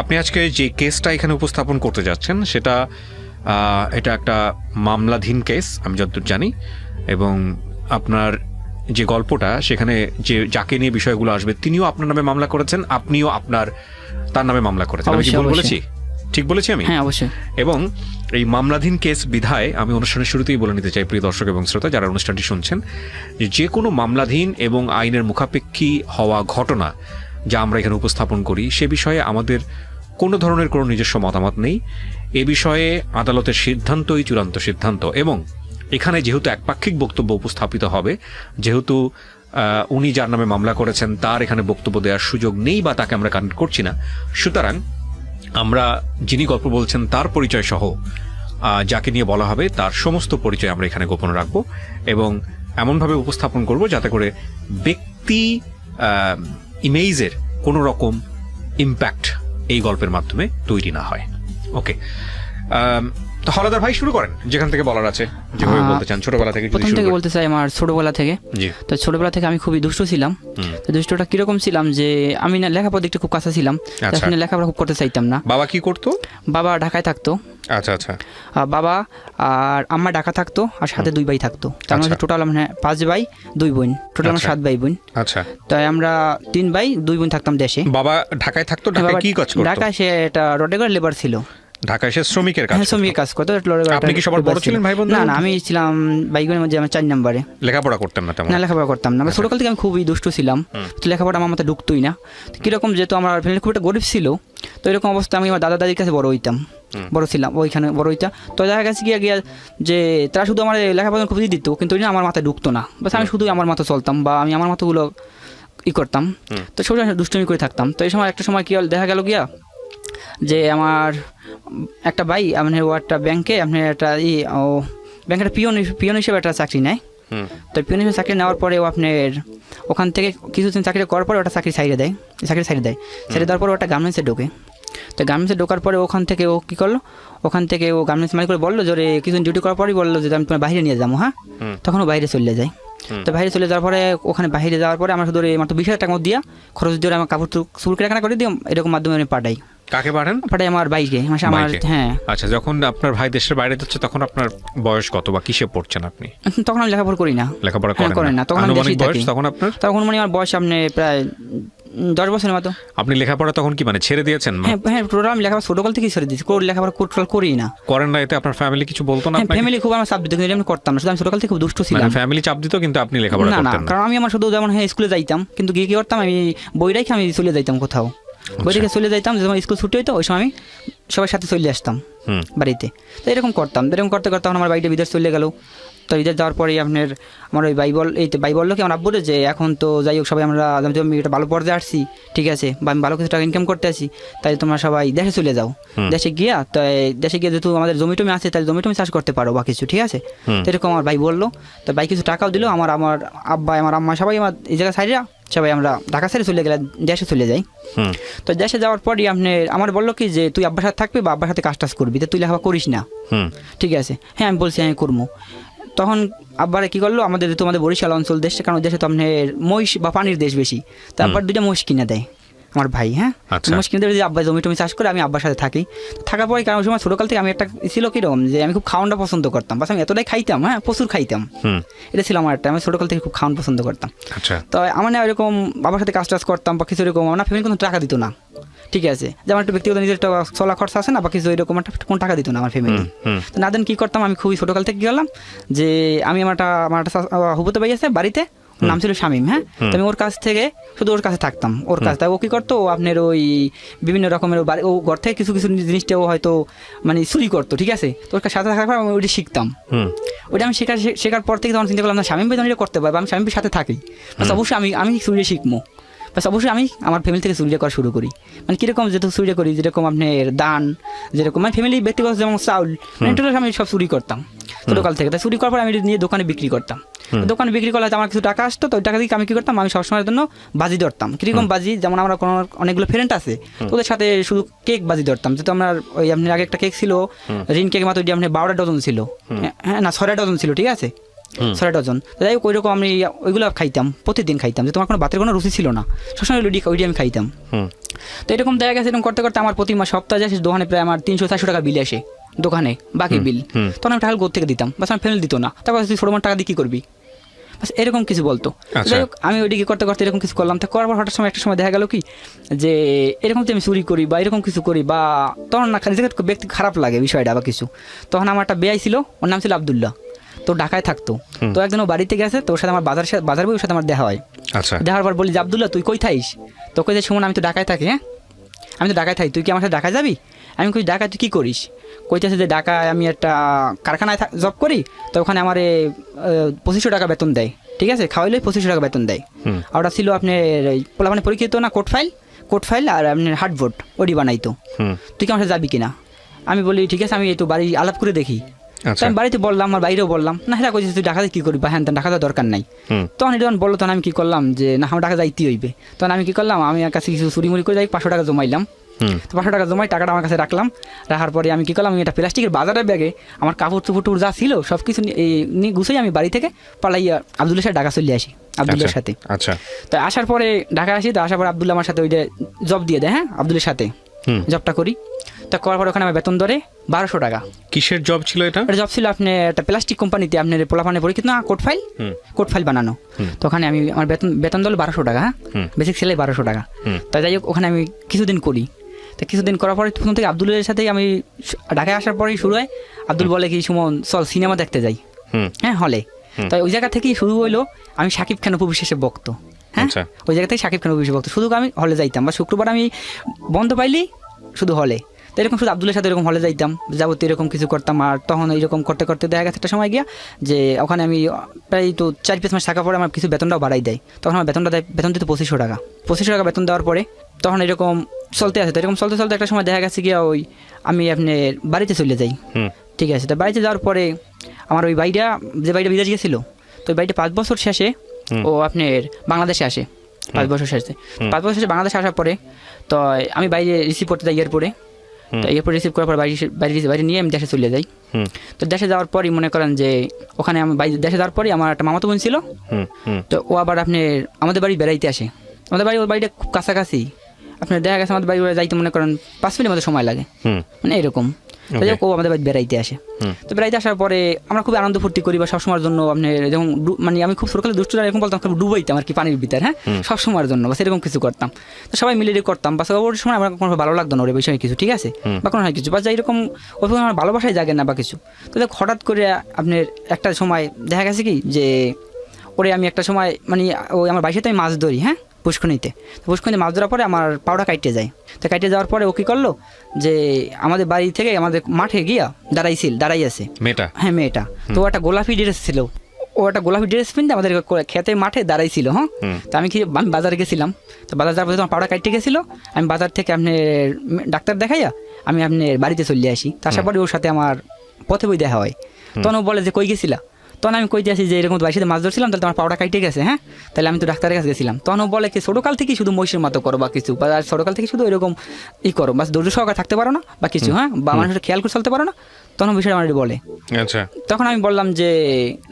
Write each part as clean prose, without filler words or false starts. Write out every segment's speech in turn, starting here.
আপনি আজকে যে কেসটা এখানে উপস্থাপন করতে যাচ্ছেন সেটা এটা একটা মামলাধীন কেস আমি যতদূর জানি, এবং আপনার যে গল্পটা সেখানে যে যাকে নিয়ে বিষয়গুলো আসবে তিনিও আপনার নামে মামলা করেছেন, আপনিও তার নামে মামলা করেছেন। আমি কি ভুল বলেছি? ঠিক বলেছি আমি? হ্যাঁ, অবশ্যই। এবং এই মামলাধীন কেস বিধায় আমি অনুষ্ঠানের শুরুতেই বলে নিতে চাই প্রিয় দর্শক এবং শ্রোতা যারা অনুষ্ঠানটি শুনছেন, যে কোনো মামলাধীন এবং আইনের মুখাপেক্ষী হওয়া ঘটনা যা আমরা এখানে উপস্থাপন করি সে বিষয়ে আমাদের কোনো ধরনের কোনো নিজস্ব মতামত নেই। এ বিষয়ে আদালতের সিদ্ধান্তই চূড়ান্ত সিদ্ধান্ত, এবং এখানে যেহেতু একপাক্ষিক বক্তব্য উপস্থাপিত হবে, যেহেতু উনি যার নামে মামলা করেছেন তার এখানে বক্তব্য দেওয়ার সুযোগ নেই বা তাকে আমরা কানেক্ট করছি না, সুতরাং আমরা যিনি গল্প বলছেন তার পরিচয় সহ যাকে নিয়ে বলা হবে তার সমস্ত পরিচয় আমরা এখানে গোপন রাখব এবং এমনভাবে উপস্থাপন করব যাতে করে ব্যক্তি ইমেজের কোনো রকম ইম্প্যাক্ট এই গল্পের মাধ্যমে তৈরি না হয়। ওকে, তো হলাদার ভাই শুরু করেন যেখান থেকে বলার আছে, যেভাবে বলতে চান। ছোটবেলা থেকে প্রথম থেকে বলতে চাই, আমার ছোটবেলা থেকে। তো ছোটবেলা থেকে আমি খুবই দুষ্ট ছিলাম। তো দুষ্টটা কিরকম ছিলাম যে আমি না লেখাপড়া দিকটা খুব কাছে ছিলাম, লেখাপড়া খুব করতে চাইতাম না। বাবা কি করতো? বাবা ঢাকায় থাকতো। আচ্ছা আচ্ছা। বাবা আর আম্মা ঢাকা থাকতো, আর সাথে 2 ভাই থাকতো। তার মধ্যে টোটাল মানে 5 ভাই 2 বোন, টোটাল আমরা 7 ভাই বোন। আচ্ছা। তাই আমরা 3 ভাই 2 বোন থাকতাম দেশে। বাবা ঢাকায় থাকতো? ঢাকায় কি কাজ করতো? ঢাকায় সে একটা রডে করে লেবার ছিল। ঢাকায় সে শ্রমিকের কাজ? শ্রমিকের কাজ করতো। আপনি কি সবার বড় ছিলেন ভাই বোন? না না, আমি ছিলাম ভাইগুলোর মধ্যে আমার 4 নম্বরে। লেখাপড়া করতেন না তেমন? না, লেখাপড়া করতাম না। ছোটকাল থেকে আমি খুবই দুষ্ট ছিলাম, তো লেখাপড়া আমার মাথায় ঢুকতোই না। কিরকম, যেহেতু আমার ফ্যামিলি খুব একটা গরিব ছিল, তো এরকম অবস্থা আমি আমার দাদা দাদির কাছে বড় হইতাম, বড় ছিলাম ওইখানে বড় হইতাম। তো দেখা গেছে গিয়া যে তারা শুধু আমার লেখাপড়া খুবই দিত, কিন্তু আমার মাথায় ঢুকতো না। বাস আমি শুধু আমার মতো চলতাম বা আমি আমার মতোগুলো করতাম। তো সব দুষ্টুমি করে থাকতাম। তো এই সময় একটা সময় কি দেখা গেল গিয়া যে আমার একটা ভাই আপনার ও একটা ব্যাংকে আপনার একটা ব্যাংকের পিয়ন হিসেবে একটা চাকরি নেয়। তো পিয়ন হিসেবে চাকরি নেওয়ার পরে ও আপনার ওখান থেকে কিছুদিন চাকরি করার পরে ওটা চাকরি ছাড়িয়ে দেয়। ছাড়িয়ে দেওয়ার পরে ওটা গার্মেন্টসে ঢোকে। তো গার্মেন্টসে ঢোকার পরে ওখান থেকে ও কী করলো, ওখান থেকে ও গার্মেন্টস মালিক করে বললো যে কিছুদিন ডিউটি করার পরেই বললো যে আমি তোমার বাইরে নিয়ে যাবো। হ্যাঁ, তখন ও বাইরে চলে যায়। তো বাইরে চলে যাওয়ার পরে ওখানে বাইরে যাওয়ার পরে আমার শুধু মাত্র 20,000 টাকা দিয়া খরচ দিয়ে আমার কাপড় চুল কেনাকাটা করে দিই, এরকম মাধ্যমে আমি পাঠাই। কাকে পাঠান? পাঠাই আমার ভাইকে। আমার হ্যাঁ। আচ্ছা, যখন আপনার ভাই দেশের বাইরে যাচ্ছে তখন আপনার বয়স কত বা কিসে পড়ছেন আপনি? তখন আমি লেখাপড়া করি না। লেখাপড়া করেন না? তখন আনুমানিক বয়স তখন আপনার? তখন মানে আমার বয়স আপনি প্রায় 10 বছরের মতো। আপনি লেখাপড়া তখন কি মানে ছেড়ে দিয়েছেন? হ্যাঁ, টোটাল আমি লেখাপড়া ছোটকাল থেকেই ছেড়ে দিয়েছি, লেখাপড়া টোটাল করি না। করেন না? এতে আপনার ফ্যামিলি কিছু বলতো না? ফ্যামিলি খুব আমার চাপ দিত, কিন্তু আমি করতাম না। শুধু আমি ছোটকাল থেকে খুব দুষ্ট ছিলাম। ফ্যামিলি চাপ দিত কিন্তু আপনি লেখাপড়া করতেন না? কারণ আমি আমার শুধু যেমন স্কুলে যাইতাম, কিন্তু গিয়ে কি করতাম, আমি বই রেখে আমি চলে যাইতাম কোথাও। বই রেখে চলে যাইতাম, যখন স্কুল ছুটি হইতো ওই সময় আমি সবার সাথে চলে আসতাম বাড়িতে। তো এরকম করতাম। এরকম করতে করতে আমার বাড়িতে বিদেশ চলে গেল। তো বিদেশ যাওয়ার পরে আপনার আমার ওই ভাই বললো কি আমার আব্বুরে যে এখন তো যাই হোক সবাই আমরা আমি একটা ভালো পর্যায়ে আসছি, ঠিক আছে, বা আমি ভালো কিছু টাকা ইনকাম করতে আসি, তাই তোমরা সবাই দেশে চলে যাও। দেশে গিয়ে যেহেতু আমাদের জমিটমি আছে, তাই জমিটমি চাষ করতে পারো বা কিছু, ঠিক আছে। তো এরকম আমার ভাই বললো। তো ভাই কিছু টাকাও দিল। আমার আব্বা আমার আম্মা সবাই আমার এই জায়গায় সাইডরা সবাই আমরা ঢাকা ছেড়ে চলে গেলে দেশে চলে যাই। তো দেশে যাওয়ার পরই আমার বললো কি যে তুই আব্বার সাথে থাকবি বা আব্বার সাথে কাজ টাজ করবি, তো তুই লেখাপড়া করিস না, ঠিক আছে। হ্যাঁ, আমি বলছি আমি করবো। তখন আব্বারে কী করলো, আমাদের বরিশাল অঞ্চল দেশে, কারণ দেশে তো আপনার মহিষ বা পানির দেশ বেশি, তো আব্বার 2টা মহিষ কিনে দেয় আমার ভাই। হ্যাঁ, মহিষ কিনে দেয়, আব্বা জমি চাষ করে আমি আব্বার সাথে থাকি। থাকার পরে কারণ সময় ছোটোকাল থেকে আমি একটা ছিল কীরকম যে আমি খুব খাওয়ানটা পছন্দ করতাম, বাস আমি এতটাই খাইতাম, হ্যাঁ প্রচুর খাইতাম। এটা ছিল আমার একটা, আমি ছোটোকাল থেকে খুব খাওয়ান পছন্দ করতাম। তো আমার না এরকম বাবার সাথে কাজ টাজ করতাম বা কিছু এরকম, আমার ফ্যামিলি কোনো টাকা দিত না, ঠিক আছে। যেমন একটা ব্যক্তিগত নিজের চলা খরচা আছে না বা কিছু এরকম একটা কোনো টাকা দিত না আমার ফ্যামিলি। তো না দেন কী করতাম, আমি খুবই ছোটোকাল থেকে কী করলাম যে আমি আমার একটা হুবুতে ভাই আছে বাড়িতে, নাম ছিল শামীম। হ্যাঁ, তো আমি ওর কাছ থেকে শুধু ওর কাছে থাকতাম, ওর কাছে। তাই ও কী করতো, আপনার ওই বিভিন্ন রকমের ও ঘর থেকে কিছু কিছু জিনিসটা ও হয়তো মানে চুরি করতো, ঠিক আছে। তো ওর সাথে থাকার পর আমি ওইটা শিখতাম। ওইটা আমি শেখার পর থেকে তখন চিন্তা করলাম না, শামীম ভাই এটা করতে পারবো, আমি শামীম ভাইয়ের সাথে থাকি, অবশ্যই আমি চুরি শিখবো। বাস অবশ্যই আমি আমার ফ্যামিলি থেকে চুরি করা শুরু করি। মানে কীরকম যেহেতু চুরি করি, যেরকম আপনার দান, যেরকম মানে ফ্যামিলি ব্যক্তিগত যেমন চাউল, আমি সব চুরি করতাম ছোটোকাল থেকে। তাই চুরি করার পর আমি নিয়ে দোকানে বিক্রি করতাম। দোকানে বিক্রি করলে আমার কিছু টাকা আসতো, তো ওই টাকা দিয়ে আমি কী করতাম, আমি সবসময়ের জন্য বাজি ধরতাম। কীরকম বাজি, যেমন আমরা কোনো অনেকগুলো ফ্রেন্ড আছে, ওদের সাথে শুধু কেক বাজি ধরতাম। যেহেতু আমার ওই আপনার আগে একটা কেক ছিল রিন কেক, মাত্র আপনার 12টা ডজন ছিল, হ্যাঁ না 6টা ডজন ছিল, ঠিক আছে। 6 ডজন। যাই হোক ওইরকম আমি ওইগুলো খাইতাম, প্রতিদিন খাইতাম, যে তোমার কোনো ভাতের কোনো রুচি ছিল না, সবসময় ওইটি আমি খাইতাম। তো এরকম দেখা গেছে, এরকম করতে করতে আমার প্রতি মাস সপ্তাহে আসে দোকানে প্রায় আমার 300-400 টাকা বিল আসে দোকানে, বাকি বিল। তখন আমি টাকা কোথা থেকে দিতাম, বাস আমার ফ্যামিলি দিত না, তারপর তুই ছোটো টাকা দিয়ে কী করবি, বাস এরকম কিছু বলতো। যাই হোক আমি ওইদিকে করতে করতে এরকম কিছু করলাম। তো করার পর হঠাৎ সময় একটা সময় দেখা গেল কি যে এরকম তো আমি চুরি করি বা এরকম কিছু করি, বা তখন না নিজেকে ব্যক্তি খারাপ লাগে বিষয়টা বা কিছু। তখন আমার একটা বেয়াই ছিল, ওর নাম ছিল আবদুল্লাহ, তো ঢাকায় থাকতো। তো একদিন ও বাড়িতে গেছে, তো ওর সাথে আমার বাজার বই ওর সাথে আমার দেখা হয়। দেখার পর বলি যে আবদুল্লাহ তুই কই থাইস, তো কই যে সুমন আমি তো ঢাকায় থাকি, হ্যাঁ আমি তো ঢাকায় থাকি, তুই কি আমার সাথে ঢাকায় যাবি? আমি কই ঢাকায় তুই কী করিস? কইতেছে যে ঢাকায় আমি একটা কারখানায় জব করি, তো ওখানে আমার 2500 টাকা বেতন দেয়, ঠিক আছে, খাওয়াইলে 2500 টাকা বেতন দেয়। আর ওটা ছিল আপনার মানে পরীক্ষিত না কোড ফাইল আর আপনার হার্ডবোর্ড ওটি বানাইতো। তুই কি আমার সাথে যাবি কিনা? আমি বলি ঠিক আছে, আমি একটু বাড়ি আলাপ করে দেখি। আমি বাড়িতে বললাম, আমার বাইরেও বললাম, না হ্যাঁ কইছিস তুই ঢাকাতে কী করবি বা হ্যাঁ ঢাকা যাওয়ার দরকার নাই। তখন এটা যখন বললো, তখন আমি কী করলাম যে না আমার ঢাকা যাইতেই হইবে। তখন আমি কী করলাম, আমি আমার কাছে কিছু চুরিমুড়ি করে যাই 500 টাকা জমাইলাম। তো 500 টাকা জমাই টাকাটা আমার কাছে রাখলাম। রাখার পরে আমি কী করলাম, আমি একটা প্লাস্টিকের বাজারের ব্যাগে আমার কাপড় চুপড় যা ছিল সব কিছু নিয়ে গুছাই আমি বাড়ি থেকে পালাইয়া আবদুল্লার সাথে ঢাকা চলে আসি, আবদুল্লার সাথে। তো আসার পরে ঢাকা আসি, তো আসার পরে আবদুল্লাহ আমার সাথে ওইটা জব দিয়ে দেয়, হ্যাঁ আবদুল্লার সাথে জবটা করি। তো করার পর ওখানে আমার বেতন ধরে 1200 টাকা। কিসের জব ছিল এটা? জব ছিল আপনার একটা প্লাস্টিক কোম্পানিতে, আপনার পোলাপানে পরীক্ষিত না কোড ফাইল বানানো। তো ওখানে আমি আমার বেতন ধরলো 1200 টাকা, হ্যাঁ বেসিক সেলাই 1200 টাকা। তাই যাই হোক ওখানে আমি কিছুদিন করি। তো কিছুদিন করার পরে প্রথম থেকে আবদুল্লের সাথেই আমি ঢাকায় আসার পরেই শুরু হয়। আব্দুল বলে কি সুমন চল সিনেমা দেখতে যাই, হ্যাঁ হলে। তাই ওই জায়গা থেকেই শুরু হইলো আমি শাকিব খান অপু বিশ্বাসের ভক্ত, হ্যাঁ ওই জায়গা থেকে শাকিব খান অপু বিশ্বাসের ভক্ত। শুধু আমি হলে যাইতাম, বা শুক্রবার আমি বন্ধ পাইলেই শুধু হলে। তো এরকম শুধু আবদুল্লের সাথে এরকম হলে যাইতাম, যাবতীয় এরকম কিছু করতাম। আর তখন এইরকম করতে করতে দেখা গেছে একটা সময় গিয়া যে ওখানে আমি প্রায় তো 4-5 মাস থাকার পরে আমার কিছু বেতনটাও বাড়াই দেয়। তখন আমার বেতন দিতে 2500 টাকা। 2500 টাকা বেতন দেওয়ার পরে তখন এরকম চলতে আছে। তো এরকম চলতে চলতে একটা সময় দেখা গেছে গিয়া ওই আমি আপনার বাড়িতে চলে যাই, ঠিক আছে। তো বাড়িতে যাওয়ার পরে আমার ওই ভাইটা যে ভাইটা বিদেশ গেছিলো, তো ওই ভাইটা 5 বছর শেষে ও আপনার বাংলাদেশে আসে। 5 বছর শেষে বাংলাদেশে আসার পরে তো আমি বাইরে রিসিভ করতে যাই এয়ারপোর্টে। তো এরপর রিসিভ করার পর বাইরে নিয়ে আমি দেশে চলে যাই। তো দেশে যাওয়ার পরই মনে করেন যে ওখানে আমি দেশে যাওয়ার পরই আমার একটা মামাতো বোন ছিল, তো ও আবার আপনার আমাদের বাড়ি বেড়াইতে আসে। আমাদের বাড়ি ওর বাড়িটা খুব কাছাকাছি, আপনার দেখা গেছে আমাদের বাড়ি যাইতে মনে করেন 5 মিনিটের মতো সময় লাগে, মানে এরকম। তাই ও আমাদের বাড়ি বেড়াইতে আসে। তো বেড়াইতে আসার পরে আমরা খুব আনন্দ ফুর্তি করি, বা সবসময়ের জন্য আপনার যেমন মানে আমি খুব সরকারি দুষ্টরা এরকম বলতাম, খুব ডুবাইতাম আর কি পানির ভিতরে, হ্যাঁ সবসময়ের জন্য বাস এরকম কিছু করতাম। তো সবাই মিলে করতাম, বাস ওর সময় আমার কোনো ভালো লাগতো না ওর বিষয়ে কিছু, ঠিক আছে, বা কোনো হয় কিছু বাস এরকম ওর আমার ভালোবাসাই জাগে না বা কিছু। তো দেখ হঠাৎ করে আপনার একটা সময় দেখা গেছে কি যে ওরে আমি একটা সময় মানে ওই আমার বাড়ির সাথে আমি মাছ ধরি, হ্যাঁ পুষ্করণীতে মাছ ধরার পরে আমার পাউডা কাটতে যায়। তো কাটতে যাওয়ার পরে ও কী করলো যে আমাদের বাড়ি থেকে আমাদের মাঠে গিয়া দাঁড়াই আছে মেয়েটা, হ্যাঁ মেয়েটা। তো ও একটা গোলাপি ড্রেস ছিল, ও একটা গোলাপি ড্রেস পিনতে আমাদের খেতে মাঠে দাঁড়াইছিল, হ্যাঁ। তো আমি বাজারে গেছিলাম, তো বাজার যাওয়ার পরে তোমার পাউডা কাটতে গেছিলো। আমি বাজার থেকে আপনার ডাক্তার দেখাইয়া আমি আপনার বাড়িতে চলে আসি। তো আসার পরে ওর সাথে আমার পথে বই দেখা হয়। তখন ও বলে যে কই গেছিলা? তখন আমি কইতে আসি যে এরকম বাড়ির সাথে মাছ ধরছিলাম, তাহলে তোমার পাউডা কাটতে গেছে, হ্যাঁ তাহলে আমি তো ডাক্তারের কাছে গেছিলাম। তখন ও বলে কি ছোটোকাল থেকেই শুধু মহিষের মতো করো বা কিছু, বা ছোটোকাল থেকে শুধু এরকম করো, বাস ধৈর্য সহকারে থাকতে পারো না বা কিছু, হ্যাঁ বা মানুষের খেয়াল করে চলতে পারো না। তখন বিষয়টা আমার বলে। আচ্ছা, তখন আমি বললাম যে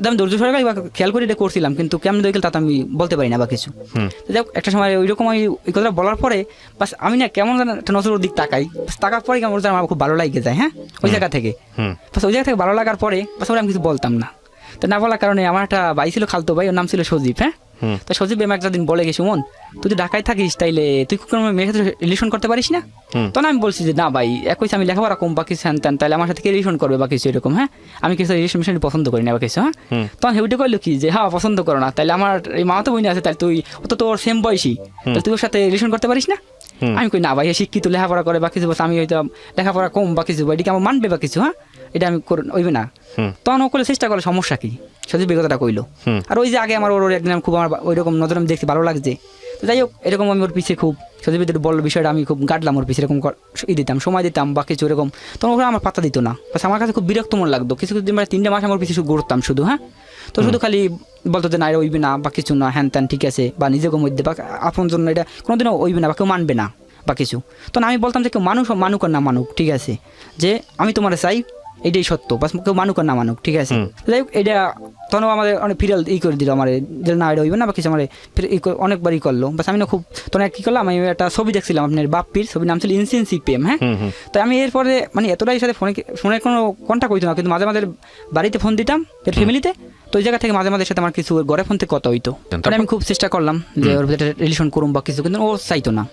আমি ধৈর্য সহকারে বা খেয়াল করে এটা করছিলাম, কিন্তু কেমন দেখলে তা আমি বলতে পারি না বা কিছু। যাই হোক একটা সময় ওইরকম আমি ওই কথাটা বলার পরে বাস আমি না কেমন যেন একটা নজরের দিক তাকাই, তাকার পরে কেমন আমার খুব ভালো লাগে যায়, হ্যাঁ ওই জায়গা থেকে। বাস ওই জায়গা থেকে ভালো লাগার পরে বাস আমি কিছু বলতাম না। তো না বলার কারণে আমার একটা ভাই ছিল খালতো ভাই, ওর নাম ছিল সজীব, হ্যাঁ। তো সজীব আমি একটা দিন বলে গেছি মন তুই ঢাকায় থাকিস, তাইলে তুই কোনো মেয়ের সাথে রিলেশন করতে পারিস না? তখন আমি বলছি যে না ভাই একই আমি লেখাপড়া কম বা কিছু হ্যান তাহলে আমার সাথে কে রিলেশন করবে বা কিছু এরকম, হ্যাঁ আমি কিছু রিলেশন পছন্দ করি না বা কিছু, হ্যাঁ। তখন হেউটে করলো কি যে হ্যাঁ পছন্দ করো না, তাহলে আমার এই মামাতো বোন আছে, তাহলে তুই ও তো তোর সেম বয়সী, তাহলে তুই ওর সাথে রিলেশন করতে পারিস না? আমি কই না ভাই শিক্ষিত লেখাপড়া করে বা কিছু, আমি হয়তো লেখাপড়া কম বা কিছু, এটিকে আমার মানবে বা কিছু, হ্যাঁ এটা আমি ওইবে না। তখন ও করলে চেষ্টা করে সমস্যা কি সজীব কথাটা কইলো। আর ওই যে আগে আমার ওর একদিন খুব আমার ওইরকম নজর আমি দেখছি ভালো লাগছে। তো যাই হোক এরকম আমি ওর পিছিয়ে খুব সজীবের বললো বিষয়টা আমি খুব গাটলাম, ওর পিছিয়ে এরকম দিতাম সময় দিতাম বা কিছু এরকম। তখন ওরা আমার পাতা দিত না, বাস আমার কাছে খুব বিরক্ত মনে লাগতো। কিছু দিন মানে 3 মাস আমার পিছিয়ে ঘুরতাম শুধু, হ্যাঁ। তো শুধু খালি বলতো যে না এটা ওইবে না বা কিছু না হ্যান ত্যান, ঠিক আছে, বা নিজেকে মধ্যে বা আপন জন্য এটা কোনোদিনও ওইবে না বা কেউ মানবে না বা কিছু। তখন আমি বলতাম যে কেউ মানুক আর না মানুক, ঠিক আছে, যে আমি তোমার চাই এটাই সত্য, বাস কেউ মানুক আর না মানুক, ঠিক আছে। যাই হোক এটা তখন ও আমাদের অনেক ফিরাল করে দিল আমার, যে না এটা হইবে না বা কিছু আমার অনেকবারই করলো। বাস আমি না খুব তখন কী করলাম, আমি একটা ছবি দেখছিলাম আপনার বাপ্পির, ছবির নাম ছিল ইনসেন্স সিপিএম। হ্যাঁ, তো আমি এরপরে মানে এতটাই সাথে ফোনের কোনো কন্ট্যাক্ট হইতো না, কিন্তু মাঝে মাঝে বাড়িতে ফোন দিতাম এর ফ্যামিলিতে, তো ওই জায়গা থেকে মাঝে মাঝে সাথে আমার কিছু ঘরে ফোন থেকে কথা হইতো। আমি খুব চেষ্টা করলাম যে ওর ভিতরে রিলেশন করুম বা কিছু, কিন্তু ও চাইতো না।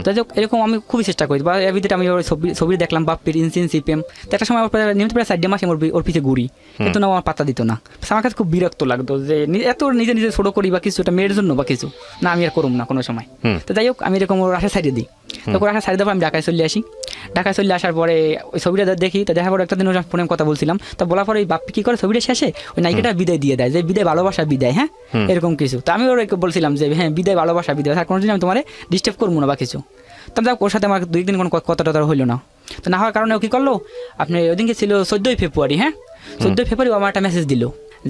তাই হোক এরকম আমি খুবই চেষ্টা করি, বা এর ভিতরে আমি ওর ছবি দেখলাম বাপ্পির ইনসেন্স সিপিএম, তো একটা সময় নিয়মিত প্রায় 4 মাস ওর পিছিয়ে ঘুরি, কিন্তু না আমার পাত্তা দিত না। আমার কাছে খুব বিরক্ত লাগতো যে এত নিজে নিজে ছোটো করি বা কিছু, এটা মেয়ের জন্য বা কিছু না, আমি আর করুম না কোনো সময়। তো যাই হোক আমি এরকম ওর আশা ছাড়িয়ে দিই, তো ওর আশা ছাড়িয়ে দেওয়ার আমি ঢাকায় চলে আসি। ঢাকায় চলে আসার পরে ওই ছবিটা দেখি, তো দেখার পরে একটা দিন ওর ফোনে কথা বলছিলাম, তো বলার পরে ওই বাপ্পি কী করে ছবিটা শেষে ওই নায়িকাটা বিদায় দিয়ে দেয়, যে বিদায় ভালোবাসা বিদায়, হ্যাঁ এরকম কিছু। তো আমি ওর বলছিলাম যে হ্যাঁ বিদায় ভালোবাসা বিদায়, আর কোনোদিন আমি তোমার ডিস্টার্ব করবো না বা কিছু। তো যাক ওর সাথে আমার 2 দিন কোনো কথা টথা হইলো না। তো না হওয়ার কারণে ও কী করলো, আপনি ওই দিনকে ছিল 14ই ফেব্রুয়ারি। হ্যাঁ, 14ই ফেব্রুয়ারি ও আমার একটা মেসেজ দিল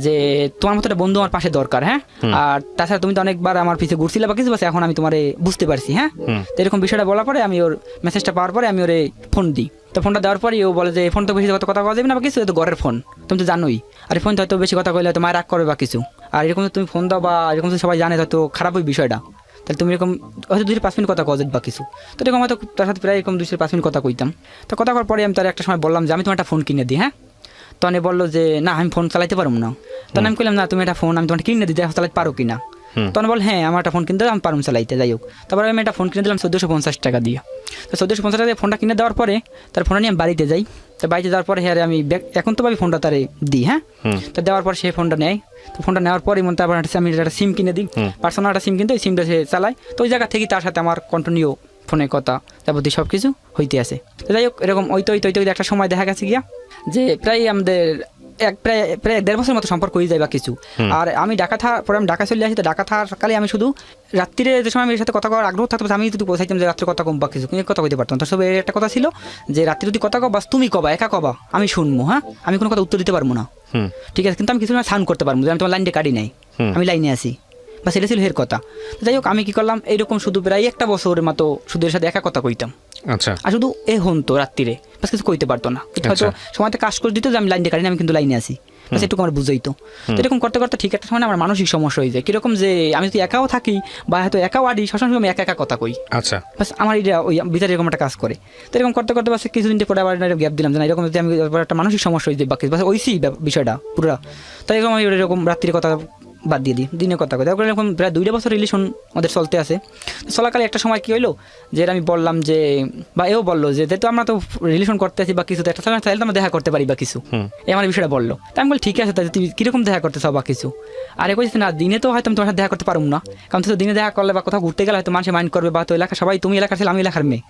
যে তোমার মতো একটা বন্ধু আমার পাশে দরকার। হ্যাঁ, আর তাছাড়া তুমি তো অনেকবার আমার পিছিয়ে ঘুরছিলে বা কিছু, বাস এখন আমি তোমারে বুঝতে পারছি। হ্যাঁ, তো এরকম বিষয়টা বলার পরে আমি ওর মেসেজটা পাওয়ার পরে আমি ওরে ফোন দিই। তো ফোনটা দেওয়ার পরে ও বলে যে ফোন তো বেশি কথা কওয়া যাবে না বা কিছু, তো ঘরের ফোন তুমি তো জানোই, আর ফোন তো হয়তো বেশি কথা কইলে হয়তো মায়ের রাগ করবে বা কিছু, আর এরকম তুমি ফোন দাও বা এরকম সবাই জানে হয়তো খারাপ ওই বিষয়টা, তাহলে তুমি এরকম হয়তো 2-5 মিনিট কথা কওয়া বা কিছু। তো এরকম হয়তো তার সাথে প্রায় এরকম 2-5 মিনিট কথা কইতাম। তো কথা করার পরে আমি তার একটা সময় বললাম যে আমি তোমার একটা ফোন কিনে দিই। হ্যাঁ, তখন বললো যে না আমি ফোন চালাইতে পারবো না। তখন আমি বললাম না তুমি একটা ফোন আমি তোমাকে কিনে দিই, চালাতে পারো কিনা। তখন বল হ্যাঁ আমার একটা ফোন কিনতে আমি পারুম চালাইতে। যাই হোক তারপরে আমি একটা ফোন কিনে দিলাম 1450 টাকা দিয়ে। তো 1450 টাকা দিয়ে ফোনটা কিনে দেওয়ার পরে তার ফোনটা নিয়ে আমি বাড়িতে যাই। তো বাড়িতে যাওয়ার পরে হ্যাঁ আমি এখন তো ভাবি ফোনটা তারে দিই। হ্যাঁ, তো দেওয়ার পর সে ফোনটা নেয়। তো ফোনটা নেওয়ার পরে তারপর আমি একটা সিম কিনে দিই, পার্সোনাল একটা সিম কিনতে, ওই সিমটা সে চালায়। তো ওই জায়গা থেকে তার সাথে আমার কন্টিনিউ ফোনে কথা যাবতীয় সব কিছু হইতে আসে। তো যাই হোক এরকম ওই একটা সময় দেখা গেছে গিয়া যে প্রায় আমাদের প্রায় 1.5 বছরের মতো সম্পর্ক হয়ে যায় বা কিছু। আর আমি পরে আমি ঢাকা চলে আসি। তো ঢাকা থাকাকালে আমি শুধু রাত্রিরে যে সময় আমি এর সাথে কথা করার আগ্রহ থাকতো, আমি যদি চাইতাম যে রাত্রে কথা কম বা কিছু কিন্তু কথা কইতে পারতাম। তার সব একটা কথা ছিল যে রাত্রি যদি কথা কও বাস তুমি কবা, একা কবা, আমি শুনবো। হ্যাঁ, আমি কোনো কথা উত্তর দিতে পারবো না, ঠিক আছে, কিন্তু আমি কিছু সময় সাউন্ড করতে পারবো যে আমি তোমার লাইনটা কাটি নাই, আমি লাইনে আসি, বা সেটা ছিল এর কথা। যাই হোক আমি কি করলাম এইরকম শুধু প্রায় 1 বছরের মতো শুধু এর সাথে একা কথা কইতাম। আচ্ছা, আর শুধু হতো রাত্রিরে, বাস কিছু কইতে পারতো না, হয়তো সময়তে কাজ করে দিত যে আমি লাইনটা কাটি না, আমি কিন্তু লাইনে আসি, বাস এটুকু আমার বুঝাইতো। তো এরকম করতে করতে ঠিক একটা সময় আমার মানসিক সমস্যা হয়ে যায়, কিরকম যে আমি যদি একাও থাকি বা হয়তো একাও আডি, সবসময় আমি একা কথা কই। আচ্ছা, বাস আমার এটা ওই বিচারে এরকম একটা কাজ করে। তো এরকম করতে করতে বাস কিছুদিন পরে আবার গ্যাপ দিলাম যে না এরকম যদি আমি একটা মানসিক সমস্যা হয়ে যায় বাকি বাস ওইসি বিষয়টা পুরো। তাই এরকম আমি এরকম রাত্রির কথা বাদ দিয়ে দিই, দিনে কথা কই। তারপরে এরকম প্রায় 2 বছর রিলেশন আমাদের চলতে আছে। চলাকালে একটা সময় কী হইলো যে আমি বললাম যে, বা এও বললো যে যেহেতু আমরা তো রিলেশন করতে আছি বা কিছু, তো একটা সময় তাহলে তো আমরা দেখা করতে পারি বা কিছু, আমার বিষয়টা বললো। তাই আমি বলি ঠিক আছে, তাহলে তুমি কীরকম দেখা করতে চাও বা কিছু। আর এ কইছে না দিনে তো হয়তো আমি তোমার সাথে দেখা করতে পারবো না, কারণ তো দিনে দেখা করলে বা কোথাও ঘুরতে গেলে হয়তো মানুষে মাইন্ড করবে, বা তো এলাকা সবাই তুমি এলাকার ছিল আমি এলাকার মেয়ে,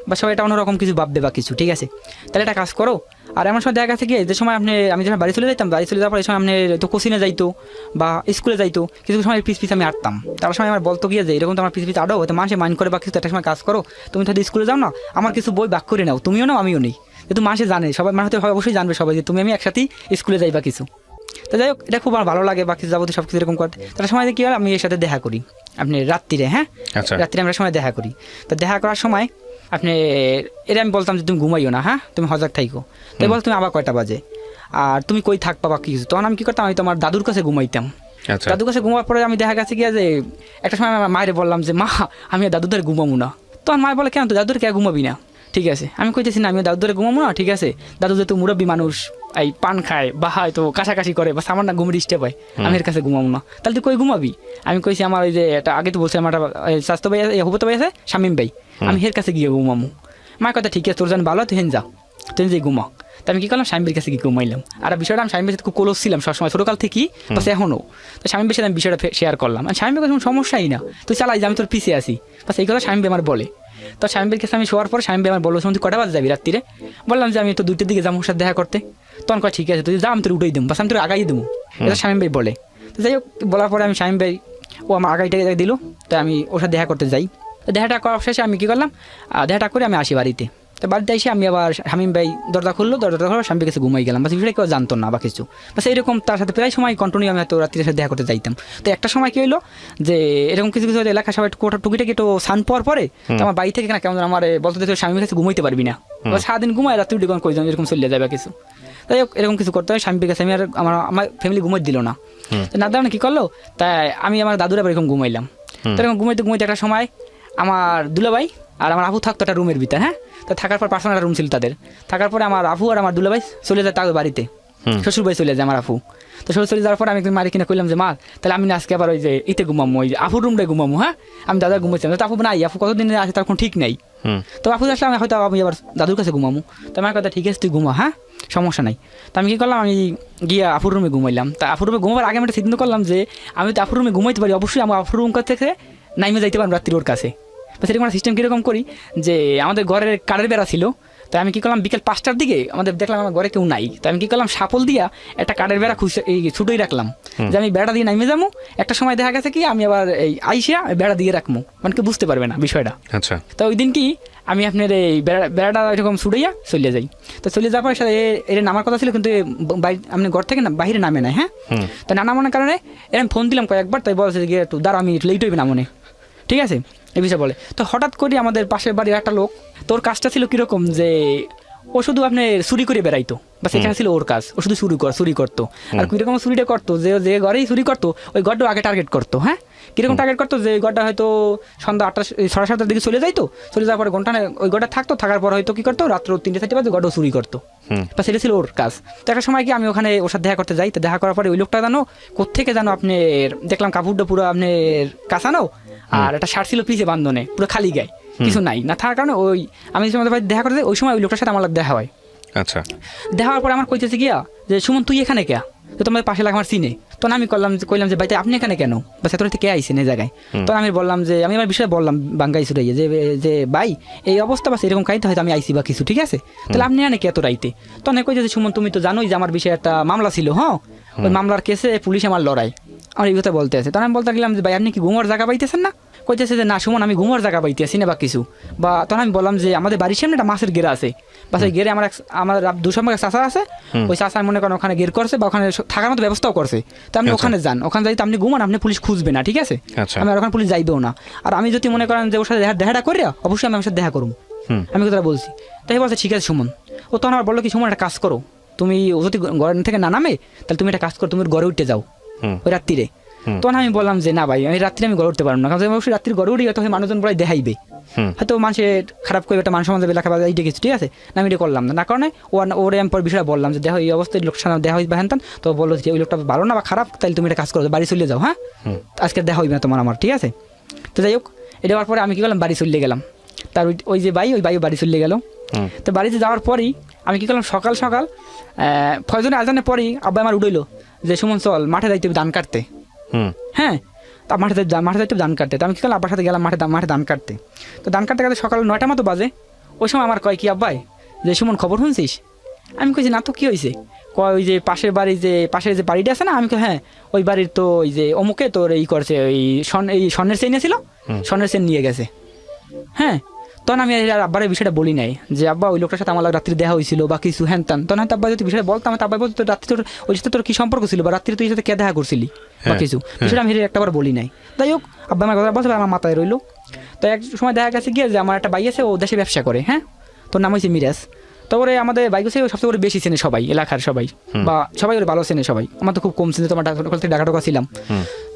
বা সবাই এটা অন্যরকম কিছু ভাববে বা কিছু, ঠিক আছে, তাহলে একটা কাজ করো। আর এমন সময় দেখা গেছে কি যে সময় আমি যখন বাড়ি চলে যাইতাম, বাড়ি চলে যাওয়ার পর এই সময় আপনি তো কোচিনে যাইতো বা স্কুলে যাইতো, কিছু সময় পিছ আমি আটতাম। তার সময় আমার বলতো গিয়ে যে এরকম তো আমার পিছ আডো, হয়তো মানুষে মাইন্ড করে বা কিছু, একটা সময় কাজ করো, তুমি হয়তো স্কুলে যাও না, আমার কিছু বই বাক করে নাও, তুমিও নাও আমিও নেই, যেহেতু মানুষে জানে সবাই, মানে হয়তো অবশ্যই জানবে সবাই যে তুমি আমি একসাথেই স্কুলে যাই বা কিছু। তো যাই হোক এটা খুব আমার ভালো লাগে বা কিছু যাবতীয় সব কিছু এরকম করতে। তার সময় কী হয় আমি এর সাথে দেখা করি আপনি রাত্রিরে। হ্যাঁ, রাত্রিরে আমরা সময় দেখা করি। তো দেখা করার সময় আপনি এটা আমি বলতাম যে তুমি ঘুমাইও না, হ্যাঁ তুমি হজাক থাইকো। তাই বল তুমি আবার কয়টা বাজে আর তুমি কই থাকবা বা কিছু। তখন আমি কী করতাম, আমি তোমার দাদুর কাছে ঘুমাইতাম। দাদুর কাছে ঘুমার পরে আমি দেখা গেছে কি যে একটা সময় আমার মায়ের বললাম যে মা আমি দাদুর ধরে ঘুমাবো না। তখন মায়ের বলে কেন তো দাদুর কে ঘুমাবি না, ঠিক আছে, আমি কইতেছি না আমি দাদুর ধরে ঘুমাবো না, ঠিক আছে, দাদু যেহেতু মুরব্বী মানুষ, এই পান খায় বা হয়তো কাছাকাছি করে বা আমার না ঘুমের ইষ্টে পায়, আমি এর কাছে ঘুমাবো না, তাহলে তুই কই ঘুমাবি। আমি কইছি আমার ওই যে এটা আগে তো বলছি আমার স্বাস্থ্য ভাই হবতো ভাই আছে শামীম ভাই, আমি এর কাছে গিয়ে ঘুমাবো। মায়ের কথা ঠিক আছে তোর যেন ভালো তুই হেন যা, তুই যে ঘুমা। তো আমি কী করলাম স্বামীর কাছে গিয়ে ঘুমাইলাম। আর বিষয়টা আমি স্বামীর সাথে খুব ক্লোজ ছিলাম সবসময় ছোটোকাল থেকেই, বাস এখনও। তো স্বামীর সাথে আমি বিষয়টা শেয়ার করলাম, আর স্বামীর কাছে কোনো সমস্যাই না, তুই চালাই যে আমি তোর পিছিয়ে আসি, বাস এই কথা স্বামী আমার বলে। তো স্বামীর কাছে আমি শোয়ার পর স্বামী আমার বললো তুই কটা বাজে যাবি রাত্রিরে, বললাম যে আমি তো 2টার দিকে যাবো ওর সাথে দেখা করতে। তখন কয় ঠিক আছে তুই যা আমি তোর উঠেই দেবো, বাস আমি তোর আগাই দেবো, এটা স্বামী ভাই বলে। তো যাই হোক বলার পরে আমি স্বামী ভাই ও আমার আগাইটা দিল, তাই আমি ওর সাথে দেখা করতে যাই। তো দেখাটা করার শেষে আমি কী করলাম, দেখাটা করে আমি আসি বাড়িতে। তো বাড়িতে এসে আমি আবার শামীম ভাই দরজা খুললো, দরজা খুলে স্বামীর কাছে ঘুমাই গেলাম, বাস বিষয়টা কেউ জানতো না বা কিছু। বাস এইরকম তার সাথে প্রায় সময় কন্টিনিউ আমি হয়তো রাত্রির সাথে দেখা করতে যাইতাম। তো একটা সময় কী হলো যে এরকম কিছু কিছু এলাকা সবাই টুকিটাকি একটু সান পাওয়ার পরে তো আমার বাড়ি থেকে না কেমন আমার বলতে স্বামীর কাছে ঘুমাইতে পারবি না, সারাদিন ঘুমায় রাত্রি উঠে কই এরকম চলে যাবে কিছু। তাই হোক এরকম কিছু করতে হয়, স্বামী গেছে, আমি আর আমার ফ্যামিলি ঘুমাই দিল না। তো না দাঁড়ানো কী করলো, তাই আমি আমার দাদুরা এরকম ঘুমাইলাম। তো এরকম ঘুমাইতে ঘুমাইতে একটা সময় আমার দুলাভাই আর আমার আফু থাকতো একটা রুমের ভিতরে। হ্যাঁ, তো থাকার পর পার্সোনাল রুম ছিল তাদের। থাকার পরে আমার আফু আর আমার দুলাভাই চলে যায় তাদের বাড়িতে, শ্বশুর বাড়ি চলে যায় আমার আফু। তো শ্বশুর চলে যাওয়ার পর আমি মারি কিনা করলাম যে মা তাহলে আমি আজকে আবার ওই যে ইতে ঘুমামো, ওই যে আফুর রুমটায় ঘুমামো। হ্যাঁ, আমি দাদা ঘুমাইছিলাম, তো আফু নাই, আফু কতদিন আছে তার কোনো ঠিক নাই। তো আফু আসলে আমি হয়তো আমি আবার দাদুর কাছে ঘুমামো। তো আমার কথা ঠিক আছে তুই ঘুমা, হ্যাঁ সমস্যা নাই। তো আমি কী করলাম, আমি গিয়ে আফুর রুমে ঘুমাইলাম। তা আফুর রুমে ঘুমাবার আগে আমি একটা সিদ্ধান্ত করলাম যে আমি তো আফুর রুমে ঘুমাইতে পারি, অবশ্যই আমার আফুর রুম থেকে নাইমে যাইতে পারবো রাত্রি ওর কাছে। বা সেরকম একটা সিস্টেম কীরকম করি যে আমাদের ঘরের কাঠের বেড়া ছিল। তো আমি কী করলাম, বিকেল 5টার দিকে আমাদের দেখলাম আমার ঘরে কেউ নাই। তো আমি কী করলাম, সাপল দিয়া একটা কাঠের বেড়া এই ছুটোই রাখলাম যে আমি বেড়া দিয়ে নামে যাবো। একটা সময় দেখা গেছে কি আমি আবার এই আইসিয়া বেড়া দিয়ে রাখবো, মানে কেউ বুঝতে পারবে না বিষয়টা। আচ্ছা, তো ওই দিন কি আমি আপনার এই বেড়াটা এরকম ছুটাইয়া চলে যাই। তো চলে যাওয়ার পরে এর নামার কথা ছিল, কিন্তু আপনি ঘর থেকে না বাইরে নামে নাই। হ্যাঁ, তো না নামানোর কারণে এরকম ফোন দিলাম কয়েকবার, তাই বলছে যে একটু দাঁড়া আমি লেট হইবে না মনে, ঠিক আছে এই বিষয়ে বলে। তো হঠাৎ করে আমাদের পাশের বাড়ির একটা লোক, তোর কাজটা ছিল কীরকম যে ও শুধু আপনি চুরি করে বেড়াইতো, বা সেখানে ছিল ওর কাজ, ও শুধু চুরি করতো। আর কীরকম চুরিটা করতো, যে ঘরেই চুরি করতো ওই ঘরটা আগে টার্গেট করতো। হ্যাঁ, কীরকম টার্গেট করতো, যে ঘরটা হয়তো সন্ধ্যা 8টা 7:30টার দিকে চলে যাইতো, চলে যাওয়ার পরে ঘন্টা ওই ঘরটা থাকতো, থাকার পর হয়তো কী করতো রাত্র 3-4 বাজে ঘরটাও চুরি করতো, বা সেটা ছিল ওর কাজ। তো একটা সময় কি আমি ওখানে ওর সাথে দেখা করতে যাই। তো দেখা করার পরে ওই লোকটা জানো কোত্থেকে জানো আপনার দেখলাম কাপড়টা পুরো আপনার কাঁচানো, আর একটা শার্ট ছিল পিছে বান্ধনে, পুরো খালি গায়ে, কিছু নাই না থাকার কারণে ওই আমি দেখা করতে যাই, ওই সময় ওই লোকটার সাথে আমার দেখা হয়। আচ্ছা, দেখা হওয়ার পরে আমার কইতেছে গিয়া যে সুমন তুই এখানে কে, তো তোমার পাশে লাগে আমার সিনে। তখন আমি কইলাম যে ভাই আপনি এখানে কেন, বা সেতর কে আইসেন এই জায়গায়। তখন আমি বললাম যে আমি আমার বিষয়ে বললাম বাঙ্গাই সুরাইয়ে যে ভাই এই অবস্থা বা এরকম কাইতে হয়তো আমি আইসি বা কিছু, ঠিক আছে তাহলে আপনি এনে কে এত রাইতে। তখন কই যে সুমন তুমি তো জানোই যে আমার বিষয়ে একটা মামলা ছিল। হ্যাঁ, ওই মামলার কেসে পুলিশ আমার লড়াই, আমার এই কথা বলতে আছে। তখন আমি বলতে গেলাম যে ভাই আপনি কি ঘুমার জায়গা পাইতেছেন না, কইতেছে যে না সুমন আমি ঘুমার জায়গা পাইতেছি না বা কিছু। বা তখন আমি বললাম যে আমাদের বাড়ির সামনে একটা মাছের গেরা আছে, বা সেই গেরে আমার 200 টাকা চাষা আছে, ওই চাষা মনে করেন ওখানে গের করছে বা ওখানে থাকার মতো ব্যবস্থাও করছে। তো আপনি ওখানে যান, ওখানে যাইতে আপনি ঘুমান, আপনি পুলিশ খুঁজবে না, ঠিক আছে আমি ওখানে পুলিশ যাইবেও না। আর আমি যদি মনে করেন যে ওর সাথে দেখাটা করি অবশ্যই আমি আমার সাথে দেখা করুন, আমি কথা বলছি। তাই বলছে ঠিক আছে সুমন। ও তখন আমার বললো কি সুমন একটা কাজ করো, তুমি যদি ঘর থেকে না নামে তাহলে তুমি একটা কাজ করো, তুমি ঘরে উঠতে যাও ওই রাত্রিরে। তখন আমি বললাম যে না ভাই আমি রাত্রে আমি গড়ে উঠতে পারবো না, কারণ অবশ্যই রাত্রির গড়ে উঠে হয়তো মানুষজন বলে দেখাইবে, হয়তো মানুষের খারাপ করে একটা মান সমাজ লেখাপড়া এই ডেকেছি, ঠিক আছে না আমি এটা করলাম না কারণে ওরে আমি পর বিষয়টা বললাম যে দেখো এই অবস্থায় লোকটার সাথে দেখা হইবে হ্যান, তো বললো যে ওই লোকটা ভালো না বা খারাপ, তাহলে তুমি একটা কাজ করো বাড়ি চলে যাও। হ্যাঁ, আজকে দেখা হইবে না তোমার আমার, ঠিক আছে। তো যাই হোক এটা হওয়ার পরে আমি কি করলাম বাড়ি চলে গেলাম। তার ওই যে ওই বাড়ি চলে গেল। তো বাড়িতে যাওয়ার পরই আমি কি করলাম সকাল ফজরের আজানের পরই আব্বা আমার উঠইলো যে সুমন চল মাঠে যাইতে ধান কাটতে। হ্যাঁ, তা মাঠে যাইতে ধান কাটতে। তো আমি কি করলাম আব্বার সাথে গেলাম মাঠে ধান কাটতে। তো ধান কাটতে কাটতে সকাল 9টা মতো বাজে। ওই সময় আমার কয় কি আব্বাই যে সুমন খবর শুনছিস। আমি কইছি না তো কী হয়েছে। কয় ওই যে পাশের যে বাড়িটা আছে না, আমি কই হ্যাঁ ওই বাড়ির তো ওই যে অমুকে তোর এই করছে ওই স্বর্ণের চেইন ছিল, স্বর্ণের চেইন নিয়ে গেছে। হ্যাঁ, তখন আমি আর আব্বারের বিষয়টা বলি নাই যে আব্বা ওই লোকটার সাথে আমার রাত্রি দেখা হয়েছিল বা কিছু হ্যান তান। তখন হয়তো আব্বা যদি বিষয়টা বলতাম আব্বা বলতো রাত্রি তোর ওই সাথে তোর কী সম্পর্ক ছিল বা রাত্রি তুই সাথে কে দেখা করছিলি বা কিছু, বিষয়টা আমি একটাবার বলি নাই। যাই হোক আব্বা আমার কথা বলতে আমার মাথায় রইলো। তো এক সময় দেখা গেছে গিয়ে যে আমার একটা ভাই আছে ও দেশে ব্যবসা করে। হ্যাঁ, তোর নাম হয়েছে মিরাজ। তারপরে আমাদের বাইক হচ্ছে সবচেয়ে করে বেশি চেনে সবাই, এলাকার সবাই বা সবাই ওর ভালো চেনে সবাই, আমার তো খুব কম চেনে, তোমার ঢাকা ঢোকা ছিলাম।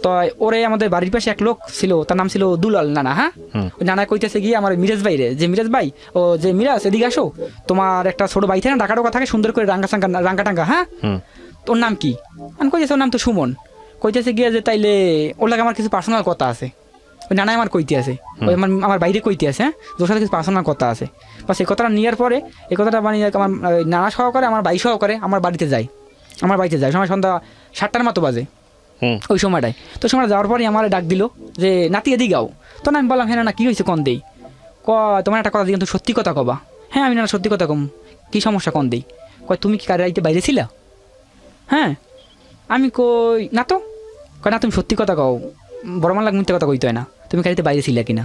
তো ওরে আমাদের বাড়ির পাশে এক লোক ছিল, তার নাম ছিল দুলাল নানা। হ্যাঁ, ওই নানা কইতেছে গিয়ে আমার মিরাজ ভাই রে যে মিরাজ ভাই ও যে মিরাজ এদিকে আসো, তোমার একটা ছোট ভাই থাকে না ঢাকা ঢোকা থাকে সুন্দর করে রাঙ্গা টাঙ্গা। হ্যাঁ, তোর নাম কি? আমি কইতেছে ওর নাম তো সুমন। কইতেছে গিয়ে যে তাইলে ওর লাগে আমার কিছু পার্সোনাল কথা আছে। ওই নানাই আমার কইতে আছে, ওই আমার বাইরে কইতে আছে। হ্যাঁ, ওর সাথে কিছু পার্সোনাল কথা আছে। বা সেই কথাটা নেওয়ার পরে এই কথাটা মানে আমার নানা সহকারে আমার ভাই সহকারে আমার বাড়িতে যায় সময় সন্ধ্যা 7টার মতো বাজে ওই সময়টায়। তো সময়টা যাওয়ার পরে আমার ডাক দিল যে নাতি এদিকে গাও। তখন আমি বললাম হ্যাঁ না কী হয়েছে কন দেই। তোমার একটা কথা দিই কিন্তু সত্যি কথা কবা। হ্যাঁ, আমি না সত্যি কথা কম, কী সমস্যা কন দেই। কয় তুমি কি কার রাইতে বাইরে ছিলা? হ্যাঁ, আমি কই না তো। কয় না তুমি সত্যি কথা কও, বড় মান লাগ মিথ্যে কথা কইতে হয় না, তুমি কারিতে বাইরে ছিলা কিনা।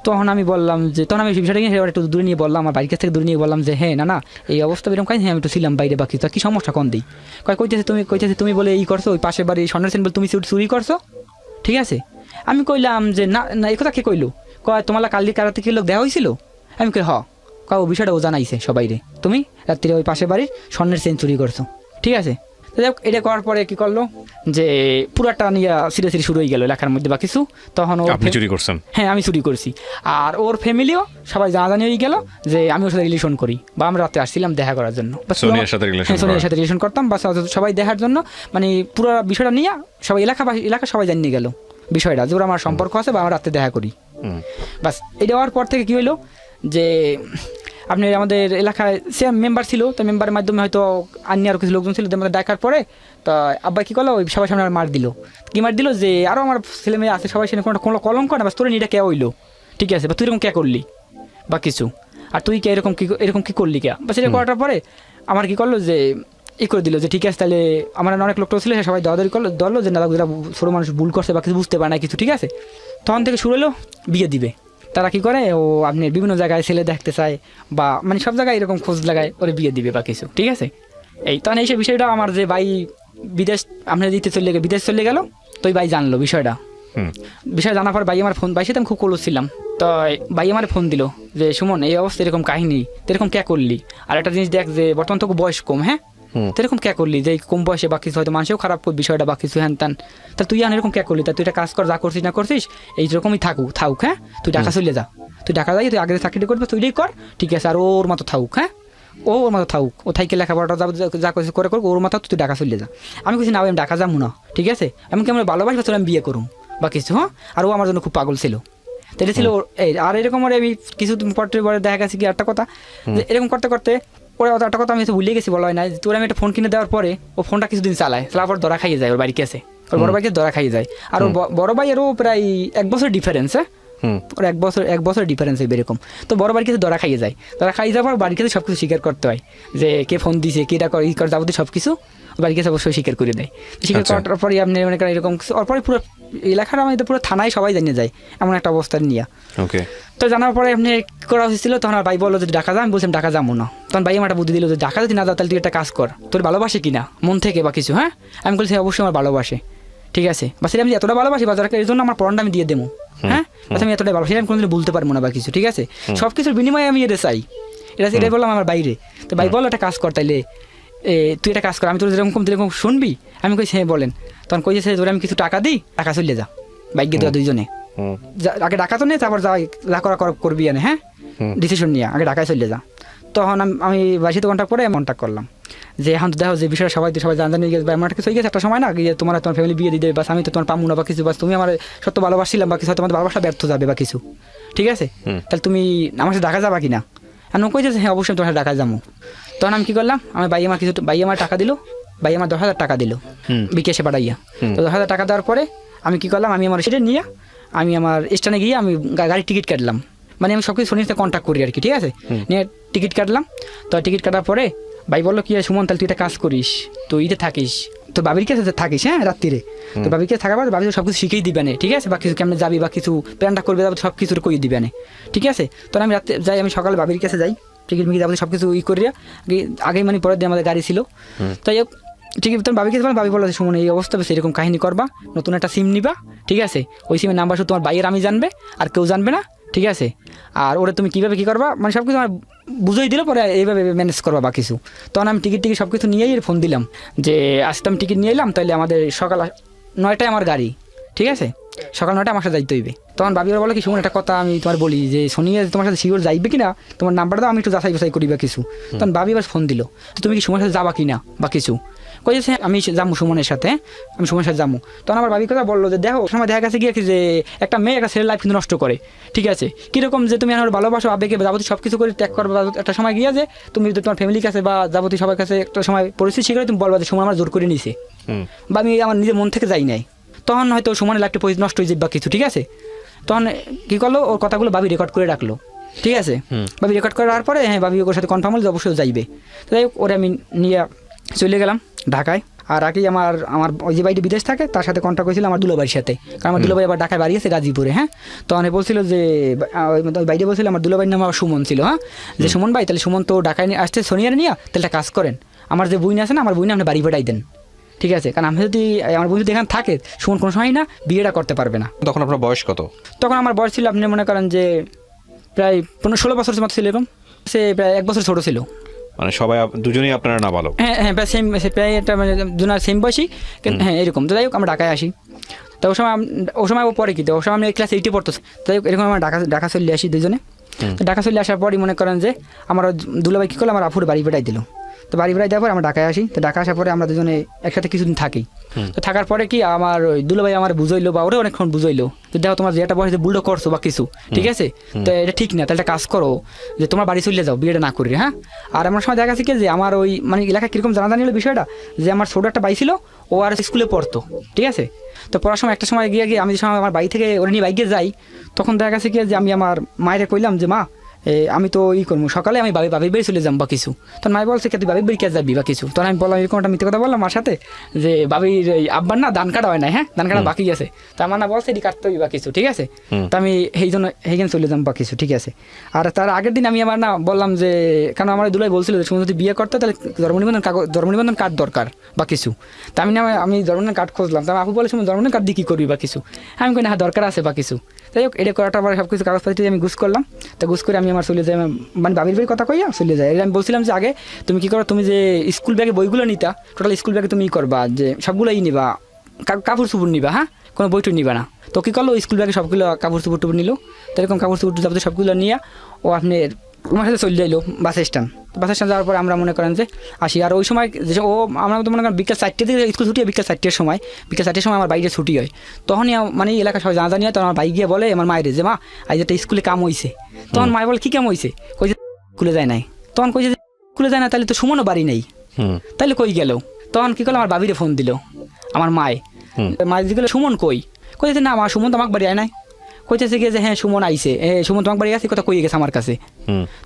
তখন আমি বললাম যে তখন আমি বিষয়টা নিয়ে একটু দূরে নিয়ে বললাম, আমার বাড়ির কাছ থেকে দূরে নিয়ে বললাম যে হ্যাঁ না এই অবস্থা এরকম কাজ, হ্যাঁ আমি একটু ছিলাম বাইরে বাকি, কী সমস্যা কন দিই। কইতেছে তুমি বলে এই করছো, ওই পাশের বাড়ি স্বর্ণের চেন বলে তুমি চুরি করছো, ঠিক আছে। আমি কইলাম যে না এই কথা কে কইলো। কয় তোমার কালকে কারাতে কি লোক দেওয়া হয়েছিল। আমি কই কাউ বিষয়টা ও জানাইছে সবাই রে, তুমি রাত্রিরে ওই পাশে বাড়ির স্বর্ণের চেন চুরি করছো, ঠিক আছে। তো যাই হোক, এটা করার পরে কি করলো যে পুরাটা নিয়ে সিরিয়াসলি শুরু হয়ে গেল লেখার মধ্যে বা কিছু। তখন ও আপনি চুরি করছেন? হ্যাঁ, আমি চুরি করছি। আর ওর ফ্যামিলিও সবাই জানাজানি হয়ে গেল যে আমি ওর সাথে রিলেশন করি, বা আমরা রাতে আসছিলাম দেখা করার জন্য, সোনিয়ার সাথে রিলেশন? হ্যাঁ, সোনিয়ার সাথে রিলেশন করতাম, বা সবাই দেখার জন্য, মানে পুরো বিষয়টা নিয়ে সবাই এলাকা সবাই জানিয়ে গেল বিষয়টা যে ওরা আমার সম্পর্ক আছে বা আমরা রাতে দেখা করি। বাস এটা হওয়ার পর থেকে কি হইলো যে আপনি আমাদের এলাকায় সে মেম্বার ছিল, তো মেম্বারের মাধ্যমে হয়তো আন্য আরও কিছু লোকজন ছিল, আমাদের ডাকার পরে তো আব্বা কী করলো, ওই সবাই সামনে মার দিল। কি মার দিল যে আরও আমার ছেলে মেয়ে আছে সবাই সেখানে কোনো কলঙ্ক না, বাস তোর নিটা কে হইলো, ঠিক আছে, বা তুই এরকম কে করলি বা কিছু, আর তুই কে এরকম কী করলি কে, বা সেটা করার পরে আমার কী করলো যে করে দিল যে ঠিক আছে, তাহলে আমার অনেক লোকটা ছিল, সে সবাই দাওয়াদারি করলো, ধরলো যে না যারা ছোটো মানুষ ভুল করছে বা কিছু বুঝতে পারে না কিছু, ঠিক আছে। তখন থেকে শুরু হলো বিয়ে দিবে। তারা কি করে, ও আপনি বিভিন্ন জায়গায় ছেলে দেখতে চায় বা মানে সব জায়গায় এরকম খোঁজ লাগায় ওরে বিয়ে দিবে বা কিছু, ঠিক আছে। এই তখন এই বিষয়টা আমার যে ভাই বিদেশ আমরা বিদেশ চলে গেল, তো ওই ভাই জানলো বিষয়টা। বিষয় জানার পর ভাই আমার ফোন, ভাই সাথে আমি খুব ক্লোজ ছিলাম, তো ভাই আমার ফোন দিল যে সুমন এই অবস্থা, এরকম কাহিনী, এরকম কে করলি, আর একটা জিনিস দেখ যে বর্তমান তো বয়স কম, হ্যাঁ, এরকম কে করলি যে কম বয়সে বা কিছু হয়তো মানুষও খারাপ বিষয়টা বা কিছু হ্যান ত্যান, তা তুই এরকম কে করলি, তা তুই একটা কাজ কর, যা করছিস না করছিস এইরকমই থাকুক, হ্যাঁ, তুই ঢাকা চলে যা, তুই ঢাকা যাই, তুই আগে চাকরিটা করবি তুইটাই কর, ঠিক আছে, আর ওর মতো থাকুক, হ্যাঁ, ওর মতো থাকুক, ও থাইকে লেখাপড়াটা যা করছিস করে ওর মাথা তুই ঢাকা চলে যা। আমি বলছি না আমি ঢাকা যাবো না, ঠিক আছে, আমি কেমন ভালোবাসি তোর আমি বিয়ে করুম বা কিছু, হ্যাঁ, আর ও আমার জন্য খুব পাগল ছিল। তো এটা ছিল এই, আর এরকম আমি কিছু পরে দেখা গেছে কি একটা কথা যে এরকম করতে করতে ওরা একটা কথা আমি ভুলে গেছি, বলা হয় না, তোর আমি একটা ফোন কিনে দেওয়ার পরে ও ফোনটা কিছুদিন চালায়, তারপর ধরা খাইয়ে যায়, ওর বাড়ি কাছে ওর বড় ভাইকে ধরা খাইয়ে যায়, আর ওর বড় ভাইয়েরও প্রায় 1 বছর ডিফারেন্স, হ্যাঁ, ওর 1 বছর ডিফারেন্স হইবে এরকম। তো বড় বাড়ির কাছে ধরা খাইয়ে যায়, ধরা খাইয়ে যাওয়ার বাড়ির কাছে সব কিছু স্বীকার করতে হয়, যে কে ফোন দিছে, কেটা করে ই করে যাবতীয় সব কিছু বাড়ির কাছে অবশ্যই স্বীকার করে দেয়। স্বীকার করার পরে আপনি মনে করেন এরকম পরে পুরো এলাকার আমাদের পুরো থানায় সবাই জানিয়ে যায় এমন একটা অবস্থা নিয়ে। ওকে, তো জানার পরে আপনি করা হয়েছিল, তখন আর ভাই বললো যে ঢাকা যা, আমি বলছিলাম ঢাকা যাবো না, তখন ভাই আমার একটা বুদ্ধি দিল যে ঢাকা যদি না যাও তাহলে তুই একটা কাজ কর, তোর ভালোবাসে কিনা মন থেকে বা কিছু, হ্যাঁ, আমি বলছি অবশ্যই আমার ভালোবাসে, ঠিক আছে, বা সেটা আমি এতটা ভালোবাসি বা এই জন্য আমার পড়াটা আমি দিয়ে দেবো, হ্যাঁ, আমি এতটাই ভালোবাসি, আমি কোনোদিন বলতে পারবো না বা কিছু, ঠিক আছে, সব কিছুর বিনিময়ে আমি এটা চাই, এটাই বললাম আমার বাইরে। তো ভাই বললো একটা কাজ কর, তাইলে তুই একটা কাজ কর, আমি তোর যেরকম শুনবি, আমি কইছি হ্যাঁ বলেন, তখন কইছে তোর আমি কিছু টাকা দিই, টাকা চলে যা বাইকে তোরা দুইজনে, আগে টাকা তো নেই, তারপর যা করা করবি না, হ্যাঁ, ডিসিশন নিয়ে আগে ঢাকায় চলে যা। তখন আমি বাসিতে কন্ট্যাক্ট করে কন্ট্যাক্ট করলাম যে এখন তো দেখো যে বিষয়টা সবাই জানি গেছে বা আমার কিছু হয়ে গেছে একটা সময় না, গিয়ে তোমার ফ্যামিলি বিয়ে দিয়ে দেবে, বাস আমি তো তোমার পাবো না বা কিছু, বাস তুমি আমার সত্য ভালোবাসছিলাম বা কিছু, হয়তো তোমাদের ভালোবাসা ব্যর্থ যাবে বা কিছু, ঠিক আছে, তাহলে তুমি আমার সাথে ঢাকা যাবা কিনা, আর কই যে হ্যাঁ অবশ্যই তোমার সাথে ঢাকা যাবো। তখন আমি কী করলাম, আমি ভাই আমার টাকা দিল, ভাই আমার 10,000 টাকা দিল বিকেশে পাঠাইয়া। তো 10,000 টাকা দেওয়ার পরে আমি কী করলাম, আমি আমার সেটা নিয়ে আমি আমার স্টেশনে গিয়ে আমি গাড়ির টিকিট কাটলাম, মানে আমি সব কিছু সোনির সাথে কন্ট্যাক্ট করি আর কি, ঠিক আছে, নিয়ে টিকিট কাটলাম। তো টিকিট কাটার পরে ভাই বললো কি সুমন তাহলে তুই একটা কাজ করিস, তো ইতে থাকিস, তো বাবির কাছে থাকিস, হ্যাঁ, রাত্রিরে, তো বাবির কাছে থাকার পর বাবি সব কিছু শিখেই দিবে না, ঠিক আছে, বা কিছু কেমন যাবি বা কিছু প্ল্যানটা করবে সব কিছু কই দিবে না, ঠিক আছে। তখন আমি রাত্রে যাই, আমি সকালে বাবির কাছে যাই, টিকিট মিকিট যাবতীয় সব কিছু করিয়া আগেই মানে পরের দিন আমাদের গাড়ি ছিল, তাই ঠিক আছে, তখন বাবিকে বাবি বললো সুমন এই অবস্থা সেরকম কাহিনী করবা, নতুন একটা সিম নিবা, ঠিক আছে, ওই সিমের নাম্বার শুধু তোমার বাইয়ের আমি জানবে আর কেউ জানবে না, ঠিক আছে, আর ওরা তুমি কীভাবে কী করবা মানে সব কিছু আমার বুঝেই দিল, পরে এইভাবে ম্যানেজ করবা বা কিছু। তখন আমি টিকিট সব কিছু নিয়েই ফোন দিলাম যে আজকে আমি টিকিট নিয়ে এলাম, তাহলে আমাদের সকাল 9টায় আমার গাড়ি, ঠিক আছে, সকাল 9টায় আমার সাথে যাইতে হইবে। তখন বাবি বলে কি সুমন একটা কথা আমি তোমার বলি যে সোনিয়া তোমার সাথে শিওর যাইবে কিনা, তোমার নাম্বারটা দাও, আমি একটু যাচাই করি বা কিছু। তখন বাবি এবার ফোন দিল, তুমি কি সুমনের সাথে যাবা কিনা বা কিছু, কইছে আমি যাবো সুমনের সাথে, আমি সুমনের সাথে যাবো। তখন আমার বাবি কথা বললো যে দেখো সময় দেখা গেছে গিয়ে যে একটা মেয়ে একটা ছেলের লাইফ কিন্তু নষ্ট করে, ঠিক আছে, কীরকম যে তুমি আমার ভালোবাসো আবেগে যাবতীয় সব কিছু করে ত্যাগ করবে, একটা সময় গিয়ে যে তুমি তোমার ফ্যামিলির কাছে বা যাবতীয় সবার কাছে একটা সময় পরিস্থিতি শিখে তুমি বলবা যে সুমন আমার জোর করে নিছে বা আমি আমার নিজের মন থেকে যাই নাই, তখন হয়তো সুমনের লাইফটা নষ্ট হয়ে যাবে বা কিছু, ঠিক আছে। তখন কী করলো, ওর কথাগুলো বাবি রেকর্ড করে রাখলো, ঠিক আছে, বাবি রেকর্ড করে রাখার পরে হ্যাঁ বাবি ওর সাথে কনফার্ম হলে অবশ্যই যাইবে। তো যাই হোক ওরা আমি নিয়ে চলে গেলাম ঢাকায়। আর আগেই আমার ওই যে বাড়িটি বিদেশ থাকে তার সাথে কন্ট্যাক্ট হয়েছিল আমার দুলাবাড়ির সাথে, কারণ আমার দুলাবাড়ি আবার ঢাকায় বাড়ি আছে গাজীপুরে, হ্যাঁ। তখন বলছিল যে ওই বাইরে বলছিল আমার দুলাবাড়ির নাম আমার সুমন ছিল, হ্যাঁ, যে সুমন ভাই তাহলে সুমন তো ঢাকায় আসছে সোনিয়ার নিয়ে, তাহলে একটা কাজ করেন, আমার যে বইন আছে না আমার বইনে আপনি বাড়ি পাঠাই দেন, ঠিক আছে, কারণ আমি যদি আমার বই যদি এখানে থাকে সুমন কোনো সময় না বিয়েটা করতে পারবে না। তখন আপনার বয়স কত? তখন আমার বয়স ছিল আপনি মনে করেন যে প্রায় 15-16 বছর মতো ছিল এরকম। সে প্রায় 1 বছর ছোট ছিল। মানে সবাই দুজনেই আপনারা নাবালক? হ্যাঁ হ্যাঁ, প্রায় সেম, প্রায় একটা মানে দুজনের সেম বয়সী, কিন্তু হ্যাঁ এরকম। তো যাই হোক আমরা ঢাকায় আসি। তো ও সময় ও পরে কি, তো ও সময় আমি ক্লাস 8-এ পড়তেছি। যাই হোক এরকম আমরা ঢাকা চলে আসি দুজনে। তো ঢাকা চলে আসার পরই মনে করেন যে আমার দুলাভাই কী করলো, আমার আফুর বাড়ি বেড়াই দিল। তো বাড়ি বেড়াই দেওয়ার পর আমরা ঢাকায় আসি। তো ঢাকা আসার পরে আমরা দুজনে একসাথে কিছুদিন থাকি। তো থাকার পরে কি আমার ওই দুলাভাই আমার বুঝাইলো, বা ওরা অনেকক্ষণ বুঝাইলো যে দেখো তোমার যে একটা বয়সে বুলডো করছো বা কিছু, ঠিক আছে, তো এটা ঠিক না, তাহলে একটা কাজ করো যে তোমার বাড়ি চলে যাও, বিয়েটা না করি। হ্যাঁ, আর আমার সময় দেখা গেছে কি যে আমার ওই মানে এলাকায় কীরকম জানা জানি হলো বিষয়টা, যে আমার ছোটো একটা ভাই ছিল, ও আর স্কুলে পড়তো, ঠিক আছে। তো পড়ার সময় একটা সময় গিয়ে আমি যে সময় আমার বাড়ি থেকে ওরা নিয়ে বাইকে যাই, তখন দেখা গেছে কি যে আমি আমার মায়ের কইলাম যে মা আমি তো করবো সকালে আমি বাবির বাড়ি চলে যাম বা কিছু। তখন মাই বলছে তুই বাবির বাড়ি কে যাবি বা কিছু। তখন আমি বললাম এরকম একটা মিথ্যে কথা বললাম মার সাথে, যে বাবির আব্বার না ধান কাটা হয় না, হ্যাঁ ধান কাটা বাকি আছে, তা আমার না বলছে এটি কাটতে হইবা কিছু, ঠিক আছে। তো আমি সেই জন্য সেইখানে চলে যাম বা কিছু, ঠিক আছে। আর তার আগের দিন আমি আমার না বললাম যে, কারণ আমার দুলাই বলছিল যে তুমি যদি বিয়ে করতে তাহলে জন্মনিবন্ধন কার্ড দরকার বা কিছু। তা আমি জন্মনিবন্ধন কার্ড খুঁজলাম। তা আপু বলে শুনুন জন্মনিবন্ধন কার্ড দিয়ে কী করবি বা কিছু। আমি কই না হ্যাঁ দরকার আছে বা কিছু। যাই হোক এটা করাটা আবার সব কিছু কাগজপত্র আমি গুছ করলাম। তো গুছ করে আমি আমার চলে যাই, মানে বাবির বাড়ির কথা কইয়া চলে যায়। আমি বলছিলাম যে আগে তুমি কী করো, তুমি যে স্কুল ব্যাগে বইগুলো নিতা, টোটাল স্কুল ব্যাগে তুমি করবা যে সবগুলোই নিবা, কাপড় চুপড় নিবা, হ্যাঁ কোনো বইটু নিবা না। তো কী করলো, স্কুল ব্যাগে সবগুলো কাপড় চুপড় নিল। তো এরকম কাপড় চুপড় যাবতীয় সবগুলো নিয়ে ও আপনি আমার সাথে চলে যাইলো বাস স্ট্যান্ড। বাস স্ট্যান্ড যাওয়ার পরে আমরা মনে করেন যে আসি। আর ওই সময় যে ও আমরা তো মনে করেন বিকেল 4টে থেকে স্কুল ছুটি হয়, বিকেল 4টের সময় আমার বাইরে ছুটি হয়। তখনই মানে এলাকা সবাই জানা জানি হয়। তখন আমার ভাই গিয়ে বলে আমার মায়ের যে মা আজ একটা স্কুলে কাম হয়েছে। তখন মায় বলে কী কাম হয়েছে, কইছে স্কুলে যায় নাই। তখন কইছে স্কুলে যায় না, তাহলে তো সুমনও বাড়ি নেই, তাহলে কই গেল। তখন কী করলো, আমার বাবিরে ফোন দিল আমার মায় দিকে, সুমন কইছে না আমার সুমন তো আমাকে বাড়ি আয় নাই। কইতেছে গিয়ে যে হ্যাঁ সুমন আইছে, সুমন তোমার বাড়ি আছে, কথা কই গেছে আমার কাছে।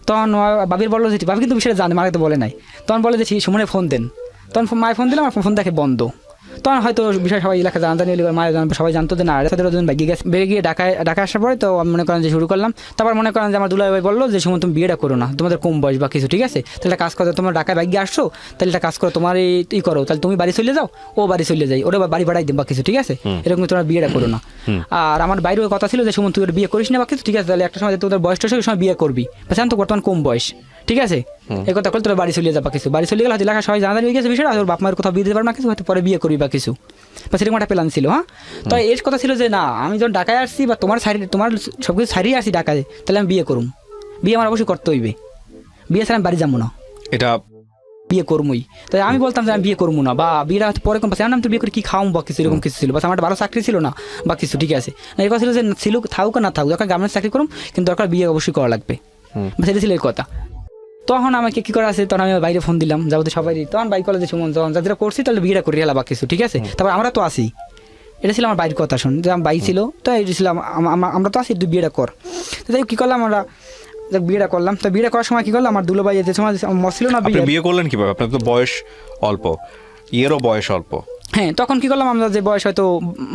তখন বাবির বললো যে বাবি কিন্তু বিষয়টা জানে, মাকে তো বলে নাই। তখন বলে যে সুমনে ফোন দেন। তখন মায়ের ফোন দিলাম, আমার ফোন দেখে বন্ধ। তখন হয়তো বিষয় সবাই এলাকা জানাজানি হলে মায়ের সবাই জানতো যে না সাথে বাইকে গেছে। বেরিয়ে গিয়ে ঢাকা আসার পরে তো আমি মনে করেন যে শুরু করলাম। তারপর মনে করেন যে আমার দুলাই ভাই বললো যে সুমন তুমি বিয়েটা করো না, তোমাদের কম বয়স বা কিছু, ঠিক আছে, তাহলে কাজ করো, তোমার ঢাকায় বাইকে আসছো, তাহলে একটা কাজ করো, তোমার এই করো, তাহলে তুমি বাড়ি চলে যাও, ও বাড়ি চলে যাই, ওরা বাড়ি বাড়াই দিন বা কিছু, ঠিক আছে, এরকম তোমার বিয়েটা করো না। আর আমার বাইরেও কথা ছিল যে সুমন তুই বিয়ে করিস না বা কিছু, ঠিক আছে, তাহলে একটা সময় তোদের বয়সটা ওই সময় বিয়ে করবি, বুঝছেন তো বর্তমান কম বয়স, ঠিক আছে, এই কথা করলে তোরা বাড়ি চলে যাবা কিছু, বাড়ি চলে গেলে হয়তো এলাকা সবাই জানাজানি হয়ে গেছে বিষয়টা, আর বাপ মায়ের কোথাও বিয়ে দিতে পারবে না কিছু, হয়তো পরে বিয়ে করবি বা কিছু, বা সেরকম একটা প্ল্যান ছিল। হ্যাঁ, তো এর কথা ছিল যে না আমি যখন ঢাকায় আসছি বা তোমার সব কিছু ছাড়িয়ে আসছি ঢাকায়, তাহলে আমি বিয়ে করুম, বিয়ে আমার অবশ্যই করতে হইবে, বিয়ে ছাড়া আমি বাড়ি যাবো না, এটা বিয়ে করবই। তাই আমি বলতাম যে আমি বিয়ে করবো না, বা বিয়েটা পরে কম পাচ্ছি আমি তো বিয়ে করে কি খাওয়াম বা কিছু, এরকম কিছু ছিল, বাস আমার ভালো চাকরি ছিল না বা কিছু, ঠিক আছে, না এই কথা ছিল যে ছিল থাকুক না থাকুক, দরকার গার্মেন্টস চাকরি করুম, কিন্তু দরকার বিয়ে অবশ্যই করা লাগবে, সেটা ছিল এই কথা। তখন আমাকে কী করা আছে, তখন আমি বাইরে ফোন দিলাম যাবতীয় সবাই, তখন বাইক কলেজে সুমন যখন যাদের করছি তাহলে বিয়েটা করি এলা বা কিছু, ঠিক আছে, তারপর আমরা তো আসি, এটা ছিল আমার বাইরের কথা, শুন যে আমার বাই ছিল, তো এটা ছিল আমরা তো আসি, তুই বিয়েটা কর। তো তাই কী করলাম আমরা, বিয়েটা করলাম। তো বিয়েটা করার সময় কী করলাম, আমার দুলাভাই যে সময় ছিল না, বিয়ে করলেন কীভাবে, আপনার তো বয়স অল্প, ইয়েরও বয়স অল্প। হ্যাঁ, তখন কি করলাম আমরা, যে বয়স হয়তো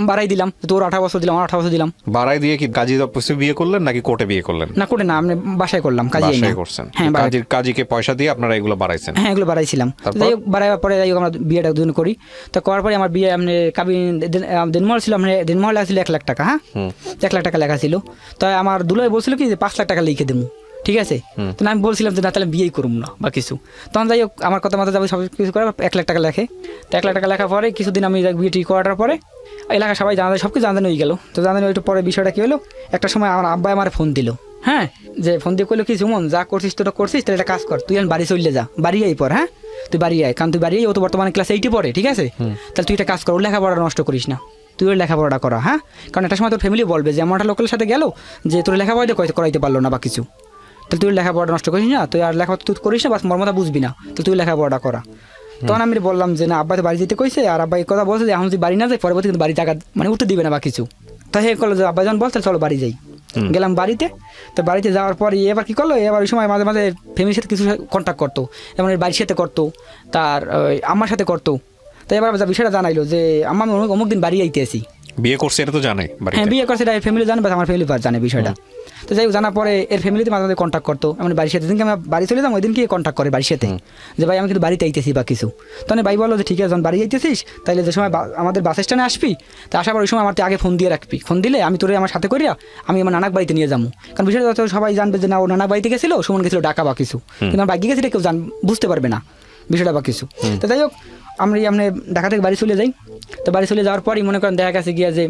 বাড়াই দিলাম, তোর 18 বছর দিলাম, আমার 18 বছর দিলাম, বাড়াই দিয়ে কি কাজী অফিসে বিয়ে করলেন নাকি কোর্টে বিয়ে করলেন? না কোর্টে না, আমি বাসায় করলাম, কাজী করছেন। হ্যাঁ, কাজীকে পয়সা দিয়ে আপনারা এগুলো বাড়াইছেন? হ্যাঁ, এগুলো বাড়াইছিলাম। যাই হোক বাড়াইবার পরে যাই হোক আমরা বিয়েটা দুজন করি। তো করার পরে আমার বিয়ে আপনি দিনমহল ছিল, মানে দিনমহল ছিল 1 লাখ টাকা। হ্যাঁ, 1 লাখ টাকা লেখা ছিল। তো আমার দুলাই বলছিল কি যে 5 লাখ টাকা লিখে দেবো, ঠিক আছে, তো আমি বলছিলাম যে না তাহলে বিয়েই করুম না বা কিছু। তখন যাই হোক আমার কথা মতো যাবে সব কিছু করে 1 লাখ টাকা লেখে। তো 1 লাখ টাকা লেখার পরে কিছুদিন আমি বিয়ে ঠিক করার পরে এলাকা সবাই জানাজানি সব কিছু জানাজানি হয়ে গেল। তো জানাজানি একটু পরে বিষয়টা কী হলো, একটা সময় আমার আব্বাই আমার ফোন দিল। হ্যাঁ, যে ফোন দিয়ে কইলো কি সুমন যা করছিস তোটা করছিস, তাহলে একটা কাজ কর, তুই বাড়ি চলে যা, বাড়ি আই পর, হ্যাঁ তুই বাড়ি আয়, কারণ তুই বাড়ি ও তো বর্তমানে ক্লাস 8-এ পড়ে, ঠিক আছে, তাহলে তুই একটা কাজ কর, ওর লেখাপড়া নষ্ট করিস না, তুই ওর লেখাপড়াটা করা। হ্যাঁ, কারণ একটা সময় তোর ফ্যামিলি বলবে যে আমার একটা লোকের সাথে গেল যে তোর লেখাপড়া করাইতে পারলো না বা কিছু, তাহলে তুই লেখাপড়াটা নষ্ট করিস না, তুই আর লেখাপড়া তুই করিস না, বাস মর্মতা বুঝবি না, তো তুই লেখাপড়াটা করা। তখন আমি বললাম যে না আব্বা তো বাড়ি যেতে কইছে, আর আব্বা এই কথা বলছে যে এখন যদি বাড়ি না যায় পরবর্তী কিন্তু বাড়ি টাকা মানে উঠতে দিবে না বা কিছু। তাই হে করলো যে আব্বা যখন বলছে চলো বাড়ি যাই, গেলাম বাড়িতে। তো বাড়িতে যাওয়ার পর এবার কী করলো, এবার ওই সময় মাঝে মাঝে ফ্যামিলির সাথে কিছু কন্ট্যাক্ট করতো, যেমন বাড়ির সাথে করতো, তার আমার সাথে করতো। তো এবার বিষয়টা জানাইলো যে আমি অমুক দিন বাড়ি আইতে আসি, বিয়ে করছে এটা তো জানে বাড়িতে? হ্যাঁ বিয়ে করছে, এটা ফ্যামিলি জানে, বা আমার ফ্যামিলি জানে বিষয়টা। তো যাই হোক, জানার পরে এর ফ্যামিলিতে মাঝে মাঝে কন্ট্যাক্ট করতো, আমি বাড়ির সাথে যেদিনকে আমরা বাড়ি চলে যাম ওই দিনকে কন্ট্যাক্ট করে বাড়ির সাথে, যে ভাই আমি কিন্তু বাড়িতে আইতেছি বা কিছু। তখন ভাই বললো যে ঠিক আছে, যখন বাড়ি আইতেছিস তাহলে যে সময় আমাদের বাস স্ট্যান্ডে আসবি, তা আসার পর ওই সময় আমার আগে ফোন দিয়ে রাখবি, ফোন দিলে আমি তোরে আমার সাথে করিয়া আমি আমার নানাক বাড়িতে নিয়ে যাবো। কারণ বিষয়টা তো সবাই জানবে যে না ও নানাক বাড়িতে গেছিলো, সুমন গেছিলো ঢাকা বা কিছু, কিন্তু আমার বাইকে গেছিল কেউ বুঝতে পারবে না বিষয়টা বা কিছু। তো যাই হোক, আমরা ঢাকা থেকে বাড়ি চলে যাই। তো বাড়ি চলে যাওয়ার পরই মনে করেন দেখা গেছে গিয়া যে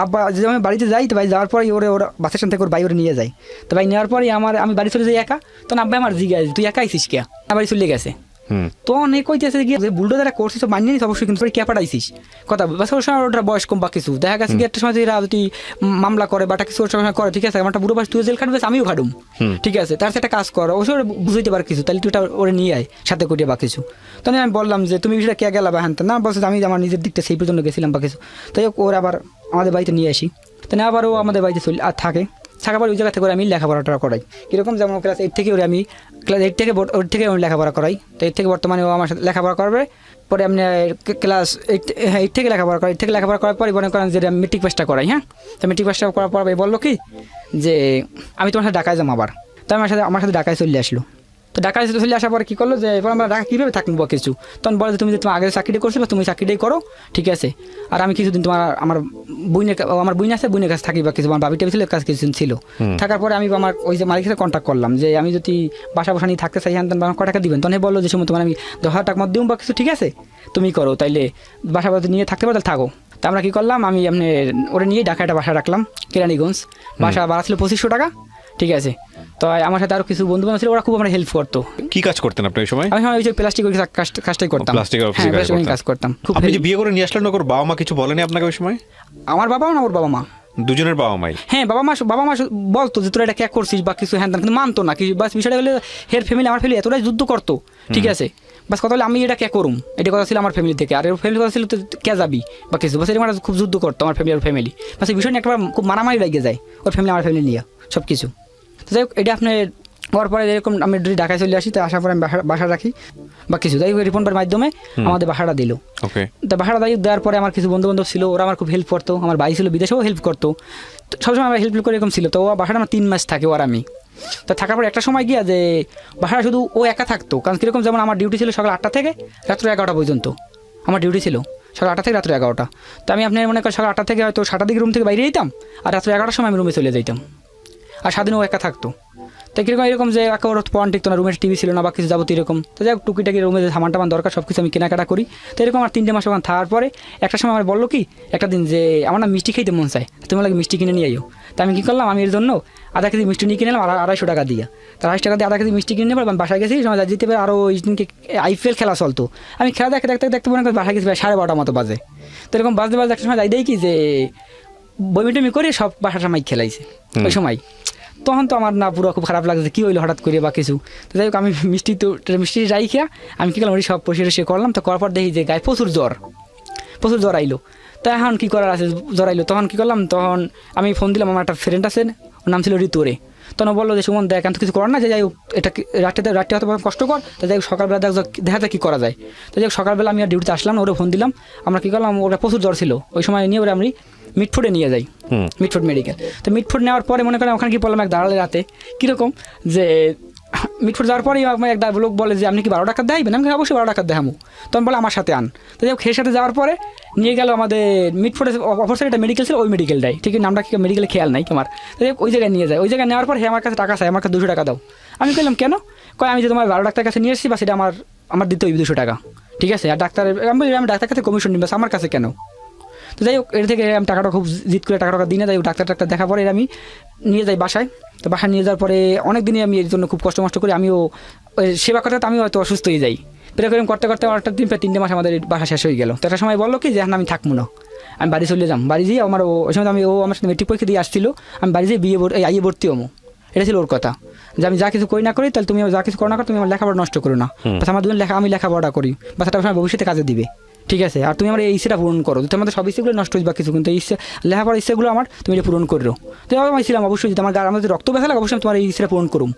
আব্বা যদি আমি বাড়িতে যাই, তো ভাই যাওয়ার পরই ওরা বাসের স্ট্যান্ড থেকে ওর ভাই ওরে নিয়ে যায়। তো ভাই নেওয়ার পরই আমি বাড়ি চলে যাই একা, তখন আব্বা আমার জিজ্ঞাসা তুই একা আইসিস কে, বাড়ি চলে গেছে। তো অনেক কইতেছে গিয়ে যে বুলডোজারটা করছিস মানিয়ে নিস অবশ্যই, কিন্তু কে পাঠাইছিস কথা বাস ওর সময় ওটা বয়স কম বা কিছু দেখা গেছে গিয়ে একটা সময় যদি মামলা করে বা কিছু ওর সময় করে, ঠিক আছে আমার বুড়ো বয়স তুই জেল খাটবে আমিও খাটুম, ঠিক আছে তার সাথে একটা কাজ কর অবশ্যই বুঝাইতে পারে কিছু, তাহলে তুই ওটা ওরে নিয়ে আয় সাথে করিয়া বা কিছু। তখন আমি বললাম যে তুমি বিষয়টা কে গেলা বা হ্যান না, বলছে আমি আমার নিজের দিকটা সেই পর্যন্ত গেছিলাম বা কিছু। তাই হোক ওর আবার আমাদের বাড়িতে নিয়ে আসি, তো আবার ও আমাদের বাড়িতে চলে আর থাকে, থাকার পর ওই জায়গা থেকে আমি লেখাপড়াটা করাই। কীরকম যেমন ক্লাস 8 থেকে ওরে আমি ক্লাস 8 থেকে ওর থেকে আমি লেখাপড়া করাই। তো 8 থেকে বর্তমানে ও আমার সাথে লেখাপড়া করবে, পরে আপনি ক্লাস 8 থেকে লেখাপড়া করাই, 8 থেকে লেখাপড়া করার পরে মনে করেন যে মেট্রিক পাসটা করাই। হ্যাঁ, তো মেট্রিক পাসটা করার পর বললো কি যে আমি তোমার সাথে ঢাকায় যাবো আবার, তো আমার সাথে ঢাকায় চলে আসলো। তো ঢাকায় চলে আসার পরে কী করলো যে এবার আমরা ঢাকা কীভাবে থাকবো কিছু, তখন বলে যে তুমি আগে চাকরিটা করছো বা তুমি চাকরিটাই করো, ঠিক আছে, আর আমি কিছুদিন আমার বইন আছে বইনের কাছে থাকি বা কিছু, আমার বাবিটা ছিল কাছে কিছুদিন ছিল। থাকার পরে আমি আমার ওই যে মালিকের সাথে কন্ট্যাক্ট করলাম যে আমি যদি বাসা নিয়ে থাকতে চাই হ্যান আমার ক টাকা দিবেন, তখন বললো যে সময় তোমার আমি 10,000 টাকা মত দিব বা কিছু, ঠিক আছে তুমি করো, তাইলে বাসা নিয়ে থাকতে পারো তাহলে থাকো। তা আমরা কী করলাম, আমি ওরে নিয়ে ঢাকা একটা বাসা রাখলাম কেরানীগঞ্জ, বাসা ভাড়া ছিল 2500 টাকা, ঠিক আছে। তো আমার সাথে আরো কিছু বন্ধু বান্ধব ছিল, ওরা খুব আমরা হেল্প করতো। কি কাজ করতেন আপনি ওই সময়? আমি ওই যে প্লাস্টিকের কাজটাই করতাম, প্লাস্টিকের কাজ করতাম। খুব আপনি যে বিয়ে করে নিয়ে আসলেন, ওর বাবা মা কিছু বলেনি আপনাকে ওই সময়? আমার বাবা না ওর বাবা মা দুজনের বাবা মাই? হ্যাঁ, বাবা মা বলতো যে তোরা এটা কে করছিস বা কিছু হ্যান, কিন্তু মানতো না কিছু। বাস বিষয়টা হলে হের ফ্যামিলি আমার ফ্যামিলি এতটাই যুদ্ধ করতো, ঠিক আছে, বাস কথা হলে আমি এটা কে করুম, এটা কথা ছিল আমার ফ্যামিলি থেকে, আর ওর ফ্যামিলি কথা ছিল তো কে যাবি বা কিছু, বাস এটা খুব যুদ্ধ করতো আমার ফ্যামিলি। বাস এই বিষয় নিয়ে একবার খুব মারামারি লাগিয়ে যায় ওর ফ্যামিলি আমার ফ্যামিলি নিয়ে সব কিছু। তো যাই হোক, এটা আপনার হওয়ার পরে এরকম আমি ঢাকায় চলে আসি, তো আসার পরে আমি বাসা রাখি বা কিছু, যাই হোক রিপনের মাধ্যমে আমাদের বাসাটা দিল। তো বাসাটা দেওয়ার পরে আমার কিছু বন্ধু বান্ধব ছিল, ওরা আমার খুব হেল্প করতো, আমার ভাই ছিল বিদেশেও হেল্প করতো, সবসময় আমার হেল্প করে এরকম ছিল। তো ও বাসাটা আমার 3 মাস থাকে আর আমি, তো থাকার পর একটা সময় গিয়া যে বাসাটা শুধু ও একা থাকতো, কারণ কীরকম যেমন আমার ডিউটি ছিল সকাল 8টা থেকে রাত্র 11টা পর্যন্ত, আমার ডিউটি ছিল সকাল 8টা থেকে রাত্র 11টা। তো আমি আপনার মনে করেন সকাল 8টা থেকে হয়তো 7টার দিকে রুম থেকে বাইরে যেতাম, আর রাত্র 11টার সময় আমি রুমে চলে যেতাম, আর সারাদিন ও একা থাকতো। তো কীরকম এরকম যে একা ওর পয়েন্ট টিকতো না, রুমের টিভি ছিল না বা কিছু যাবতীয় এরকম। তো যাই হোক টুকিটাকি রুমে যে সামান টামান দরকার সব কিছু আমি কেনাকাটা করি। তো এরকম আমার 3টে মাস ওখানে থাকার পরে একটা সময় আমার বললো কি একটা দিন যে আমার না মিষ্টি খাইতে মন চায়, তুমি লাগে মিষ্টি কিনে নিয়ে আইও। তো আমি কী করলাম, আমি এর জন্য আধা কেজি মিষ্টি নিয়ে কিনে নিলাম, 250 টাকা দিয়ে। তো 250 টাকা দিয়ে আধা কেজি মিষ্টি কিনে নেবার আমি বাসায় গেছি, সময় যেতে পারে আরও ওই দিনকে IPL খেলা চলতো, আমি খেলা দেখতে মনে করি বাসায় গেছি 12:30 মতো বাজে। তো এরকম বাজতে একটা সময় যাই দেয় কি যে বইমিটমি করে সব বাসার সময় খেলাইছে ওই সময়। তখন তো আমার না পুরো খুব খারাপ লাগছে, কী হইলো হঠাৎ করে বা কিছু। তো যাই হোক আমি মিষ্টি রাই খেয়া আমি কী করলাম, ওই সব পরিষ্কার করলাম। তো করার পর দেখি যে গায়ে প্রচুর জ্বর আইলো। তো এখন কী করার আছে, জ্বর আইলো, তখন কী করলাম, তখন আমি ফোন দিলাম, আমার একটা ফ্রেন্ড আছে, ওর নাম ছিল ঋতুরে। তখন বললো যে সুমন দেখ, তো কিছু করার না, যে যাই হোক এটা রাত্রে হয়তো কষ্ট কর, তো যাই হোক সকালবেলা দেখা যায় কী করা যায়। তো যাই হোক সকালবেলা আমি আর ডিউটিতে আসলাম, ওরে ফোন দিলাম, আমরা কী করলাম, ওরা প্রচুর জ্বর ছিল ওই সময়, নিয়ে ওরা আমি মিটফুটে নিয়ে যাই, মিটফুট মেডিকেল। তো মিটফুট নেওয়ার পরে মনে করেন ওখানে কি বললাম এক দাঁড়ালে রাতে কীরকম যে মিটফুট যাওয়ার পরেই আমার এক লোক বলে যে আপনি কি 12 টাকা দেখাইবেন, আমি অবশ্যই 12 টাকা দেখাবো। তখন বলে আমার সাথে আন। তো যাই হোক এর সাথে যাওয়ার পরে নিয়ে গেল আমাদের মিটফুটে অপরসাইড একটা মেডিকেল ছিল, ওই মেডিকেলটাই ঠিক নামটা কি মেডিকেলে খেয়াল নাই আমার। তো ওই জায়গায় নিয়ে যায়, ওই জায়গায় নেওয়ার পর হে আমার কাছে টাকা চাই, আমার কাছে 200 টাকা দাও। আমি বললাম কেন, কয় আমি যে তোমার 12 ডাক্তার কাছে নিয়ে এসেছি বা সেটা আমার দিতে ওই 200 টাকা, ঠিক আছে, আর আমি ডাক্তার কাছে কমিশন নিই, বাস আমার কাছে কেন। তো যাই হোক এর থেকে আমি টাকাটা খুব জিদ করে টাকা দিই না, যাই হোক ডাক্তার দেখা পরে আমি নিয়ে যাই বাসায়। তো বাসায় নিয়ে যাওয়ার পরে অনেক দিনই আমি এর জন্য খুব কষ্ট করি, আমিও সেবা করতে আমি হয়তো অসুস্থ হয়ে যাই। এরকম করতে একটা দিন প্রায় 3টে মাস আমাদের বাসা শেষ হয়ে গেল। তো একটা সময় বললো কি যে এখন আমি থাকবো না, আমি বাড়ি চলে যাম। বাড়ি যেয়ে আমার ওই সময় ও আমার সাথে মেট্রিক পরীক্ষা দিয়ে আসছিল, আমি বাড়ি যেয়ে আইয়ে ভর্তি হবো, এটা ছিল ওর কথা, যে আমি যা কিছু করি না করি তাহলে তুমি যা কিছু করো না করো, তুমি আমার লেখাপড়া নষ্ট করো না, বাস আমার দুজন আমি লেখাপড়া করি, বাস একটা সময় ভবিষ্যতে কাজে দিবে, ঠিক আছে, আর তুমি আমার এই ইচ্ছেটা পূরণ করো, যদি আমাদের সব ইচ্ছেগুলো নষ্ট হয়ে বা কিছু, কিন্তু ইচ্ছে লেখাপড়ার ইচ্ছেগুলো আমার তুমি এটা পূরণ করো। তো আমি ছিলাম অবশ্যই, যদি আমার আমাদের রক্ত ব্যথা লাগে অবশ্যই তোমার এই ইচ্ছেটা পূরণ করুম,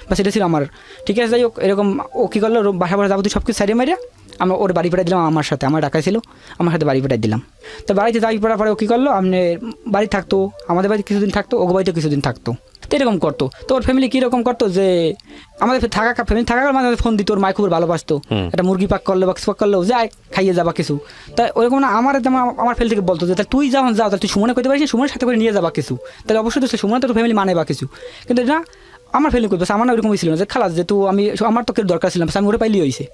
বা সেটা ছিল আমার, ঠিক আছে। যাই হোক এরকম ও কী করলো, বাসা যাবো তুই সব কিছু সাইডে মারিয়া আমরা ওর বাড়ি পাঠাই দিলাম আমার সাথে, আমার ঢাকায় ছিল, আমার সাথে বাড়ি পাঠাই দিলাম। তো বাড়িতে যাই পড়ার পরে ও কী করলো, আপনি বাড়ি থাকতো, আমাদের বাড়িতে কিছুদিন থাকতো, ওগো বাড়িতে কিছুদিন থাকতো, তো এরকম করতো। তো ওর ফ্যামিলি কীরকম করতো যে আমাদের ফ্যামিলি থাকার মাঝে ফোন দিত, ওর মায় খুব ভালোবাসতো, একটা মুরগি পাক করলো বা কিছু পাক করলো, যাই খাইয়ে যাবা কিছু। তাই ওরকম না, আমার ফ্যামিলি থেকে বলতো যে তাহলে তুই যখন যাও তাহলে তুই সুমনে করতে পারিস, সুমনের সাথে করে নিয়ে যাবা কিছু, তাহলে অবশ্যই তো সুমনে তোর ফ্যামিলি মানে বা কিছু। কিন্তু না, আমার ফ্যামিলি করবে, আমার না ওরকমই ছিল না যে খালাস যেহেতু আমার তো কেউ দরকার ছিল না, আমি ওরা পাইলেই হয়েছে,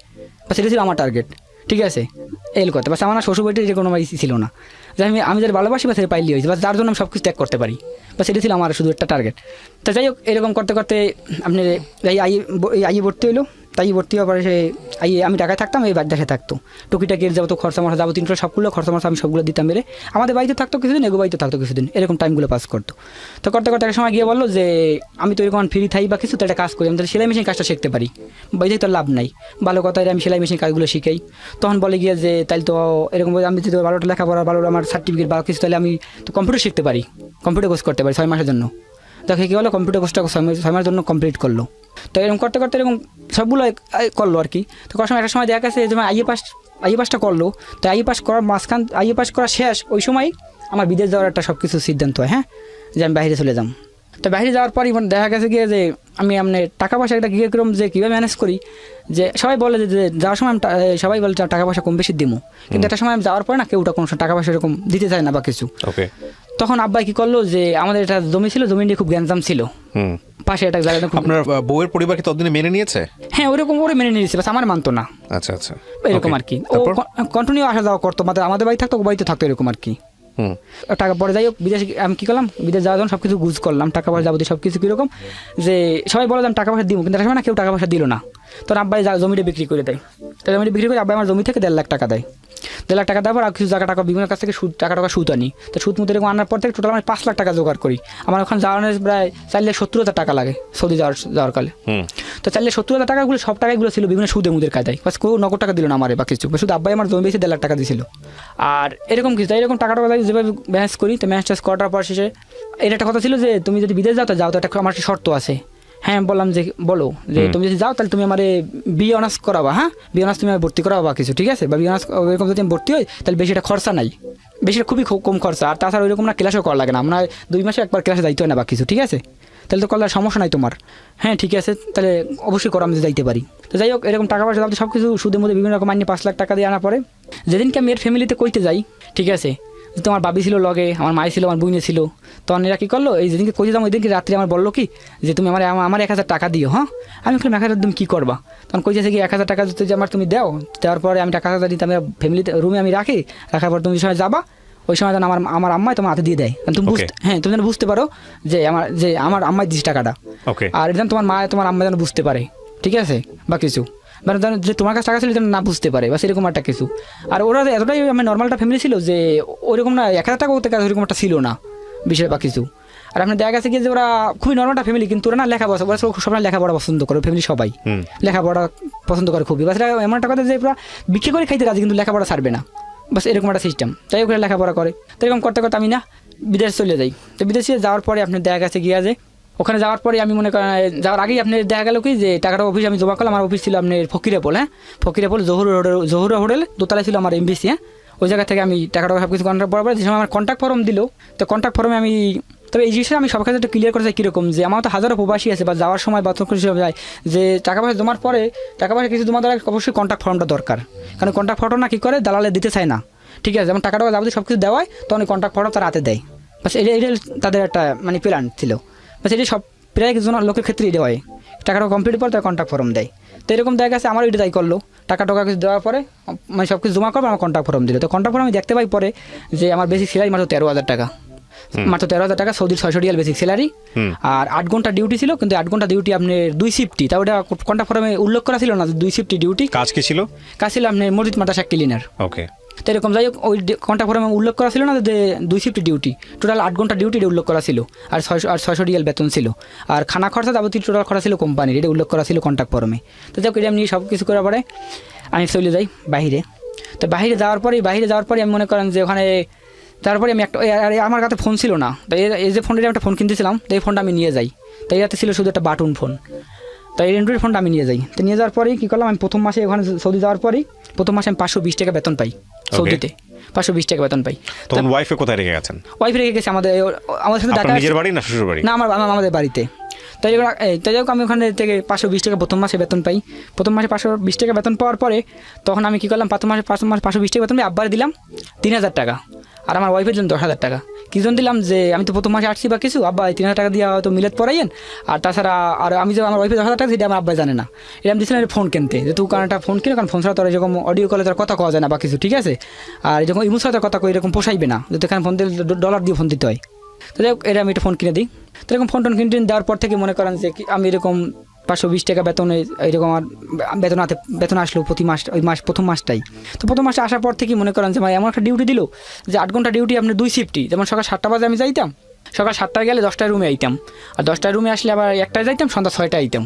বা সেটা ছিল আমার টার্গেট, ঠিক আছে এই কথা। বাস আমার শ্বশুর বাড়িতে যে কোনো ছিল না যে আমি যার ভালোবাসি বা সেটা পাইলেই হয়েছে, বা যার জন্য আমি সব কিছু ত্যাগ করতে পারি, বা সেটা ছিল আমার শুধু একটা টার্গেট। তো যাই হোক এরকম করতে করতে আপনি আইয়ে ভর্তি হইলো, তাই ভর্তি হওয়ার পরে সে আমি ঢাকায় থাকতাম, এই বাড়ি দেশে থাকতো, টুকিটাকি যাবো খরচা মরচা যাবো 300 সবগুলো খরচা মরচা আমি সবগুলো দিতাম মেরে, আমাদের বাড়িতে থাকতো কিছুদিন, এগো বাড়িতে থাকতো কিছুদিন, এরকম টাইমগুলো পাস করতো। তো করতে করতে একটা সময় গিয়ে বললো যে আমি তো এরকম ফ্রি থাই বা কিছু, তো একটা কাজ করি, আমি তাহলে সেলাই মেশিন কাজটা শিখতে পারি, বাড়িতে তো লাভ নাই, ভালো কথা আমি সেলাই মেশিন কাজগুলো শিখাই। তখন বলে গিয়ে যে তাহলে তো এরকম আমি যদি ভালোটা লেখাপড়া ভালো আমার সার্টিফিকেট বা কিছু, তাহলে আমি তো কম্পিউটার শিখতে পারি, কম্পিউটার কোর্স করতে পারি 6 মাসের জন্য। দেখে কী হলো, কম্পিউটার কোর্সটা 6 মাসের জন্য কমপ্লিট করলো। তো এরকম করতে করতে এরকম সবগুলো করলো আর কি। তো করার সময় একটা সময় দেখা গেছে যে আইএ পাসটা করলো, তো আইএ পাস করার মাঝখান আইএ পাস করা শেষ ওই সময় আমার বিদেশ যাওয়ার একটা সব কিছু সিদ্ধান্ত হয়, হ্যাঁ, যে আমি বাইরে চলে যাম। তো বাইরে যাওয়ার পরই দেখা গেছে গিয়ে যে আমি টাকা পয়সা একটা কীরকম যে কীভাবে ম্যানেজ করি, যে সবাই বলে যে যাওয়ার সময় সবাই বলে টাকা পয়সা কম বেশি দিমো, কিন্তু একটা সময় আমি যাওয়ার পরে না কেউ কোনো টাকা পয়সা এরকম দিতে চায় না বা কিছু। তখন আব্বাই কি করলো যে আমাদের একটা জমি ছিল, জমি নিয়ে খুব গ্যাঞ্জাম ছিল, পাশে একটা জায়গা। আপনার বউয়ের পরিবার কি ততদিনে মেনে নিয়েছে? হ্যাঁ ওরকম করে মেনে নিয়েছে, বাস আমার মানতো না। আচ্ছা আচ্ছা, এরকম আর কি। ও কন্টিনিউ আসা যাওয়া করতো, আমাদের বাড়ি থাকতো, ও বাড়িতে থাকতো, এরকম আর কি। টাকা পরে যাই হোক বিদেশে আমি কী করলাম, বিদেশ যাওয়ার জন্য সব কিছু গুজ করলাম, টাকা পয়সা যাবতীয় সব কিছু কীরকম যে সবাই বলে আমি টাকা পয়সা দিব, কিন্তু একটা সময় না কেউ টাকা পয়সা দিল না। তখন আব্বাই জমিটা বিক্রি করে দেয়, তো জমিটা বিক্রি করে আব্বাই আমার জমি থেকে 1.5 লাখ টাকা দেয়। 1.5 লাখ টাকা দেওয়ার পর আর কিছু টাকা বিভিন্ন কাছ থেকে টাকা সুদ আনি, তো সুদ মতো এরকম আনার পর থেকে টোটাল আমি 5 লাখ টাকা জোগাড় করি। আমার ওখানে যাওয়ার প্রায় 4,70,000 টাকা লাগে সৌদি যাওয়ার কালে। তো 4,70,000 টাকাগুলো সব টাকাগুলো ছিল বিভিন্ন সুদে মুদের কায়দায়, বাস কেউ নগদ টাকা দিল না আমার বা কিছু, শুধু আব্বাই আমার জমি বেশি 1.5 লাখ টাকা দিয়েছিল। আর এরকম কিছু এরকম টাকা যেভাবে ম্যানেজ করি, তো ম্যানেজ করার পর শেষে এটা একটা কথা ছিল যে তুমি যদি বিদেশ যাও তো একটা আমার একটা শর্ত আছে। হ্যাঁ বললাম যে বলো যে তুমি যদি যাও তাহলে তুমি আমার বিএ অনার্স করাবা, হ্যাঁ বিএ অনার্স তুমি ভর্তি করাবা কিছু, ঠিক আছে, বা বিএ অনার্স এরকম যদি আমি ভর্তি হই তাহলে বেশি একটা খরচা নাই, বেশি খুবই কম খরচা, আর তাছাড়া ওইরকম না ক্লাসও করা লাগে না, আমরা 2 মাসে একবার ক্লাসে যাইতে হয় না বা কিছু, ঠিক আছে, তাহলে তো করলে সমস্যা নাই তোমার। হ্যাঁ ঠিক আছে, তাহলে অবশ্যই করো, আমি যাইতে পারি। তো যাই হোক এরকম টাকা পয়সা সব কিছু সুদের মধ্যে বিভিন্ন রকম আইনি 5 লাখ টাকা দিয়ে আনার পরে যেদিনকে আমি এর ফ্যামিলিতে কইতে যাই, ঠিক আছে, তো আমার বাবি ছিল লগে, আমার মাই ছিল, আমার বুইনে ছিল, তখন এরা কী করলো, এই যেদিনকে কইতে যাবো ওই দিনকে রাত্রে আমার বললো কি যে তুমি আমার 1,000 টাকা দিও। হ্যাঁ আমি বললাম 1,000 তুমি কী করবা? তখন কইতেছে কি 1,000 টাকা যদি আমার তুমি দেওয়ার পরে আমি টাকা দিতে আমি ফ্যামিলিতে রুমে আমি রাখার পর তুমি সময় যাবা, ওই সময় যেন আমার আম্মাই তোমার হাতে দিয়ে দেয়, তুমি তুমি যেন বুঝতে পারো যে আমার আম্মাই দিস টাকাটা, আর এটা তোমার মা তোমার আম্মা যেন বুঝতে পারে, ঠিক আছে, বা কিছু মানে যে তোমার কাছে টাকা ছিল যেন না বুঝতে পারে, বা সেরকম একটা কিছু। আর ওরা এতটাই আমার নর্মাল একটা ফ্যামিলি ছিল যে ওইরকম না 1,000 টাকা ওদের কাছে ওইরকম একটা ছিল না বিষয় বা কিছু। আর আপনার দেখা গেছে কি যে ওরা খুবই নর্মাল একটা ফ্যামিলি, কিন্তু ওরা না লেখাপড়া সবাই লেখাপড়া পছন্দ করে, ফ্যামিলি সবাই লেখাপড়া পছন্দ করে খুবই, বাস এমন একটা কথা যে পুরো বিক্রি করে খাইতে রাজি কিন্তু লেখাপড়া ছাড়বে না, বাস এরকম একটা সিস্টেম। তাই ওখানে লেখাপড়া করে, তো এরকম করতে করতে আমি না বিদেশ চলে যাই। তো বিদেশে যাওয়ার পরে আপনার দেখা গেছে গিয়া যে ওখানে যাওয়ার পরে আমি মনে করেন যাওয়ার আগেই আপনার দেখা গেল কি যে টাকাটা অফিস আমি জমা করলাম, আমার অফিস ছিল আপনার ফকিরাপোল, হ্যাঁ ফকিরাপোল জহুরা হোটেল দোতলায় ছিল আমার এমবিসি, হ্যাঁ ওই জায়গা থেকে আমি টাকাটা সব কিছু কন্ট্রাক্ট করার পরে যে সময় আমার কন্ট্যাক্ট ফর্ম দিল, তো কন্ট্যাক্ট ফর্মে আমি তবে এই জিনিসটা আমি সবার কাছে একটু ক্লিয়ার করতে চাই কীরকম যে আমার তো হাজারো প্রবাসী আছে বা যাওয়ার সময় বাথরুম হিসেবে যায় যে টাকা পয়সা জমার পরে টাকা পয়সা কিছু জমা দেওয়ার অবশ্যই কন্ট্যাক্ট ফর্মটা দরকার, কারণ কন্ট্যাক্ট ফর্মটা না কী করে দালালে দিতে চায় না, ঠিক আছে, যেমন টাকাটা যাবতীয় সব কিছু দেওয়ায় তখন কন্ট্যাক্ট ফর্ম তারা হাতে দেয়, বাস এটা তাদের একটা মানে প্ল্যান ছিল, বাস এটি সব প্রায় কিছু লোকের ক্ষেত্রে এটা হয়, টাকাটা কমপ্লিট পর তারা কন্ট্যাক্ট ফর্ম দেয়। তো এরকম দেখা গেছে আমার ওইটা তাই করলো, টাকা কিছু দেওয়ার পরে মানে সব কিছু জমা করবো, আমার কন্ট্যাক্ট ফর্ম দিল। তো কন্ট্যাক্ট ফর্ম আমি দেখতে পাই পরে যে আমার বেসিক স্যালারি মাত্র 13,000 টাকা, মাত্র 13,000 টাকা, সৌদির 600 রিয়াল বেসিক স্যালারি, আর 8 ঘন্টা ডিউটি ছিল, কিন্তু 8 ঘন্টা ডিউটি আপনার 2 শিফটি, তা ওটা কন্ট্যাক্ট ফর্মে উল্লেখ করা ছিল না 2 শিফটি ডিউটি। কাজ কি ছিল? কাজ ছিল আপনার মসজিদ মাদ্রাসা ক্লিনার। ওকে, তো এরকম যাই হোক ওই কন্ট্যাক্ট ফর্মে উল্লেখ করা ছিল না যে 2 শিফটি ডিউটি, টোটাল 8 ঘন্টা ডিউটি উল্লেখ করা ছিল, আর 600 রিয়াল বেতন ছিল, আর খানা খরচা যাবতীয় টোটাল খরচা ছিল কোম্পানির, এটা উল্লেখ করা ছিল কন্ট্যাক্ট ফর্মে। তো যাই হোক এটা নিয়ে সব কিছু করার পরে আমি চলে যাই বাইরে। তো বাইরে যাওয়ার পরে আমি মনে করেন যে ওখানে তারপরে আমি একটা আমার কাছে ফোন ছিল না, তো এই যে ফোনটা একটা ফোন কিনতেছিলাম, তো এই ফোনটা আমি নিয়ে যাই, তাই এতে ছিল শুধু একটা বাটন ফোন। তাই রেন্ট ফন্ড আমি নিয়ে যাই। তো নিয়ে যাওয়ার পরেই কী করলাম, আমি প্রথম মাসে ওখানে সৌদি যাওয়ার পরেই প্রথম মাসে আমি 520 টাকা বেতন পাই সৌদিতে, 520 টাকা বেতন পাই। তখন ওয়াইফে কোথায় রেখে গেছেন? ওয়াইফ রেখে গেছে আমাদের সাথে আপনার ঢাকা, নিজের বাড়ি না শ্বশুর বাড়ি? না আমাদের বাড়িতে। তাই হোক আমি ওখানে থেকে 520 টাকা প্রথম মাসে বেতন পাই। প্রথম মাসে 520 টাকা বেতন পাওয়ার পরে তখন আমি কী করলাম, প্রথম মাসে 520 টাকা বেতন পাই, আব্বার দিলাম 3000 টাকা, আর আমার ওয়াইফের জন্য 10,000 টাকা। কি জন্য দিলাম, যে আমি তো প্রথম মাসে আসছি বা কিছু, আব্বা 3000 টাকা দিয়ে হয়তো মিলাদ পড়াইয়েন, আর তাছাড়া আর আমি যে আমার ওয়াইফের 10,000 টাকা সেটা আমার আব্বাই জানে না। এরকম দিয়েছিলাম ফোন কিনতে, যে তুই কারণ একটা ফোন কিনে, কারণ ফোন ছাড়া তোর এরকম অডিও কলে তোর কথা কওয়া যায় না বা কিছু, ঠিক আছে, আর এরকম ইমো ছাড়া কথা কই এরকম পোষাইবে না, যদি এখানে ফোন দিলে ডলার দিয়ে ফোন দিতে হয়। তো যাই হোক, এটা আমি একটা ফোন কিনে দিই। তো এরকম ফোন কিনে দেওয়ার পর থেকে মনে করেন যে আমি এরকম 520 টাকা বেতনে এরকম আমার বেতন আসলো প্রতি মাস, ওই প্রথম মাসটাই। তো প্রথম মাসে আসার পর থেকে মনে করেন যে এমন একটা ডিউটি দিল যে 8 ঘন্টা ডিউটি, আপনার 2 শিফটই, যেমন সকাল 7টা বাজে আমি যাইতাম, সকাল 7টায় গেলে 10টায় রুমে আইতাম, আর 10টায় রুমে আসলে আবার 1টায় যাইতাম, সন্ধ্যা 6টায় আইতাম।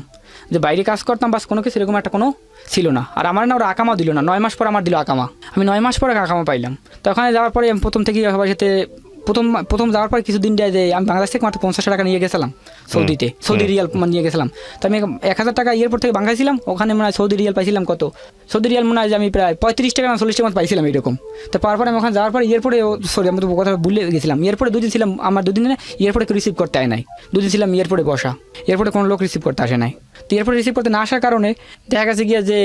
যে বাইরে কাজ করতাম বাস কোনো কিছু এরকম একটা কোনো ছিল না। আর আমার না ওরা আকামা দিল না, 9 মাস পর আমার দিল আকামা, আমি 9 মাস পরে আকামা পাইলাম। তো ওখানে যাওয়ার পরে আমি প্রথম থেকে সবার সাথে প্রথম যাওয়ার পর কিছুদিন যায় যে আমি বাংলাদেশ থেকে মাত্র 50 টাকা নিয়ে গেছিলাম সৌদিতে, সৌদি রিয়াল নিয়ে গেছিলাম। তো আমি 1000 টাকা এয়ারপোর্ট থেকে বাংলাইছিলাম, ওখানে মনে হয় সৌদি রিয়াল পাইছিলাম কত, সৌদি রিয়াল মনে হয় যে আমি প্রায় 35 টাকা না 40 টাকা পাইছিলাম এরকম। তো পাওয়ার পরে আমি ওখানে যাওয়ার পরে এয়ারপোর্টে, সরি আমি তো কথা ভুলে গেছিলাম, এয়ারপোর্টে 2 দিন ছিলাম, আমার 2 দিন এয়ারপোর্টে রিসিভ করতে হয় নাই, 2 দিন ছিলাম এয়ারপোর্টে বসা, এয়ারপোর্টে কোনো লোক রিসিভ করতে আসে নাই। তো এয়ারপোর্টে রিসিভ করতে না আসার কারণে দেখা গেছে গিয়ে যে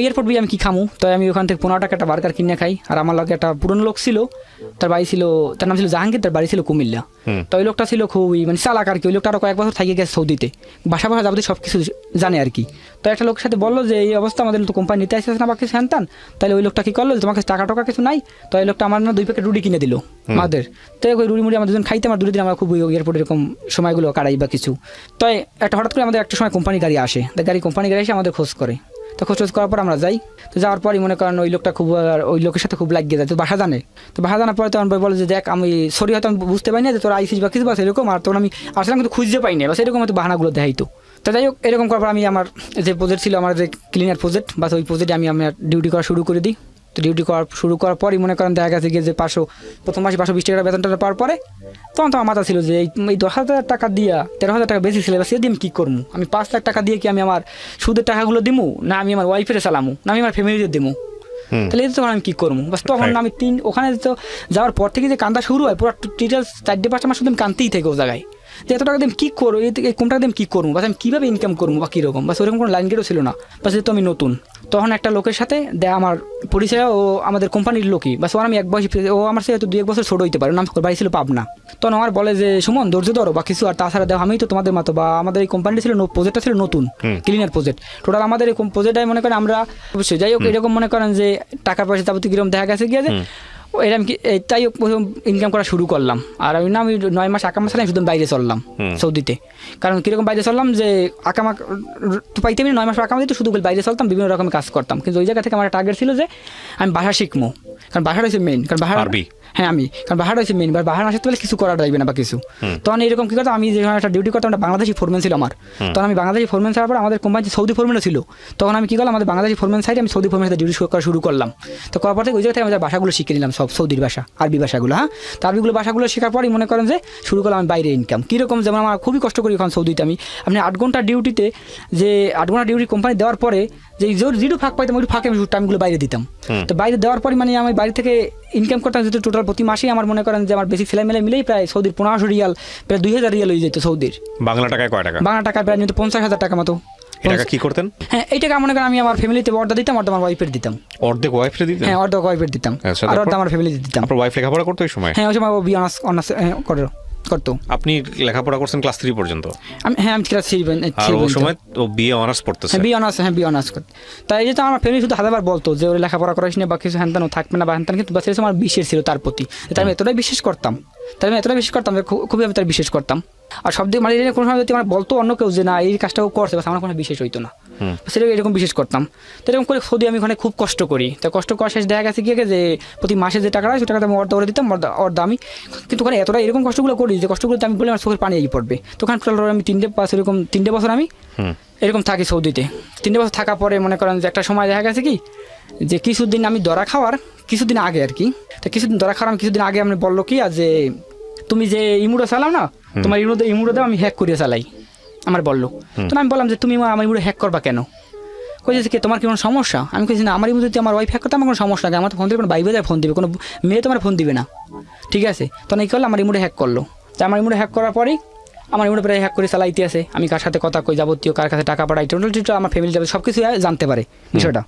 এয়ারপোর্ট দিয়ে আমি কী খামু, তাই আমি ওখান থেকে 15 টাকা একটা বার্গার কিনে খাই। আর আমার লগে একটা পুরনো লোক ছিল, তার বাড়ি ছিল, তার নাম ছিল জাহাঙ্গীর, তার বাড়ি ছিল কুমিল্লা। তো ওই লোকটা ছিল খুবই মানে চালাক আর কি, ওই লোকটা আরও কয়েক বছর থেকে গেছে সৌদিতে, বাসা যাবতীয় সব কিছু জানে আর কি। তো একটা লোকের সাথে বললো যে এই অবস্থা, আমাদের তো কোম্পানি নিতে আসছে না বা কিছু হ্যানতান, তাহলে ওই লোকটা কী করলো, তোমার কাছে টাকা টাকা কিছু নাই, তো ওই লোকটা আমার না 2 প্যাকেট রুটি কিনে দিল আমাদের। তো ওই রুটি মুড়ি আমরা দুজন খাইতাম, আর 2 দিন আমরা খুব এয়ারপোর্টে এরকম সময়গুলো কাটাই বা কিছু। তো একটা হঠাৎ করে আমাদের একটা সময় কোম্পানি গাড়ি আসে, কোম্পানি গাড়ি এসে আমাদের খোঁজ করে। তো খোঁজ করার পর আমরা যাই। তো যাওয়ার পরই মনে করেন ওই লোকটা খুব, ওই লোকের সাথে খুব লাগিয়ে যায়, তো ভাষা জানে। তো ভাষা জানার পরে তখন বলে যে দেখ আমি সরি হয়তো আমি বুঝতে পারি না যে তোর আইসিস বা কিছু বা এরকম, আর তখন আমি আসলাম কিন্তু খুঁজতে পাই না, বা সেরকম হয়তো বাহানাগুলো দেখাইতো। তো যাই হোক, এরকম করার পর আমি আমার যে প্রজেক্ট ছিল, আমার যে ক্লিনার প্রজেক্ট, বা ওই প্রজেক্টে আমি আমার ডিউটি করা শুরু করে দিই। তো ডিউটি শুরু করার পরই মনে করেন দেখা গেছে গিয়ে যে প্রথম মাসে 520 টাকা বেতনটা পাওয়ার পরে তখন তো আমার মাথা ছিল যে এই 10,000 টাকা দিয়া 13,000 টাকা বেশি ছিল, এবার সেদিন কী করবো, আমি 5 লাখ টাকা দিয়ে কি আমি আমার সুদের টাকাগুলো দিমু, না আমি আমার ওয়াইফের চালামু, না আমি আমার ফ্যামিলিতে দিমু, তাহলে এই তখন আমি কী করবো। বাস তখন আমি ওখানে তো যাওয়ার পর থেকে যে কান্দা শুরু হয়, পুরো ডিটেলস 4-5 মাস শুধু আমি কানতেই থেকে ও জায়গায়, যে এত টাকা দিয়ে কী করবো, এই কোন টাকা দিয়ে কী করবো, বাস আমি কীভাবে ইনকাম করবো বা কীরকম, বাস ওরকম কোনো লাইন গেটও ছিল না। বাস যেহেতু আমি নতুন, তখন একটা লোকের সাথে আমার পরিচয়, ও আমাদের কোম্পানির লোকই, বাস ওর আমি 1 বয়স, ও আমার সাথে হয়তো 2-1 বছর ছোটো হইতে পারে, নাম বাড়ি ছিল পাবনা। তখন আমার বলে যে সুমন ধৈর্য ধরো বা কিছু, আর তাছাড়া দেখো আমি তো তোমাদের মতো, বা আমাদের এই কোম্পানিটা ছিল প্রজেক্টটা ছিল নতুন ক্লিনার প্রজেক্ট, টোটাল আমাদের এই প্রজেক্টটাই মনে করেন আমরা অবশ্যই যাই হোক এরকম মনে করেন যে টাকা পয়সা যাবতীয় কিরকম দেখা গেছে গিয়ে যে এরকম কি, তাই প্রথম ইনকাম করা শুরু করলাম। আর আমি 9 মাস আকামা ছাড়া শুধু বাইরে চললাম সৌদিতে, কারণ কীরকম বাইরে চললাম যে আকামা তো পাইতে 9 মাস আকামা দিতে শুধু বাইরে চলতাম, বিভিন্ন রকমের কাজ করতাম। কিন্তু ওই জায়গা থেকে আমার টার্গেট ছিল যে আমি ভাষা শিখবো, কারণ ভাষাটা হচ্ছে মেইন, কারণ ভাষা হ্যাঁ আমি কারণ ভাষাটা হচ্ছে মেইন, ভাষা না শিখতে পারলে কিছু করা যাবে না বা কিছু। তখন এরকম কী করতাম, আমি যখন একটা ডিউটি করতাম, একটা বাংলাদেশি ফোরম্যান ছিল আমার, তখন আমি বাংলাদেশি ফোরম্যান ছাড়ার পর আমাদের কোম্পানি সৌদি ফোরম্যানও ছিল, তখন আমি কী করলাম, আমাদের বাংলাদেশি ফোরম্যান সাইডে আমি সৌদি ফোরম্যানের সাথে ডিউটি করা শুরু করলাম। তো করার পর থেকে ওই জায়গা থেকে আমি ভাষাগুলো শিখে নিলাম, সব সৌদির ভাষা, আরবি ভাষাগুলো। হ্যাঁ, তো আরবিগুলো ভাষাগুলো শেখার পরই মনে করেন যে শুরু করলাম আমি বাইরে ইনকাম কীরকম, যেমন আমার খুবই কষ্ট করি এখন সৌদিতে আপনি 8 ঘন্টা ডিউটিতে, যে 8 ঘন্টা ডিউটি কোম্পানি দেওয়ার পরে যে যেটু ফাঁক পাইতাম ওই ফাঁকে আমি টাইমগুলো বাইরে দিতাম। তো বাইরে দেওয়ার পরই মানে আমি বাইরে থেকে ইনকাম করতাম, যেহেতু টোটাল প্রতি মাসেই আমার মনে করেন যে আমার বেসিক সেলাই মেলে মিলেই প্রায় সৌদির 1500 রিয়াল, প্রায় 2000 রিয়াল হয়ে যেত সৌদির। বাংলা টাকায় কয় টাকা? বাংলা টাকায় প্রায় 50,000 টাকা মতো। এটা কি করতেন? হ্যাঁ, এই টাকা মনে করেন আমি আমার ফ্যামিলিতে অর্ধা দিতাম, অর্ধা আমার ওয়াইফের দিতাম। অর্ধেক ওয়াইফের দিতেন? হ্যাঁ, অর্ধেক ওয়াইফের দিতাম, আর অর্ধা আমার ফ্যামিলিতে দিতাম। আপনার ওয়াইফ লেখাপড়া করতো ওই সময়? হ্যাঁ, ওই সময় ও বি অনার্স করতো। আপনি লেখাপড়া করছেন ক্লাস 3 পর্যন্ত? আমি ক্লাস 3 আর ওই সময় ও বিএ অনার্স পড়তেছে? হ্যাঁ, বি অনার্স করতে। তাই যেহেতু আমার ফ্যামিলি শুধু হাজারবার বলতো যে ওর লেখাপড়া করাইস না বা কিছু হ্যানতান থাকবে না বা হ্যানতান, কিন্তু বাস আমার বিশ্বাস ছিল তার প্রতি, তাই আমি এতটাই বিশ্বাস করতাম, খুবই আমি তার বিশ্বাস করতাম। আর সব দিকে মানে কোনো সময় যদি আমার বলতো অন্য কেউ যে না এই কাজটাও করছে, বাস আমার কোনো বিশেষ হইতো না, সেটা এরকম বিশ্বাস করতাম। তো এরকম করে সৌদি আমি ওখানে খুব কষ্ট করি। তো কষ্ট করার শেষ দেখা গেছে গিয়ে যে প্রতি মাসে যে টাকাটা সেই টাকাটা আমি অর্ধ করে দিতাম, অর্ধ আমি, কিন্তু ওখানে এতটা এরকম কষ্টগুলো করি যে কষ্টগুলোতে আমি বলে আমার চোখের পানি এগিয়ে পড়বে। তো ওখানে টোটাল আমি 3 বছর আমি এরকম থাকি সৌদিতে। 3 বছর থাকার পরে মনে করেন যে একটা সময় দেখা গেছে কি যে কিছুদিন আমি ধরা খাওয়ার কিছুদিন আগে আর কি, তো কিছুদিন ধরা খাওয়ার আমি কিছুদিন আগে আমি বললো কি যে তুমি যে ইমুটা চালাও না, তোমার ইমুটা দাও আমি হ্যাক করিয়ে চালাই। আমার বললো। তো আমি বললাম যে তুমি আমার ইমোটা হ্যাক করবা কেন? কইছে কি তোমার কি কোনো সমস্যা? আমি কইছি না, আমার ইমো যদি আমার ওয়াইফ হ্যাক করতে আমার কোনো সমস্যা নেই, আমার তো ফোন দিবে কোনো বাইরে ফোন দিবে, কোনো মেয়ে তোমার ফোন দিবে না, ঠিক আছে? তখন এই করলো আমার ইমোটা হ্যাক করলো। তো আমার ইমোটা হ্যাক করার পরেই আমার ইমোটা প্রায় হ্যাক করে চালাইতে আছে, আমি কার সাথে কথা কই, যাবতীয় কার কাছে টাকা পাঠাই, টোটাল আমার ফ্যামিলি যাবে সব কিছু জানতে পারে বিষয়টা,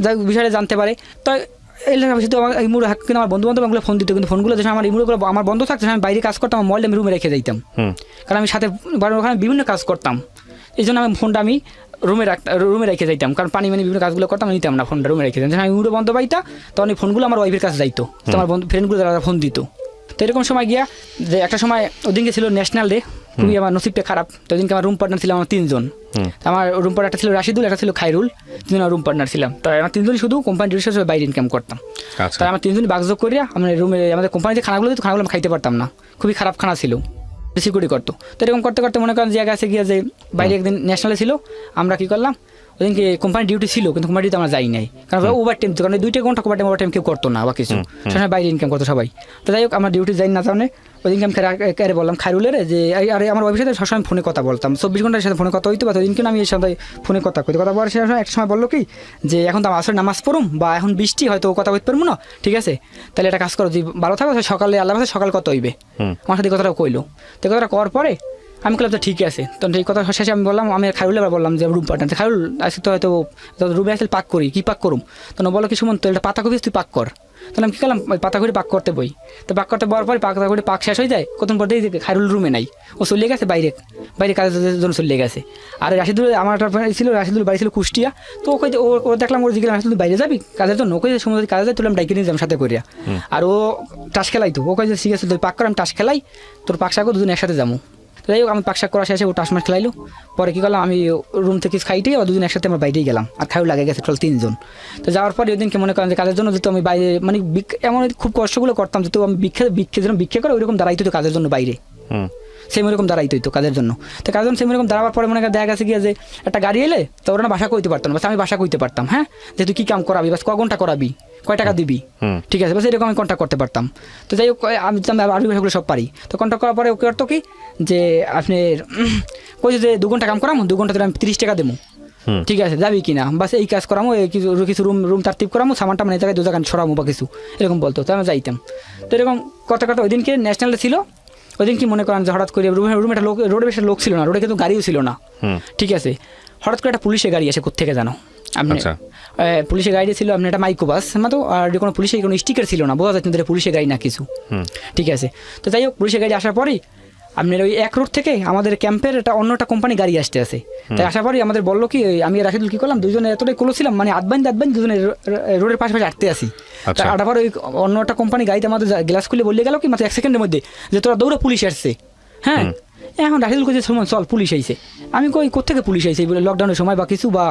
যাই বিষয়টা জানতে পারে। তো এই শুধু আমার ইমোটা হ্যাক কিন্তু আমার বন্ধু বান্ধবগুলো ফোন দিত, কিন্তু ফোনগুলো যখন আমার ইমোগুলো আমার বন্ধ থাকতো, আমি বাইরে কাজ করতাম, আমার মোবাইলটা আমি রুমে রেখে যাইতাম, কারণ আমি সাথে ওখানে বিভিন্ন কাজ করতাম, এই জন্য আমি ফোনটা আমি রুমে রেখে যাইতাম, কারণ পানি বিভিন্ন কাজগুলো করতাম, আমি নিতাম না, ফোনটা রুমে রেখে যাইতাম। আমি ইমোটা বন্ধ পাইতা, তখন এই ফোনগুলো আমার ওয়াইফের কাছে যাইতো, তো আমার ফ্রেন্ডগুলো যারা ফোন দিত। তো এরকম সময় গিয়া যে একটা সময় ওদিনকে ছিল ন্যাশনাল ডে, খুবই আমার নসিবটা খারাপ। তো ওদিনকে আমার রুম পার্টনার ছিলাম আমার 3 জন। আমার রুম পার্টনার ছিল রাশিদুল, একটা ছিল খাইরুল, 3 জন রুম পার্টনার ছিলাম। তো আমার 3 জনই শুধু কোম্পানি ডিউটির সাথে বাইরে ইনকাম করতাম। তাই আমার 3 জনই বাগযোগ করিয়া আমরা রুমে আমাদের কোম্পানিতে খানাগুলো দিত, খানাগুলো আমি খাইতে পারতাম না, খুবই খারাপ খানা ছিল, সিকিউরিটি করতো। তো এরকম করতে করতে মনে করেন জায়গা আছে গিয়া যে বাইরে একদিন ন্যাশনালে ছিল, আমরা কী করলাম ওদিনকে কোম্পানি ডিউটি ছিল, কিন্তু কোম্পানি ডিউটি আমরা যাই নাই, কারণ ওভার টাইম, কারণ 2 ঘন্টা ওভার টাইম কেউ করতো না বা কিছু, সেখানে বাইরে ইনকাম করতো সবাই। তো যাই হোক আমরা ডিউটি যাই না, তাহলে ওইদিনকে আমি কারে বললাম খাইরুলের যে আরে আমার ওয়াইফের সাথে সবসময় ফোনে কথা বলতাম, 24 ঘন্টার সাথে ফোনে কথা হইতো, বা ওই দিনকে আমি এর সাথে ফোনে কথা বলার সময় একটা সময় বললো কি যে এখন তো আসলে নামাজ পড়ুম বা এখন বৃষ্টি হয়তো কথা বলতে পারবো না, ঠিক আছে তাহলে একটা কাজ করো, যে ভালো থাকো সকালে আল্লাহ সকাল কত হইবে, আমার সাথে কথাটা কইলো। তো কথাটা করার পরে আমি বললাম তো ঠিক আছে। তখন এই কথা শেষে আমি বললাম, আমি খাইরুল আবার বললাম যে রুম পার্টনার খাইরুল আজকে তো হয়তো রুমে আসলে পাক করি, কী পাক করুম? তখন বলো কি সুমন তো এটা পাতাকপি তুই পাক কর। তাহলে আমি কী করলাম, ওই পাতাকপি পাক করতে বই। তো পাক করতে বলার পরে পাতাকপি পাক শেষ হয়ে যায়, কতক্ষণ পর দেখি খাইরুল রুমে নাই, ও চলে গেছে বাইরে কাজের জন্য চলে গেছে। আর রাশিদুল আমার ছিল, রাশিদুল বাড়ি ছিল কুষ্টিয়া। তো ওকে ও দেখলাম ওর জিজ্ঞাসা রাশিদুল বাইরে যাবি কাজের জন্য, ওকে সময় কাজে যায় তুললাম ডাইকে নিয়ে যাম সাথে করিয়া। আর ও টাস খেলাইতো, ওকে ঠিক আছে তুই পাক কর, আমি টাস খেলাই, তোর পাক শাকও দুজন একসাথে যাবো। তো যাই হোক আমি পাকশাক করা শেষে ও টাসমাস খেলাইলো। পরে কী করলাম, আমি রুম থেকে খাইতেই আর 2 জন একসাথে আমার বাইরেই গেলাম, আর খাইও লাগে গেছে টোটাল 3 জন। তো যাওয়ার পরে ওই দিনকে মনে করেন যে কাজের জন্য যেহেতু আমি বাইরে মানে এমন খুব কষ্টগুলো করতাম, যেহেতু আমি যেরকম ভিক্ষা করে ওইরকম দাঁড়াইতো তো কাজের জন্য বাইরে, সেম ওরকম দাঁড়াইতো তো কাজের জন্য। তো কাজের জন্য সেম এরকম দাঁড়াবার পরে মনে করেন দেখা গেছে গিয়ে যে একটা গাড়ি এলে তো ওরা ভাষা কইতে পারতাম না, বাস আমি ভাষা কইতে পারতাম, হ্যাঁ যে তুই কী কাম করাবি, বাস ক ঘন্টা করাবি, কয় টাকা দিবি, ঠিক আছে বাস এরকম আমি কন্ট্যাক্ট করতে পারতাম। তো যাই হোক আমি আরবি ভাষাগুলো সব পারি। তো কন্ট্যাক্ট করার পরে ওকে করতো কি যে আপনি কইছে যে 2 ঘন্টা কাম করাম, 2 ঘন্টা ধরে আমি 30 টাকা দেবো, ঠিক আছে যাবি কিনা, বাস এই কাজ করামো, কিছু রুম তারতিব করামো, সামানটা মানে জায়গায় 2 জায়গায় ছড়ামো বা কিছু এরকম বলতো। তো আমি যাইতাম। তো এরকম কথা ওই দিনকে ন্যাশনালটা ছিল, ওই দিন কি মনে করেন যে হঠাৎ করে রুমে একটা লোক, রোডে বেশি লোক ছিল না, রোডে কিন্তু গাড়িও ছিল না, ঠিক আছে হঠাৎ করে একটা পুলিশের গাড়ি আসে কোত্থেকে জানো আপনি, পুলিশের গাড়ি ছিল আপনার একটা মাইক্রো বাস তো, আর কোনো পুলিশের কোনো স্টিকার ছিল না, বোঝা যাচ্ছে না পুলিশের গাড়ি না কিছু, ঠিক আছে। তো যাই হোক পুলিশের গাড়ি আসার পরেই আপনার ওই এক রোড থেকে আমাদের ক্যাম্পের অন্য একটা কোম্পানি গাড়ি আসতে আসে। তাই আসার পরেই আমাদের বললো কি আমি রাশিদুল কী করলাম, 2 জনে এতটাই ক্লোজ ছিলাম, মানে আধবান 2 জনে রোডের পাশাপাশি আটতে আসি। আটার ওই অন্য একটা কোম্পানি গাড়িতে আমাদের গ্লাস খুলে বলে গেল কি মাত্র 1 সেকেন্ডের মধ্যে যে তোরা দৌড়া পুলিশ আসছে, হ্যাঁ এখন রাশিদুল কইছে সুমন চল পুলিশ আইছে। আমি কই কোত্থেকে পুলিশ আইছে, লকডাউনের সময় বা কিছু বা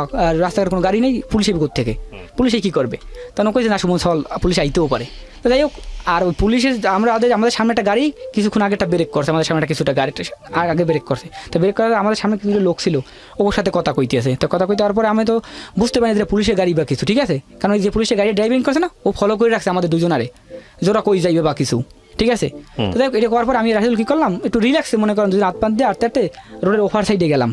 রাস্তাঘাট কোনো গাড়ি নেই, পুলিশ আইবে কোত্থেকে, পুলিশে কী করবে? তখন কইছে না সুমন চল পুলিশ আইতেও পারে। তো যাই হোক আর ওই পুলিশের আমাদের সামনে একটা গাড়ি কিছুক্ষণ আগে একটা ব্রেক করছে, আমাদের সামনে একটা কিছুটা গাড়িটা আগে ব্রেক করছে। তো ব্রেক করার আমাদের সামনে কিছু লোক ছিল, ওর সাথে কথা কইতে আছে। তো কথা কইতে হওয়ার পরে আমি তো বুঝতে পারি যে পুলিশের গাড়ি বা কিছু, ঠিক আছে কারণ ওই যে পুলিশের গাড়ি ড্রাইভিং করছে না, ও ফলো করে রাখছে আমাদের 2 জনারে, জোরা কই যাইবে বা কিছু, ঠিক আছে। তো দেখ এটা করার পর আমি রাশিদুল কী করলাম, একটু রিল্যাক্সে মনে করেন 2 জন হাত পান দিয়ে আটতে রোডের ওভার সাইডে গেলাম,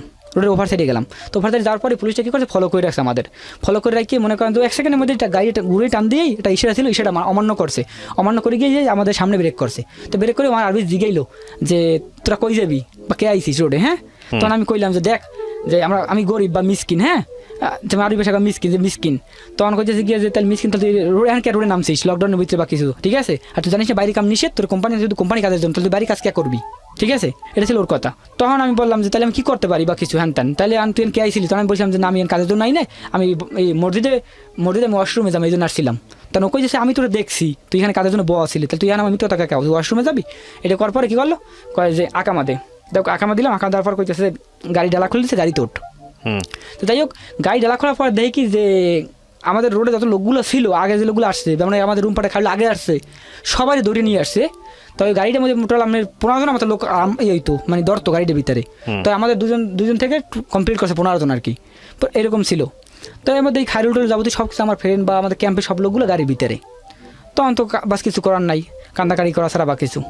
তো ওভার সাইডে যাওয়ার পরে পুলিশটা কী করছে ফলো করে রাখছে আমাদের, ফলো করে রাখিয়ে মনে করেন তো 1 সেকেন্ডের মধ্যে একটা গাড়িটা ঘুরে টান দিয়েই একটা ইশারা ছিল, ইশারা অমান্য করে গিয়ে আমাদের সামনে ব্রেক করছে। তো ব্রেক করে আমার আরবি জিগাইলো যে তোরা কই যাবি বা কে আইছিস রোডে, হ্যাঁ তখন আমি কইলাম যে দেখ যে আমি গরিব বা মিসকিন, হ্যাঁ যেমন আরবি ভাষা মিসকিন। তখন কইছে গিয়ে যে তাহলে মিসকিন তাহলে এখন কে রোডে নামছিস লকডাউনের ভিতরে বা কিছু, ঠিক আছে আর তুই জানিস না বাইরে কাম নিষেধ, তোর কোম্পানি যদি কোম্পানি কাজের জন্য তাহলে বাড়ি কাজ কে করবি, ঠিক আছে এটা ছিল ওর কথা। তখন আমি বললাম যে তাহলে আমি কী করতে পারি বা কিছু হ্যান ত্যান, তাহলে তুই কে আইছিলি? তখন আমি বলছিলাম যে না আমি কাজের জন্য নাই আমি এই মসজিদে আমি ওয়াশরুমে যাবো এই জন্য আসছিলাম। তখন ও কইছে আমি তোরা দেখছি তুই এখানে কাজের জন্য বসা ছিলি, তাহলে তুই আমি তো টাকা কেউ ওয়াশরুমে যাবি, এটা করার পরে কী করলো কয় যে আকামা দে, দেখো আকামা দিলাম, আকামা দেওয়ার পর কইতেছে গাড়ি ডালা খুলে দিচ্ছে, গাড়িতে ওঠ। তো যাই হোক গাড়ি ডালা খোলার পর দেখি কি যে আমাদের রোডে যত লোকগুলো ছিল আগে যে লোকগুলো আসছে মানে আমাদের রুম পাটা খাইলে আগে আসছে সবাই দৌড়ে নিয়ে আসছে। তো ওই গাড়িটার মধ্যে টোটাল আপনার 15 জন মতো লোক হইতো মানে ধরতো গাড়িটার ভিতরে। তো আমাদের দুজন থেকে কমপ্লিট করছে 15 জন আর কি, তো এরকম ছিল। তো এর মধ্যে এই খাইরুল যাবতীয় সব কিছু আমার ফ্রেন্ড বা আমাদের ক্যাম্পে সব লোকগুলো গাড়ির ভিতরে। তখন তো বাস কিছু করার নাই, কান্দাকাড়ি করা ছাড়া বা কিছু।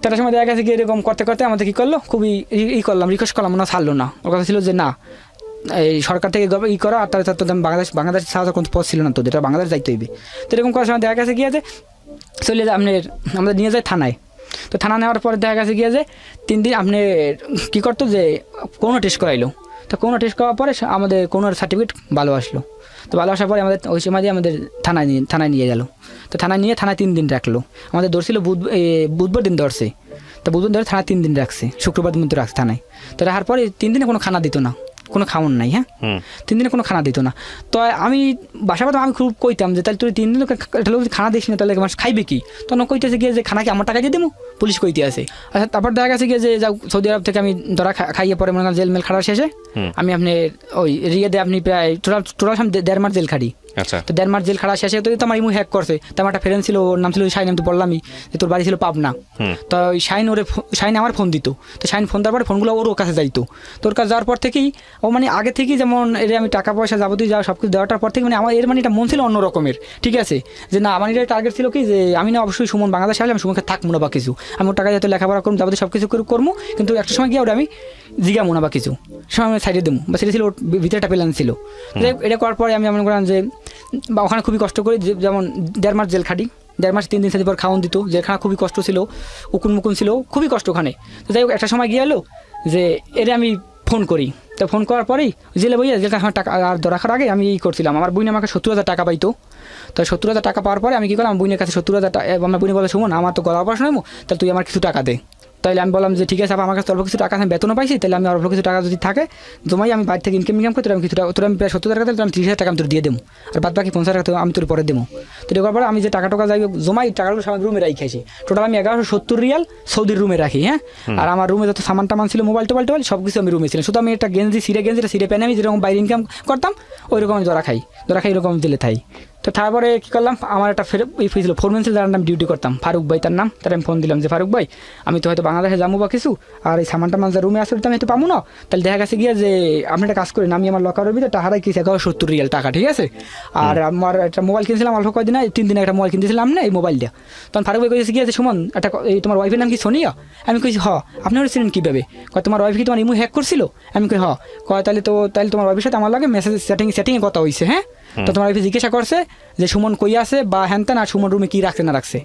তার সময় দেখা গেছে কি এরকম করতে করতে আমাদের কী করলো খুবই করলাম রিকোয়েস্ট করলাম না ছাড়লো না। ওর কথা ছিল যে না এই সরকার থেকে করো আর তাহলে তোদের বাংলাদেশ ছাড়া কোনো পথ ছিল না, তোদের এটা বাংলাদেশ যাইতে হইবে। তো এরকম করার সময় দেখা গেছে কি আছে চলে যায় আমাদের নিয়ে যায় থানায়। তো থানা নেওয়ার পরে দেখা গেছে গিয়ে যে 3 দিন আপনি কী করতো যে কোনো টেস্ট করাইলো। তো কোনো টেস্ট করার পরে আমাদের কোনো সার্টিফিকেট ভালো আসলো। তো ভালো আসার পরে আমাদের ওই সময় দিয়ে আমাদের থানায় নিয়ে গেল। তো থানায় নিয়ে 3 দিন রাখলো। আমাদের ধরছিল বুধবার দিন ধরছে। তো বুধবার ধরে থানায় 3 দিন রাখছে, শুক্রবার দিন তো রাখছে থানায়। তো রাখার পরে 3 দিনে কোনো খানা দিত না, কোনো খাওয়ান নাই। হ্যাঁ 3 দিনে কোনো খানা দিত না। তো আমি বাসা বাদ আমি খুব কইতাম যে তাহলে তুই 3 দিন খানা দিস না তাহলে মানুষ খাইবে কি? তখন কইতেছে গিয়ে যে খানা কি আমার টাকা দিয়ে দেবো, পুলিশ কইতে আছে। আচ্ছা তারপর দেখা গেছে গিয়ে যে যাও সৌদি আরব থেকে আমি ধরা খাইয়ে পরে মনে করেন জেল মেল খাটার শেষে আমি আপনি ওই রিয়াদে আপনি প্রায় টোটাল 1.5 মাস জেল খাটি। আচ্ছা তো 1.5 মাস জেল খাটা শেষে তো আমার ইমু হ্যাক করছে। তো আমার একটা ফ্রেন্ড ছিল, ওর নাম ছিল শাইন, আমি তো বললামই যে তোর বাড়ি ছিল পাবনা। তো ওই শাইন আমার ফোন দিত। তো শাইন ফোন দেওয়ার পরে ফোনগুলো ওর কাছে যাইতো। তোর কাছে যাওয়ার পর থেকেই ও মানে আগে থেকেই যেমন এর আমি টাকা পয়সা যাবতীয় যাওয়া সব কিছু দেওয়াটার পর থেকে মানে আমার এর মানে এটা মন ছিল অন্য রকমের। ঠিক আছে যে না আমার এটা টার্গেট ছিল কি যে আমি না অবশ্যই সুমন বাংলাদেশে আসলে আমি সুমনকে থাকবো না বা কিছু, আমি ওর টাকা যাতে লেখাপড়া করবো যাবতীয় সব কিছু করবো, কিন্তু একটা সময় গিয়ে ওটা আমি জিগামো না বা কিছু সময় আমি সাইডে দেবো বা সেটা ছিল ওর ভিতরে একটা প্ল্যান ছিল। এটা করার পরে আমি মনে করেন যে বা ওখানে খুবই কষ্ট করি, যেমন 1.5 মাস জেল খাটি। 1.5 মাস 3 দিন সাথে পর খাওয়ান দিত, জেলখানা খুবই কষ্ট ছিল, উকুন ছিল, খুবই কষ্ট ওখানে। তো যাই হোক একটা সময় গিয়ে এলো যে এর আমি ফোন করি। তো ফোন করার পরেই জেলে বইয়া জেলখানা টাকা আর রাখার আগে আমি করছিলাম, আমার বোন আমাকে 70,000 টাকা পাইতো। তো 70,000 টাকা পাওয়ার পরে আমি কী করলাম, আমার বোনের কাছে 70,000 টাকা, আমার বোনে বলে সুমন আমার তো গলা অপারেশন হইব, তাহলে তুই আমার কিছু টাকা দে। তাহলে আমি বললাম যে ঠিক আছে আমার কাছে অল্প কিছু টাকা আমি বেতনও পাইছি, তাহলে আমি অল্প কিছু টাকা যদি থাকে জমাই আমি বাইরে থেকে ইনকাম করি, তোর আমি কিছু টাকা তোর আমি প্রায় 70,000 টাকা দিলে আমি 30,000 টাকা আমি তোর দিয়ে দেবো, আর বাদ বাকি 50,000 টাকা আমি তোর পরে দেবো। তো দেওয়ার পরে আমি যে টাকা যাই জমাই টাকাগুলো সবাই রুমে রাখি, টোটাল আমি 1170 রিয়াল সৌদির রুমে রাখি। হ্যাঁ আর আমার রুমে যত সামান টামান ছিল মোবাইল টোবাইল সব কিছু আমি রুমে ছিলাম, শুধু আমি একটা গেঞ্জিটা সিরে প্যানে আমি যেরকম বাইরে ইনকাম করতাম ওই রকম আমি ধরা খাই এরকম দিলে থাই। তো তারপরে কী করলাম, আমার একটা ছিল ফোরম্যান ছিল, যার নাম ডিউটি করতাম, ফারুক ভাই তার নাম। তার আমি ফোন দিলাম যে ফারুক ভাই আমি তো হয়তো বাংলাদেশে যাবো বা কিছু, আর এই সামানটা মাল রুমে আসলে তো আমি হয়তো পাবো না, তাহলে দেখা গেছে গিয়ে যে আপনি একটা কাজ করেন, আমি আমার লকারের ভিতরে টাকা রাখি 1170 রিয়াল টাকা, ঠিক আছে। আর আমার একটা মোবাইল কিনছিলাম অল্প কয়েকদিন, 3 দিনে একটা মোবাইল কিনতেছিলাম না এই মোবাইলটা। তখন ফারুক ভাই কইছে গিয়ে যে সুমন একটা এই তোমার ওয়াইফের নাম কি সোনিয়া? আমি কইছি আপনি ছিলেন কীভাবে? কয় তোমার ওয়াইফ কি তোমার ইমু হ্যাক করছিল? আমি কই কয় তাহলে তোমার ওয়াইফের সাথে আমার লাগে মেসেজ সেটিংয়ে কথা হয়েছে। হ্যাঁ তো তোমার ওয়াইফে জিজ্ঞাসা করছে যে সুমন কই আছে বা হ্যানতেন, আর সুমন রুমে কী রাখছে না রাখছে।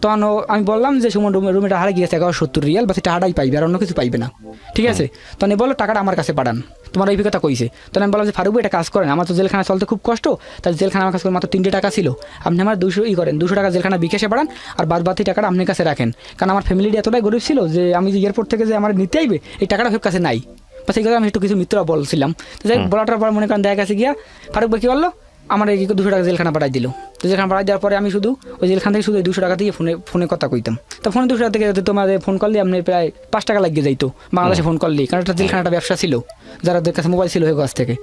তখন আমি বললাম যে সুমন রুমে টাকা গিয়েছে 1170 রিয়াল, বা টাকাটাই পাইবে আর অন্য কিছু পাইবে না, ঠিক আছে। তখন বললো টাকাটা আমার কাছে পাঠান, তোমার ওই কথা কইছে। তখন আমি বললাম যে ফারুক ভাই এটা কাজ করেন, আমার তো জেলখানা চলতে খুব কষ্ট, তাহলে জেলখানা আমার কাছে মাত্র 3 টাকা ছিল, আপনি আমার 200 টাকা জেলখানা বিকাশে পাঠান আর বাদ বাকি টাকাটা আপনার কাছে রাখেন, কারণ আমার ফ্যামিলির এতটাই গরিব ছিল যে আমি যে এয়ারপোর্ট থেকে যে আমার নিতে আইবে এই টাকাটা ওর কাছে নাই, বা সেই কথা আমি একটু কিছু মিত্ররা বলছিলাম। তো যাই বলাটার পর মনে করেন দেখা গেছে গিয়া ফারুক ভাই কী বললো আমার এই 200 টাকা জেলখানা পাঠাই দিল। তো জেলখানা পাঠাই দেওয়ার পরে আমি শুধু ওই জেলখান থেকে শুধু 200 টাকা দিয়ে ফোনে কথা কইতাম। তো ফোনে 200 টাকা থেকে তোমাদের ফোন করলে আপনি প্রায় 5 টাকা লাগিয়ে যাইতো বাংলাদেশে ফোন করলে, কারণ একটা জেলখানাটা ব্যবসা ছিল, যাদের কাছে মোবাইল ছিল ওই কাছ থেকে।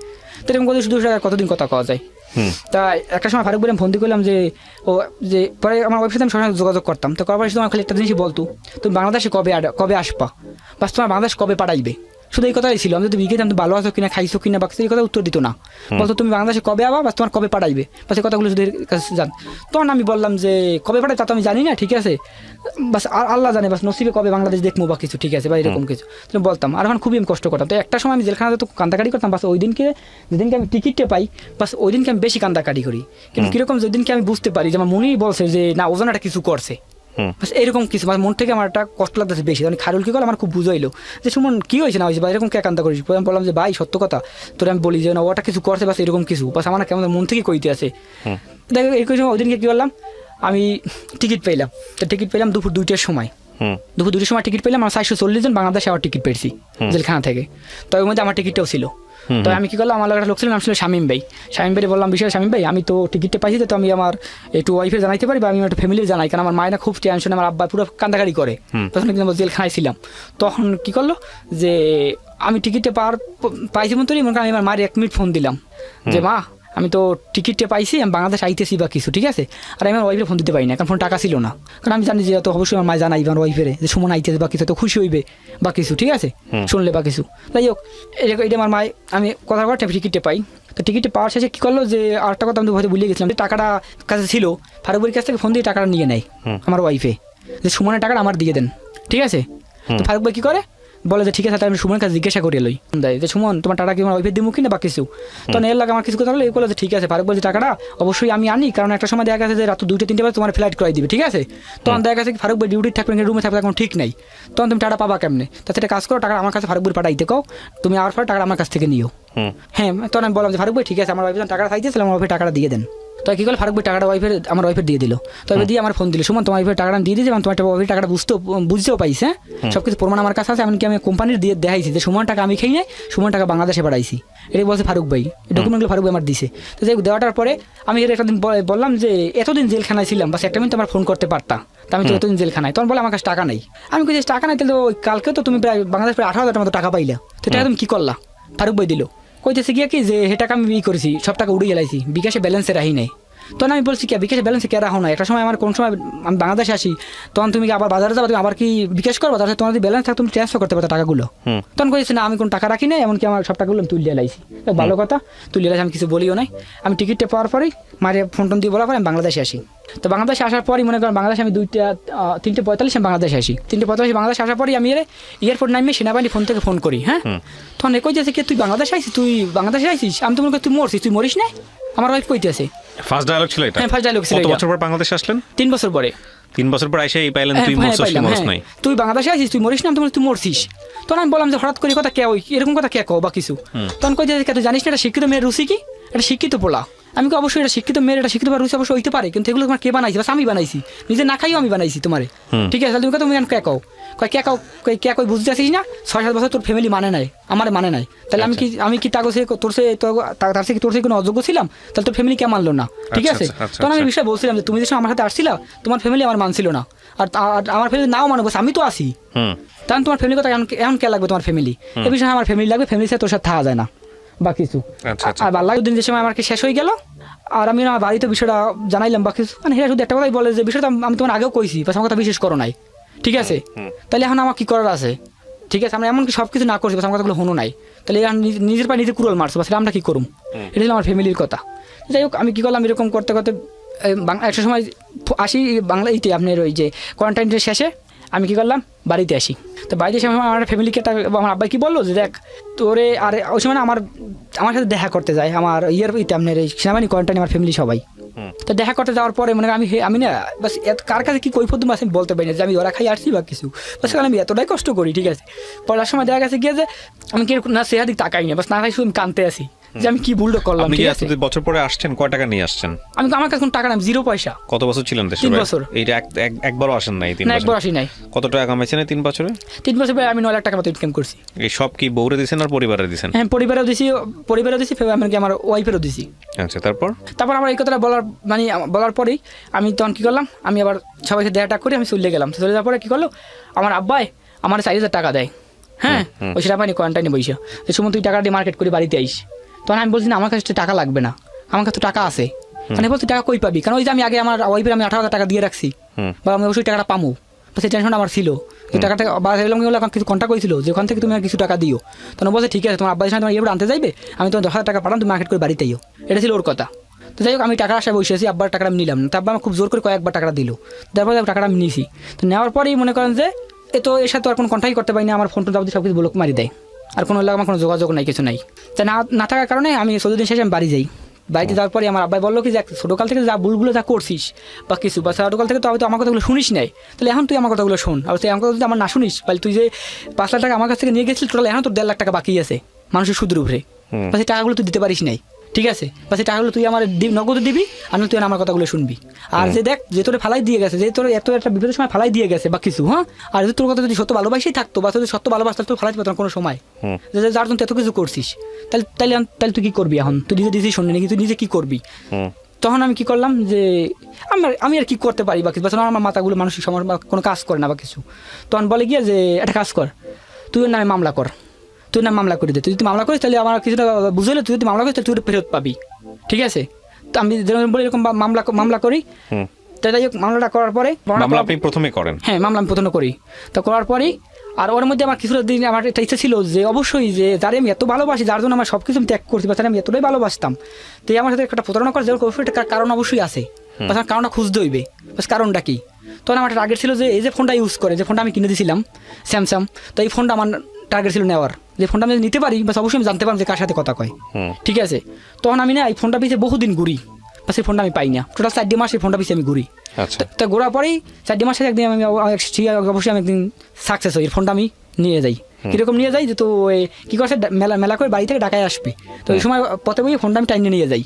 তো এরকম করে 200 টাকা কতদিন কথা কওয়া যায়। তা একটা সময় ফারুক ভাই ফোন দিয়ে করলাম যে পরে আমার ওয়েবসাইটে আমি সবসময় যোগাযোগ করতাম। তো করার তোমার খালি একটা জিনিসই বলতো তুমি বাংলাদেশে কবে আসবা, বাস তোমার বাংলাদেশ কবে পাঠাইবে, শুধু এই কথাই ছিল। আমি যদি বিকেতে আমি ভালো আছো কিনা খাইছো কিনা বা এই কথা উত্তর দিত না, বলতো তুমি বাংলাদেশে কবে আবা বা তোমার কবে পাঠাইবে, বাস এই কথাগুলো যদি কাছে জান। তখন আমি বললাম যে কবে পাঠাই তা তো আমি জানি না, ঠিক আছে, বাস আল্লাহ জানে, বাস নসিবে কবে বাংলাদেশ দেখবো বা কিছু, ঠিক আছে বা এরকম কিছু বলতাম। আর এখন খুবই আমি কষ্ট করতাম। তো একটা সময় আমি জেলখানাতে তো কান্দাকাটি করতাম, বাস ওই দিনকে যেদিনকে আমি টিকিটটা পাই বাস ওই দিনকে আমি বেশি কান্দাকাটি করি। কিন্তু কীরকম যেদিনকে আমি বুঝতে পারি যে আমার মনেই বলছে যে না ওজন একটা কিছু করছে, এরকম কিছু মন থেকে আমার একটা কষ্ট লাগতেছে বেশি। তখন খারুল কি করলো আমার খুব বুঝাইলো যে সুমন কি হয়েছে না হয়েছে বা এরকম কে কান্দা করিস। আমি বললাম যে ভাই সত্য কথা তোরে আমি বলি যে না ওটা কিছু করছে বাস এরকম কিছু, বাস আমার কেমন মন থেকে কইতে আছে। দেখো এই ওই দিনকে কী করলাম, আমি টিকিট পেলাম। তো টিকিট পেলাম দুপুর 2টার সময়, দুপুর 2টার সময় টিকিট পেলাম। আমার 440 জন বাংলাদেশে আবার টিকিট পেয়েছি জেলখানা থেকে। তো ওই মধ্যে আমার টিকিটটাও ছিল। তো আমি কী করলাম, আমার একটা লোক ছিল নাম ছিল শামীম ভাই বললাম বিষয় শামীম ভাই আমি তো টিকিটটা পাইছি, তো আমি আমার একটু ওয়াইফে জানাইতে পারি বা আমি একটা ফ্যামিলি জানাই, কারণ আমার মায়েরা খুব টেনশন, আমার আব্বা পুরো কান্দাকারি করে। তখন কিন্তু জেলখানায় ছিলাম। তখন কী করলো যে আমি টিকিটটা পাইছি মতো মনে করেন আমি আমার মায়ের 1 মিনিট ফোন দিলাম যে মা আমি তো টিকিটটা পাইছি, আমি বাংলাদেশ আইতেছি বা কিছু, ঠিক আছে। আর আমি আমার ওয়াইফের ফোন দিতে পারি না, কারণ ফোন টাকা ছিল না, কারণ আমি জানি যে তো অবশ্যই আমার মায় জানাই আমার ওয়াইফের যে সুমন আইতেছে বা কিছু, তো খুশি হইবে বা কিছু, ঠিক আছে, শুনলে বা কিছু। যাই হোক এটা আমার মায় আমি কথা বলার টিকিটটা পাই। তো টিকিটটা পাওয়ার শেষে কী করলো যে আরেকটা কথা আমি হয়তো ভুলে গেছিলাম, টাকাটা কাছে ছিল, ফারুকের কাছ থেকে ফোন দিয়ে টাকাটা নিয়ে নেয় আমার ওয়াইফে যে সুমনের টাকাটা আমার দিয়ে দেন, ঠিক আছে? তো ফারুক ভাই কি করে, বলে যে ঠিক আছে তাহলে আমি সুমনের কাছে জিজ্ঞাসা করি লই দেয় যে সুমন তোমার টাকা কি আমার ওয়াইফের দিব কিনা বা কিছু। তখন এর লাগে আমার কিছু কথা হলো, এই বলে যে ঠিক আছে ফারুক বলছে টাকাটা অবশ্যই আমি আনি, কারণ একটা সময় দেখা গেছে যে রাত 2-3 বাজে তোমার ফ্লাইট করাই দিবে, ঠিক আছে? তখন দেখা গেছে ফারুক ভাই ডিউটি থাকবে, রুমে থাকবে, এখন ঠিক নাই, তখন তুমি টাকা পাবা কেমনে? তা সেটা কাজ করো, টাকা আমার কাছে ফারুক ভাই পাঠাইতে কও, তুমি আর পরে টাকা আমার কাছ থেকে নিও। হ্যাঁ, তখন আমি বললাম যে ফারুক ভাই ঠিক আছে, আমার ওয়াইফের টাকাটা চাইতেছিল, আমার ওয়াইফের টাকাটা দিয়ে দেন। তো কি করলো, ফারুক ভাই টাকাটা আমার ওয়াইফের দিয়ে দিল। তো দিয়ে আমার ফোন দিল, সুমন তোমার ওয়াইফের টাকাটা দিয়ে দিয়েছি এবং তোমার ওয়াইফের টাকাটা বুঝতেও পাইছে, হ্যাঁ সব কিছু প্রমাণ আমার কাছে আছে, এমনকি আমি কোম্পানির দিয়ে দেখাইছি যে সুমন টাকা আমি খেয়ে নাই, সুমন টাকা বাংলাদেশে পাঠাইছি, এটাই বলছে ফারুক ভাই, ডকুমেন্টগুলো ফারুক ভাই আমার দিছে। তো যাই দেওয়াটার পরে আমি এর একটা দিন বললাম যে এতদিন জেলখানায় ছিলাম, বাস একটা মিনিট আমার ফোন করতে পারতাম, তা আমি তো এতদিন জেলখানায়। তখন বলে আমার কাছে টাকা নাই। আমি বলছি টাকা নাই, তাহলে ওই কালকে তো তুমি প্রায় বাংলাদেশ প্রায় 18,000 টাকা মতো টাকা পাইলা, তো টাকা তুমি কি করলা? ফারুক ভাই দিল, কইতেছে গিয়া কি যে হে টাকা আমি করেছি, সব টাকা উড়িয়ে গেলাইছি, বিকাশে ব্যালেন্সে রাহি নাই। তখন আমি বলছি কি বিকাশ ব্যালেন্সে কে রাখো না, একটা সময় আমার কোন সময় আমি বাংলাদেশে আসি, তখন তুমি আবার বাজারে যাবো, তুমি আবার কি বিকাশ করবো, তার তোমার যদি ব্যালেন্স থাকে তুমি ট্রান্সফার করতে পারো টাকাগুলো। তখন কইছি না আমি কোনো টাকা রাখি নাই, এমনকি আমার সব টাকাগুলো আমি তুলিয়ে লাইছি। ভালো কথা, তুলিয়ে লাইছি, আমি কিছু বলিও নাই। আমি টিকিটটা পাওয়ার পরেই মারে ফোন টোন দিয়ে বলার পরে আমি বাংলাদেশে আসি। তো বাংলাদেশে আসার পরই মনে করেন বাংলাদেশে আমি 3:45 আমি বাংলাদেশে আসি। 3:45 বাংলাদেশে আসার পরই আমি এয়ারপোর্ট নামিয়ে সেনাবাহিনী ফোন থেকে ফোন করি। হ্যাঁ, তখন কইতেছে কি তুই বাংলাদেশে আইসিস, তুই বাংলাদেশে আইসিস? আমি তো মনে করি তুই মরছিস, তুই মরিস না? আমার ওয়াইফ কইতেছে। ফার্স্ট ডায়ালগ ছিল এটা? হ্যাঁ, ফার্স্ট ডায়ালগ ছিল। কত বছর পর বাংলাদেশে আসলেন? 3 বছর পরে। 3 বছর পর এসে এই পাইলেন তুই মরছিস কি মরছ নাই? তুই বাংলাদেশে আছিস, তুই মরিস না? তুই মরছিস। তখন আমি বললাম যে হঠাৎ করে কথা কে ওই এরকম কথা কে কও বা কিছু। তখন কই যে তুই জানিস না এটা শিক্ষিত মেয়ের রুচি কি, এটা শিক্ষিত পোলা। আমি কি অবশ্যই এটা শিক্ষিত মেয়ের এটা শিক্ষিত বা রুচি অবশ্যই হইতে পারে, কিন্তু এগুলো তোমার কে বানাইছি? বাস আমি বানাইছি, নিজে না খাইও আমি বানাইছি তোমারে। ঠিক আছে, তুমি তুমি কে কও, কে কও, কে কই বুঝতে আসিস না? 6-7 বছর তোর ফ্যামিলি মানে নাই, আমার মানে নাই, তাহলে আমি কি তার সে কি তোর সে কোনো অযোগ্য ছিলাম? তাহলে তোর ফ্যামিলি কে মানলো না? ঠিক আছে, তখন আমি বিষয় বলছিলাম যে তুমি যে আমার সাথে আসছিলা, তোমার ফ্যামিলি আমার মানছিল না, আর আমার ফ্যামিলি নাও মানো, আমি তো আসি, তখন তোমার ফ্যামিলি কথা এমন কে লাগবে? তোমার ফ্যামিলি এই বিষয়ে আমার ফ্যামিলি লাগবে, ফ্যামিলির সাথে তোর সাথে থাকা যায় না বা কিছু। আর আল্লাহ দিন যে সময় আমার কি শেষ হয়ে গেল, আর আমি আমার বাড়িতে বিষয়টা জানাইলাম বা কিছু, মানে হেরা শুধু একটা কথাই বলে যে বিষয়টা আমি তোমার আগেও কইছি, বাস আমার কথা বিশেষ করো নাই। ঠিক আছে, তাহলে এখন আমার কি করার আছে? ঠিক আছে, আমরা এমনকি সব কিছু না করছি, বাস আমার কথাগুলো হনো নাই, তাহলে নিজের পায়ে নিজে কুড়াল মারছো, বাস আমরা কি করুম? এটা ছিল আমার ফ্যামিলির কথা। যাই হোক, আমি কি করলাম, এরকম করতে করতে একটা সময় আসি বাংলাতে, আপনার ওই যে কোয়ারেন্টাইনের শেষে আমি কি করলাম, বাড়িতে আসি। তো বাড়িতে এসে আমার ফ্যামিলিকে আমার আব্বাই কি বললো যে দেখ তোরে, আর ওই সময় আমার সাথে দেখা করতে যায় আমার আপনার এই সেনাবাহিনী কোয়ারেন্টাইনে আমার ফ্যামিলি সবাই। তো দেখা করতে যাওয়ার পরে মনে আমি না বাস কার কাছে কি কৈফত আমি বলতে পারি না যে আমি ওরা খাই আসছি বা কিছু, বাস আমি এতটাই কষ্ট করি। ঠিক আছে, পড়ার সময় দেখা গেছে গিয়ে যে আমি কি না সেহাদিক তাকাই না, বাস না খাই শুধু আমি কানতে আসি যে আমি কি ভুলটা করলাম। ঠিক আছে, বছর পরে আসছেন, কয় টাকা নিয়ে আসছেন? আমি আমার কাছে কোনো টাকা নাই, 0 পয়সা। কত বছর ছিলেন দেশে? 3 বছর। এইটা একবারও আসেন নাই? 3 বছর একবার আসি নাই। কত টাকা কামাইছেন 3 বছরে? 3 বছরে আমি 9 লাখ টাকা মতো ইনকাম করছি। এই সব কি বউরে দিয়েছেন আর পরিবারে দিয়েছেন? হ্যাঁ, পরিবারেও দিছি, এমনকি আমার ওয়াইফেরও দিছি। আচ্ছা, তারপর আমার এই কথাটা বলার পরেই আমি তখন কি করলাম, আমি আবার সবাইকে দেয়াটা করে আমি চলে গেলাম। চলে যাওয়ার পরে কি করলো, আমার আব্বাই আমার 4,000 টাকা দেয়। হ্যাঁ, ওই সেটা পাইনি কোয়ারেন্টাইনে বইসা, যে সময় তুই টাকা দিয়ে মার্কেট করে বাড়িতে আইস। তখন আমি বলছি না, আমার কাছে টাকা লাগবে না, আমার কাছে তো টাকা আছে। মানে বলছি টাকা কই পাবি? কারণ ওই যে আমি আগে আমার ওয়াইফের আমি 18,000 টাকা দিয়ে রাখছি, বা আমি অবশ্যই টাকাটা পামু, সেই টেনশনটা আমার ছিল। টাকাটা এখন কিছু কন্ট্যাক্ট করেছিল যে ওখান থেকে তুমি আর কিছু টাকা দিও। তখন বলছে ঠিক আছে, তোমার আব্বাই সাথে তোমার ইয়ে আনতে যাইবে, আমি তোমার 10,000 টাকা পাঠাম, তুমি মার্কেট করে বাড়িতে আইও। এটা ছিল ওর কথা। তো যাই হোক, আমি টাকা আসায় বসে আছি, আব্বার টাকাটা আমি নিলাম না, তারপর আমার খুব জোর করে কয়েকবার টাকাটা দিল, তারপর টাকাটা আমি নিয়েছি। তো নেওয়ার পরেই মনে করেন যে এর সাথে আর কোনো কন্ট্যাক্ট করতে পারি না, আমার ফোন টোন যাবতীয় সব কিছু ব্লক মারি দেয়, আর কোনো আমার কোনো যোগাযোগ নাই, কিছু নাই। তাই না থাকার কারণে আমি 14 দিন শেষে আমি বাড়ি যাই। বাড়িতে যাওয়ার পরে আমার আব্বাই বললো কি যে ছোটোকাল থেকে যা ভুলগুলো যা করছিস বা কিছু, বা ছোটোকাল থেকে তো হয়তো আমার কথাগুলো শুনিস নাই, তাহলে এখন তুই আমার কথাগুলো শোন। আর তুই আমার কথা যদি আমার না শুনিস, তাহলে তুই যে 5 লাখ টাকা আমার কাছ থেকে নিয়ে গেছিস, টোটাল এখন তোর 1.5 লাখ টাকা বাকি আছে মানুষের সুদের উপরে, বা সেই টাকাগুলো তুই দিতে পারিস নাই। ঠিক আছে, বা সেই টাকাগুলো তুই আমার নগদে দিবি, আর তুই আমার কথাগুলো শুনবি। আর যে দেখ যে তোরে ফালাই দিয়ে গেছে, যে তোর এত একটা বিপদের সময় ফালাই দিয়ে গেছে বা কিছু, হ্যাঁ, আর যদি তোর কথা যদি সত্য ভালোবাসেই থাকতো, বা যদি সত্য ভালোবাসতো তোর ফালাই দিত কোনো সময়, যার জন্য এত কিছু করছিস, তাহলে তুই কি করবি? এখন তুই নিজে ডিসিশন নিবি, তুই নিজে কি করবি? তখন আমি কি করলাম যে আমি আর কি করতে পারি বা কিছু, আমার মাথাগুলো মানসিক সমস্যা বা কোনো কাজ করে না বা কিছু। তখন বলে গিয়ে যে একটা কাজ কর, তুই ওর নামে মামলা কর, তুই না মামলা করে দে, তুই যদি মামলা করিস তাহলে আমার কিছুটা বুঝলে, তুই যদি মামলা করিস তাহলে তুই ফেরত পাবি। ঠিক আছে, তো আমি যেরকম বলি এরকম মামলা করি। তাই হোক, মামলাটা করার পরে আপনি প্রথমে করেন? হ্যাঁ, মামলা আমি প্রথমে করি। তো করার পরেই আর ওর মধ্যে আমার কিছুটা দিন আমার একটা ইচ্ছা ছিল যে অবশ্যই যে যারে আমি এত ভালোবাসি, যার জন্য আমার সব কিছু আমি ত্যাগ করছি, বা আমি এতটাই ভালোবাসতাম, তো আমার সাথে একটা প্রতারণা করার অবশ্যই একটা কারণ অবশ্যই আছে, বা কারণটা খুঁজতে হইবে, বাস কারণটা কি। তখন আমার টার্গেট ছিল যে এই যে ফোনটা ইউজ করে, যে ফোনটা আমি কিনে দিয়েছিলাম স্যামসাং, তো এই ফোনটা আমার টার্গেট ছিল নেওয়ার, যে ফোনটা আমি যদি নিতে পারি বাস অবশ্যই আমি জানতে পারলাম যে কার সাথে কথা কয়। ঠিক আছে, তখন আমি না এই ফোনটা পিছিয়ে বহুদিন ঘুরি, বা সেই ফোনটা আমি পাই না, টোটাল 4 মাস এই ফোনটা পিছিয়ে আমি ঘুরি। আচ্ছা, তা ঘোরার পরেই 4 মাসে একদিন আমি অবশ্যই আমি একদিন সাকসেস হই, ফোনটা আমি নিয়ে যাই। কীরকম নিয়ে যাই, যে তো কী করছে মেলা করে বাড়ি থেকে ঢাকায় আসবে, তো এই সময় পথে বই ফোনটা আমি টাইনে নিয়ে যাই,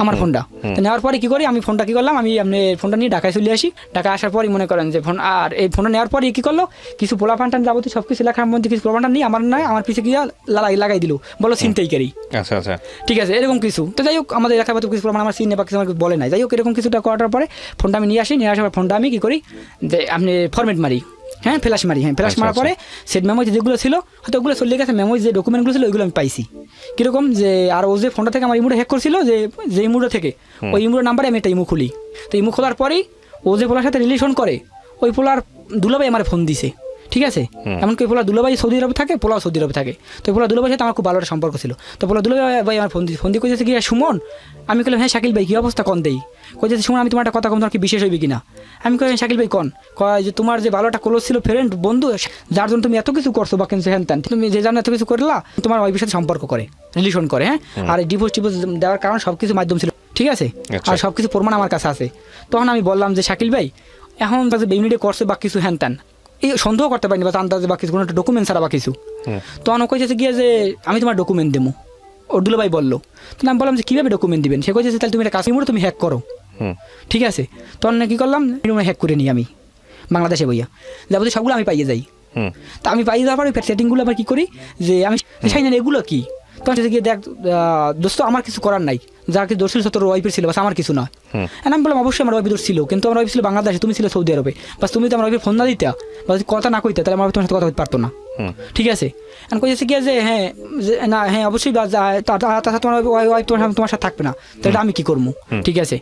আমার ফোনটা। তো নেওয়ার পরে কী করি, আমি ফোনটা কী করলাম, আমি আপনি ফোনটা নিয়ে ঢাকায় চলে আসি। ঢাকায় আসার পরই মনে করেন যে ফোন, আর এই ফোনটা নেওয়ার পরে কী করলো, কিছু পোলা ফান্টান যাবতীয় সব কিছু লেখার মধ্যে কিছু পোলা ফান্টান নিয়ে আমার নয় আমার পিছিয়ে গিয়ে লাগাই দিল, বলো ছিনতাইকারী। আচ্ছা আচ্ছা, ঠিক আছে, এরকম কিছু। তো যাই হোক, আমাদের এলাকার মতো কিছু আমার সিনে বা কিছু আমার বলে নাই, যাই হোক এরকম কিছুটা করার পরে ফোনটা আমি নিয়ে আসি। নিয়ে আসার পর ফোনটা আমি কী করি, যে আপনি ফরম্যাট মারি, হ্যাঁ ফ্ল্যাশ মারি, হ্যাঁ ফ্ল্যাশ মারার পরে সেট মেমোরি যেগুলো ছিল হয়তো ওগুলো চলে গেছে, মেমোরি যে ডকুমেন্টগুলো ছিল ওইগুলো আমি পাইছি। কীরকম, যে আর ও যে ফোনটা থেকে আমার ইমোটা হ্যাক করছিল, যে ইমোটা থেকে ওই ইমোটার নাম্বারে আমি একটা ইমো খুলি। তো ইমো খোলার পরেই ও যে পোলার সাথে রিলেশন করে, ওই পোলার দুলাভাই আমার ফোন দিছে। ঠিক আছে, এমনকি পোলা দুলাভাই সৌদি আরবে থাকে, পোলাও সৌদি আরবে থাকে। তো পোলা দুলাভাইয়ের সাথে আমার খুব ভালো একটা সম্পর্ক ছিল। তো পোলা দুলাভাই আমার ফোন দিয়ে কইতেছে কি, সুমন, আমি বললাম হ্যাঁ শাকিল ভাই কী অবস্থা কন দেই, কইতেছে সুমন আমি তোমার একটা কথা কম, তোমার কি বিশেষ হইবে কিনা। আমি কই শাকিল ভাই কন, কয় যে তোমার যে ভালো একটা ক্লোজ ছিল ফ্রেন্ড বন্ধু, যার জন্য তুমি এত কিছু করছো বা কিন্তু হ্যান ত্যান, তুমি যে জানো এত কিছু করলা, তোমার ওয়াইফের সাথে সম্পর্ক করে, রিলেশন করে, হ্যাঁ, আর ডিভোর্স দেওয়ার কারণ সব কিছু মাধ্যম ছিল। ঠিক আছে, আর সব কিছু প্রমাণ আমার কাছে আছে। তখন আমি বললাম যে শাকিল ভাই এখন তাদের বেইমিনিটে করছে বা কিছু হ্যান ত্যান, এই সন্দেহ করতে পারিনি বা আন্দাজে বা কিছু কোনো একটা ডকুমেন্ট ছাড়া বা কিছু। তখন ও কইছে গিয়ে যে আমি তোমার ডকুমেন্ট দেবো, ওর দুলাভাই বললো। তো আমি বললাম যে কীভাবে ডকুমেন্ট দিবেন, সে কইছে তাহলে তুমি একটা কাজ তুমি হ্যাক করো। ঠিক আছে, তখন কী করলাম, হ্যাক করে নিই আমি বাংলাদেশে বইয়া যাবতীয় সবগুলো আমি পাইয়ে যাই। তা আমি পাইয়ে যাওয়ার পর ওই সেটিংগুলো আবার কী করি, যে আমি চাই না এগুলো কী, তখন সে গিয়ে দেখ দোস্ত আমার কিছু করার নাই, যার কিছু দোষ ছিল তোর ওয়াইফের ছিল, বাস আমার কিছু নয়। আমি বললাম অবশ্যই আমার ওয়াইফের দোষ ছিল, কিন্তু আমার ওয়াইফ ছিল বাংলাদেশে, তুমি ছিল সৌদি আরবে, বাস তুমি তো আমার ওয়াইফে ফোন না দিতা বা কথা না কইতে, তাহলে আমার তোমার সাথে কথা বলতে পারতো না। ঠিক আছে, এখন কইছে কি যে হ্যাঁ না হ্যাঁ অবশ্যই তাছাড়া তোমার ওয়াইফ তোমার সাথে থাকবে না, তাহলে আমি কী করবো। ঠিক আছে,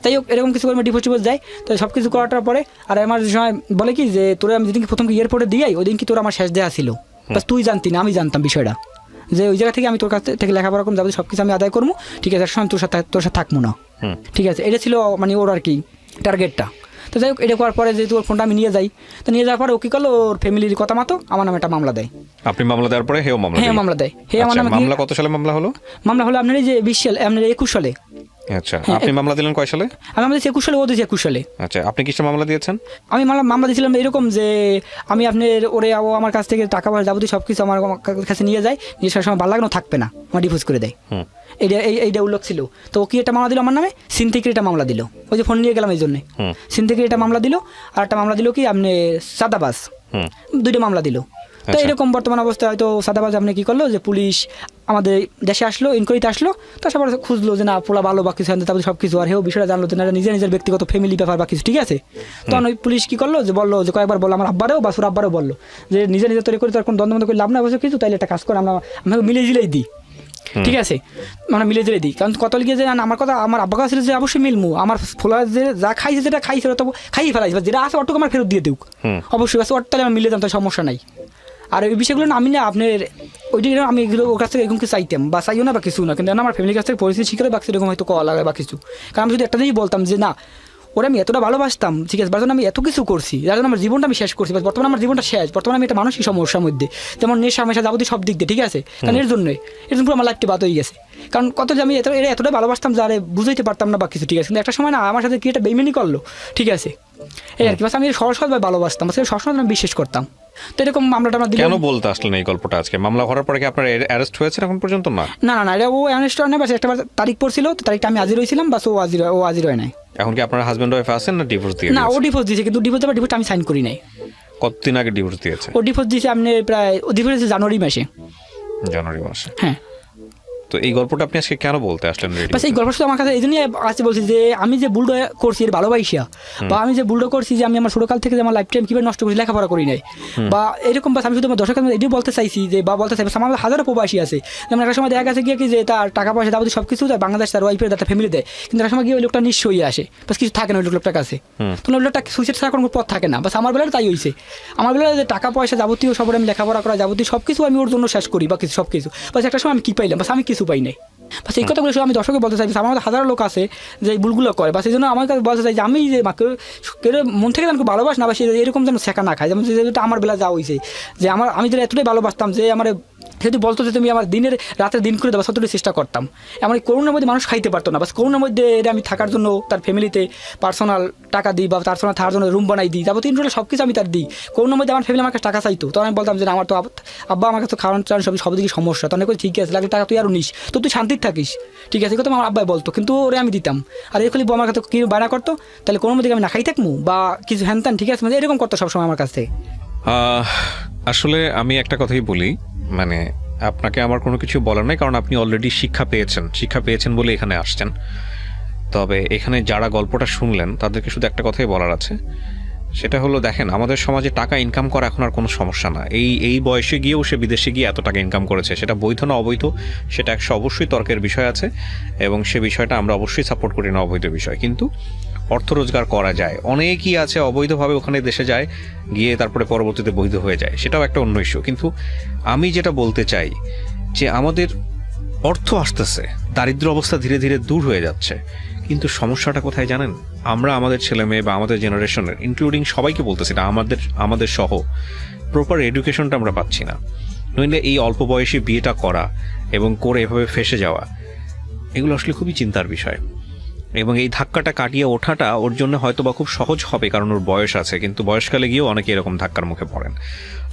তাই হোক এরকম কিছু করে ডিভোর্স যায়। তো সব কিছু করাটার পরে আর আমার সময় বলে কি যে তোরা আমি যেদিনকে প্রথম এয়ারপোর্টে দিয়াই ওই দিন কি তোর আমার শেষ দেওয়া ছিল, বাস তুই জানতি না আমি জানতাম বিষয়টা, যে ওই জায়গা থেকে আমি তোর কাছ থেকে লেখাপড়া করবো, যাবতীয় সব কিছু আমি আদায় করবো। ঠিক আছে, সময় তোর সাথে থাকবো না। ঠিক আছে, এটা ছিল মানে ওর আর কি টার্গেটটা। তো যাই হোক এটা করার পরে যেহেতু ওর ফোনটা আমি নিয়ে যাই, তো নিয়ে যাওয়ার পরে ও কী করলো, ওর ফ্যামিলির কথা মতো আমার নামে একটা মামলা দেয়। আপনি মামলা দেওয়ার পরে হেও মামলা? হ্যাঁ মামলা দেয়। হ্যাঁ আমার নামে মামলা কত সালে মামলা হলো? মামলা হলো আপনার এই যে 20 সালে, আপনার 21 সালে। আচ্ছা, আপনি মামলা দিলেন কয় সালে? আমি মামলা দিয়েছি 21 সালে, ও দিয়েছি 21 সালে। আচ্ছা, আপনি কিসের মামলা দিয়েছেন? আমি মামলা দিয়েছিলাম এরকম যে আমি আপনার ও আমার কাছ থেকে টাকা পয়সা যাবতীয় সব কিছু আমার কাছে নিয়ে যায়, নিয়ে সব সময় ভালো লাগানো থাকবে না, আমার ডিভোর্স করে দেয়। এইটা উল্লেখ ছিল। তো ও কি একটা মামলা দিল আমার নামে, সিনথেটিক একটা মামলা দিল, ওই যে ফোন নিয়ে গেলাম এই জন্যে সিনথেটিক একটা মামলা দিল, আর একটা মামলা দিল কি আপনি সাদাবাস, 2টা মামলা দিল। তো এরকম বর্তমান অবস্থায় হয়তো সাদাবাজ আপনি কী করলো, যে পুলিশ আমাদের দেশে আসলো, ইনকোয়ারিতে আসলো, তো সবার খুঁজলো যে না পোলা ভালো বা কিছু, তারপরে সব কিছু আর হেও বিষয়টা জানলো যে না নিজের ব্যক্তিগত ফ্যামিলি ব্যাপার বা কিছু। ঠিক আছে, তখন ওই পুলিশ কী করলো, যে বললো যে কয়েকবার বললো আমার আব্বারেও বা সুর আব্বারেও বললো যে নিজে তৈরি করে তার কোনো দ্বন্দ্ব করে লাভ না বসে কিছু, তাইলে একটা কাজ করে আমরা মিলে জিলেই দিই। ঠিক আছে, আমরা মিলে জিলে দিই, কারণ কত লিখে যে আমার কথা আমার আব্বা কাছে যে অবশ্যই মিলমু, আমার ফোলা যে যা খাইছে যেটা খাইছে ওটা খাইয়ে ফেলাইছে, যেটা আছে ওটুকু আমার ফেরত দিয়ে দিক, অবশ্যই আছে ওর, তাহলে আমার মিলে দাম, তার সমস্যা নাই। আর ওই বিষয়গুলো না আমি না আপনার ওইটি আমি এগুলো ওর কাছ থেকে এরকম কিছু চাইতাম বা চাইও না বা কিছু না, কিন্তু আমার ফ্যামিলির কাছ থেকে পরিস্থিতি শিখে বা সেরকম হয়তো কল লাগে বা কিছু, কারণ আমি যদি একটা জিনিস বলতাম যে না ওরা আমি এতটা ভালোবাসতাম, ঠিক আছে, বারজন আমি এত কিছু করছি, যার জন্য আমার জীবনটা আমি শেষ করছি, বর্তমানে আমার জীবনটা শেষ, বর্তমানে আমি একটা মানসিক সমস্যার মধ্যে, যেমন নেশা মেশা যাবতীয় সব দিক দিয়ে। ঠিক আছে, কারণ এর জন্য পুরো আমার লাইফটা বাদ হয়ে গেছে, কারণ কত যে আমি এতটাই ভালোবাসতাম যারে বুঝাইতে পারতাম না বা কিছু। ঠিক আছে, কিন্তু একটা সময় না আমার সাথে কি একটা বেইমানি করলো। ঠিক আছে, এই আর কি, বাস আমি সহজভাবে ভালোবাসতাম, সবসময় আমি বিশ্বাস করতাম। তো এরকম মামলাটা আমরা কেন বলতে আসলেন এই গল্পটা আজকে? মামলা করার পরে কি আপনার অ্যারেস্ট হয়েছে এখন পর্যন্ত? না, এটা ও অ্যারেস্ট হয় না, বাস একটা তারিখ পড়ছিল, তো তারিখটা আমি হাজির হয়েছিলাম, বাস ও হাজির হয় নাই। এখন কি আপনার হাজবেন্ড ওয়াইফ আছেন না ডিভোর্স দিয়ে? না, ও ডিভোর্স দিয়েছে, কিন্তু ডিভোর্সটা আমি সাইন করি নাই। কতদিন আগে ডিভোর্স দিয়েছে? ও ডিভোর্স দিয়েছে আপনি প্রায় ডিভোর্স জানুয়ারি মাসে। হ্যাঁ। তো এই গল্পটা আপনি আজকে কেন বলতে আসলেন? বাস এই গল্পটা আমার কাছে এই জন্যই আছে বলছি যে আমি যে বুলডো করছি এর ভালোবাসিয়া, বা আমি যে বুলডো করছি যে আমি আমার ছোটকাল থেকে যে আমার লাইফ টাইম কীভাবে নষ্ট করছি, লেখাপড়া করি নাই বা এরকম, বাস আমি শুধু আমার দর্শকের মধ্যে এটাই বলতে চাইছি যে বা বলতে চাইছি আমার হাজারো প্রবাসী আছে, যেমন একটা সময় দেখা গেছে গিয়ে কি যে তার টাকা পয়সা যাবতীয় সব কিছু দেয় বাংলাদেশ, তার ওয়াইফের একটা ফ্যামিলি দেয়, কিন্তু একটা সময় গিয়ে ওই লোকটা নিঃস্ব হয়ে আসে, বাস কিছু থাকে না ওই লোকটার কাছে, তো ওই লোকটা সুইসাইড ছাড়া কোনো পথ থাকে না। বাস আমার বেলায় তাই হয়েছে, আমার বেলায় যে টাকা পয়সা যাবতীয় সব আমি লেখাপড়া করা যাবতীয় সব কিছু আমি ওর জন্য শেষ করি বা কিছু সব কিছু, বাস একটা সময় আমি কী পাইলাম, বাস আমি কিছু পাই নাই। বাস এই কথাগুলো শুধু আমি দর্শকে বলতে চাই, আমার মধ্যে হাজারো লোক আছে যে এই ভুলগুলো করে, বাস এই জন্য আমার কাছে বলতে চাই যে আমি যে মাকে কেউ মন থেকে যেন ভালোবাস না, বা সে এরকম যেন শেখা না খায়। যেমন যেটা আমার বেলা যা হয়েছে যে আমি যেটা এতটাই ভালোবাসতাম যে আমার যদি বলতো যে তুমি আমার রাতের দিন করে দেওয়া সত্যি চেষ্টা করতাম। এমন করোনার মধ্যে মানুষ খাইতে পারতো না, বাস করোনার মধ্যে এটা আমি থাকার জন্য তার ফ্যামিলিতে পার্সোনাল টাকা দিই, বা পার্সোনাল থাকার জন্য রুম বানাই দিই, যাবতীয় ইন্টারনেট সব কিছু আমি তার দিই। করোনার মধ্যে আমার ফ্যামিলি আমার কাছে টাকা চাইতো, তখন আমি বলতাম যে আমার তো আব্বা আমার কাছে খাওয়ান চান সব দিকে সমস্যা, তখন ঠিক আছে লাগলে টাকা তুই আরও নিস, তো তুই শান্তির থাকিস, ঠিক আছে, কথা আমার আব্বাই বলতো, কিন্তু ওরে আমি দিতাম। আর এর ফলে আমার কাছে কি বায়না করতো, তাহলে কোনো মধ্যে আমি না খাই থাকবো বা কিছু হ্যান ত্যান, ঠিক আছে, মানে এরকম করতো সবসময় আমার কাছে। আসলে আমি একটা কথাই বলি, মানে আপনাকে আমার কোনো কিছু বলার নাই, কারণ আপনি অলরেডি শিক্ষা পেয়েছেন বলে এখানে আসছেন। তবে এখানে যারা গল্পটা শুনলেন তাদেরকে শুধু একটা কথাই বলার আছে, সেটা হলো দেখেন, আমাদের সমাজে টাকা ইনকাম করা এখন আর কোনো সমস্যা না। এই বয়সে গিয়েও সে বিদেশে গিয়ে এত টাকা ইনকাম করেছে, সেটা বৈধ না অবৈধ সেটা অবশ্যই তর্কের বিষয় আছে, এবং সে বিষয়টা আমরা অবশ্যই সাপোর্ট করি না, অবৈধ বিষয়। কিন্তু অর্থ রোজগার করা যায়, অনেকই আছে অবৈধভাবে ওখানে দেশে যায়, গিয়ে তারপরে পরবর্তীতে বৈধ হয়ে যায়, সেটাও একটা অন্য ইস্যু। কিন্তু আমি যেটা বলতে চাই যে আমাদের অর্থ আসতেছে, দারিদ্র অবস্থা ধীরে ধীরে দূর হয়ে যাচ্ছে, কিন্তু সমস্যাটা কোথায় জানেন? আমরা আমাদের ছেলে মেয়ে বা আমাদের জেনারেশনের ইনক্লুডিং সবাইকে বলতেছি না, আমাদের সহ প্রপার এডুকেশনটা আমরা পাচ্ছি না। নইলে এই অল্প বয়সে বিয়েটা করা এবং করে এভাবে ফেসে যাওয়া, এগুলো আসলে খুবই চিন্তার বিষয়। এবং এই ধাক্কাটা কাটিয়ে ওঠাটা ওর জন্য হয়তো বা খুব সহজ হবে, কারণ ওর বয়স আছে, কিন্তু বয়সকালে গিয়েও অনেকে এরকম ধাক্কার মুখে পড়েন।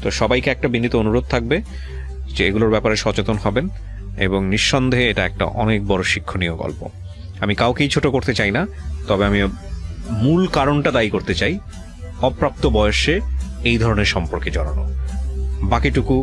তো সবাইকে একটা বিনীত অনুরোধ থাকবে যে এগুলোর ব্যাপারে সচেতন হবেন, এবং নিঃসন্দেহে এটা একটা অনেক বড় শিক্ষণীয় গল্প। আমি কাউকেই ছোট করতে চাই না, তবে আমি মূল কারণটা দায়ী করতে চাই অপ্রাপ্ত বয়সে এই ধরনের সম্পর্কে জড়ানো। বাকিটুকু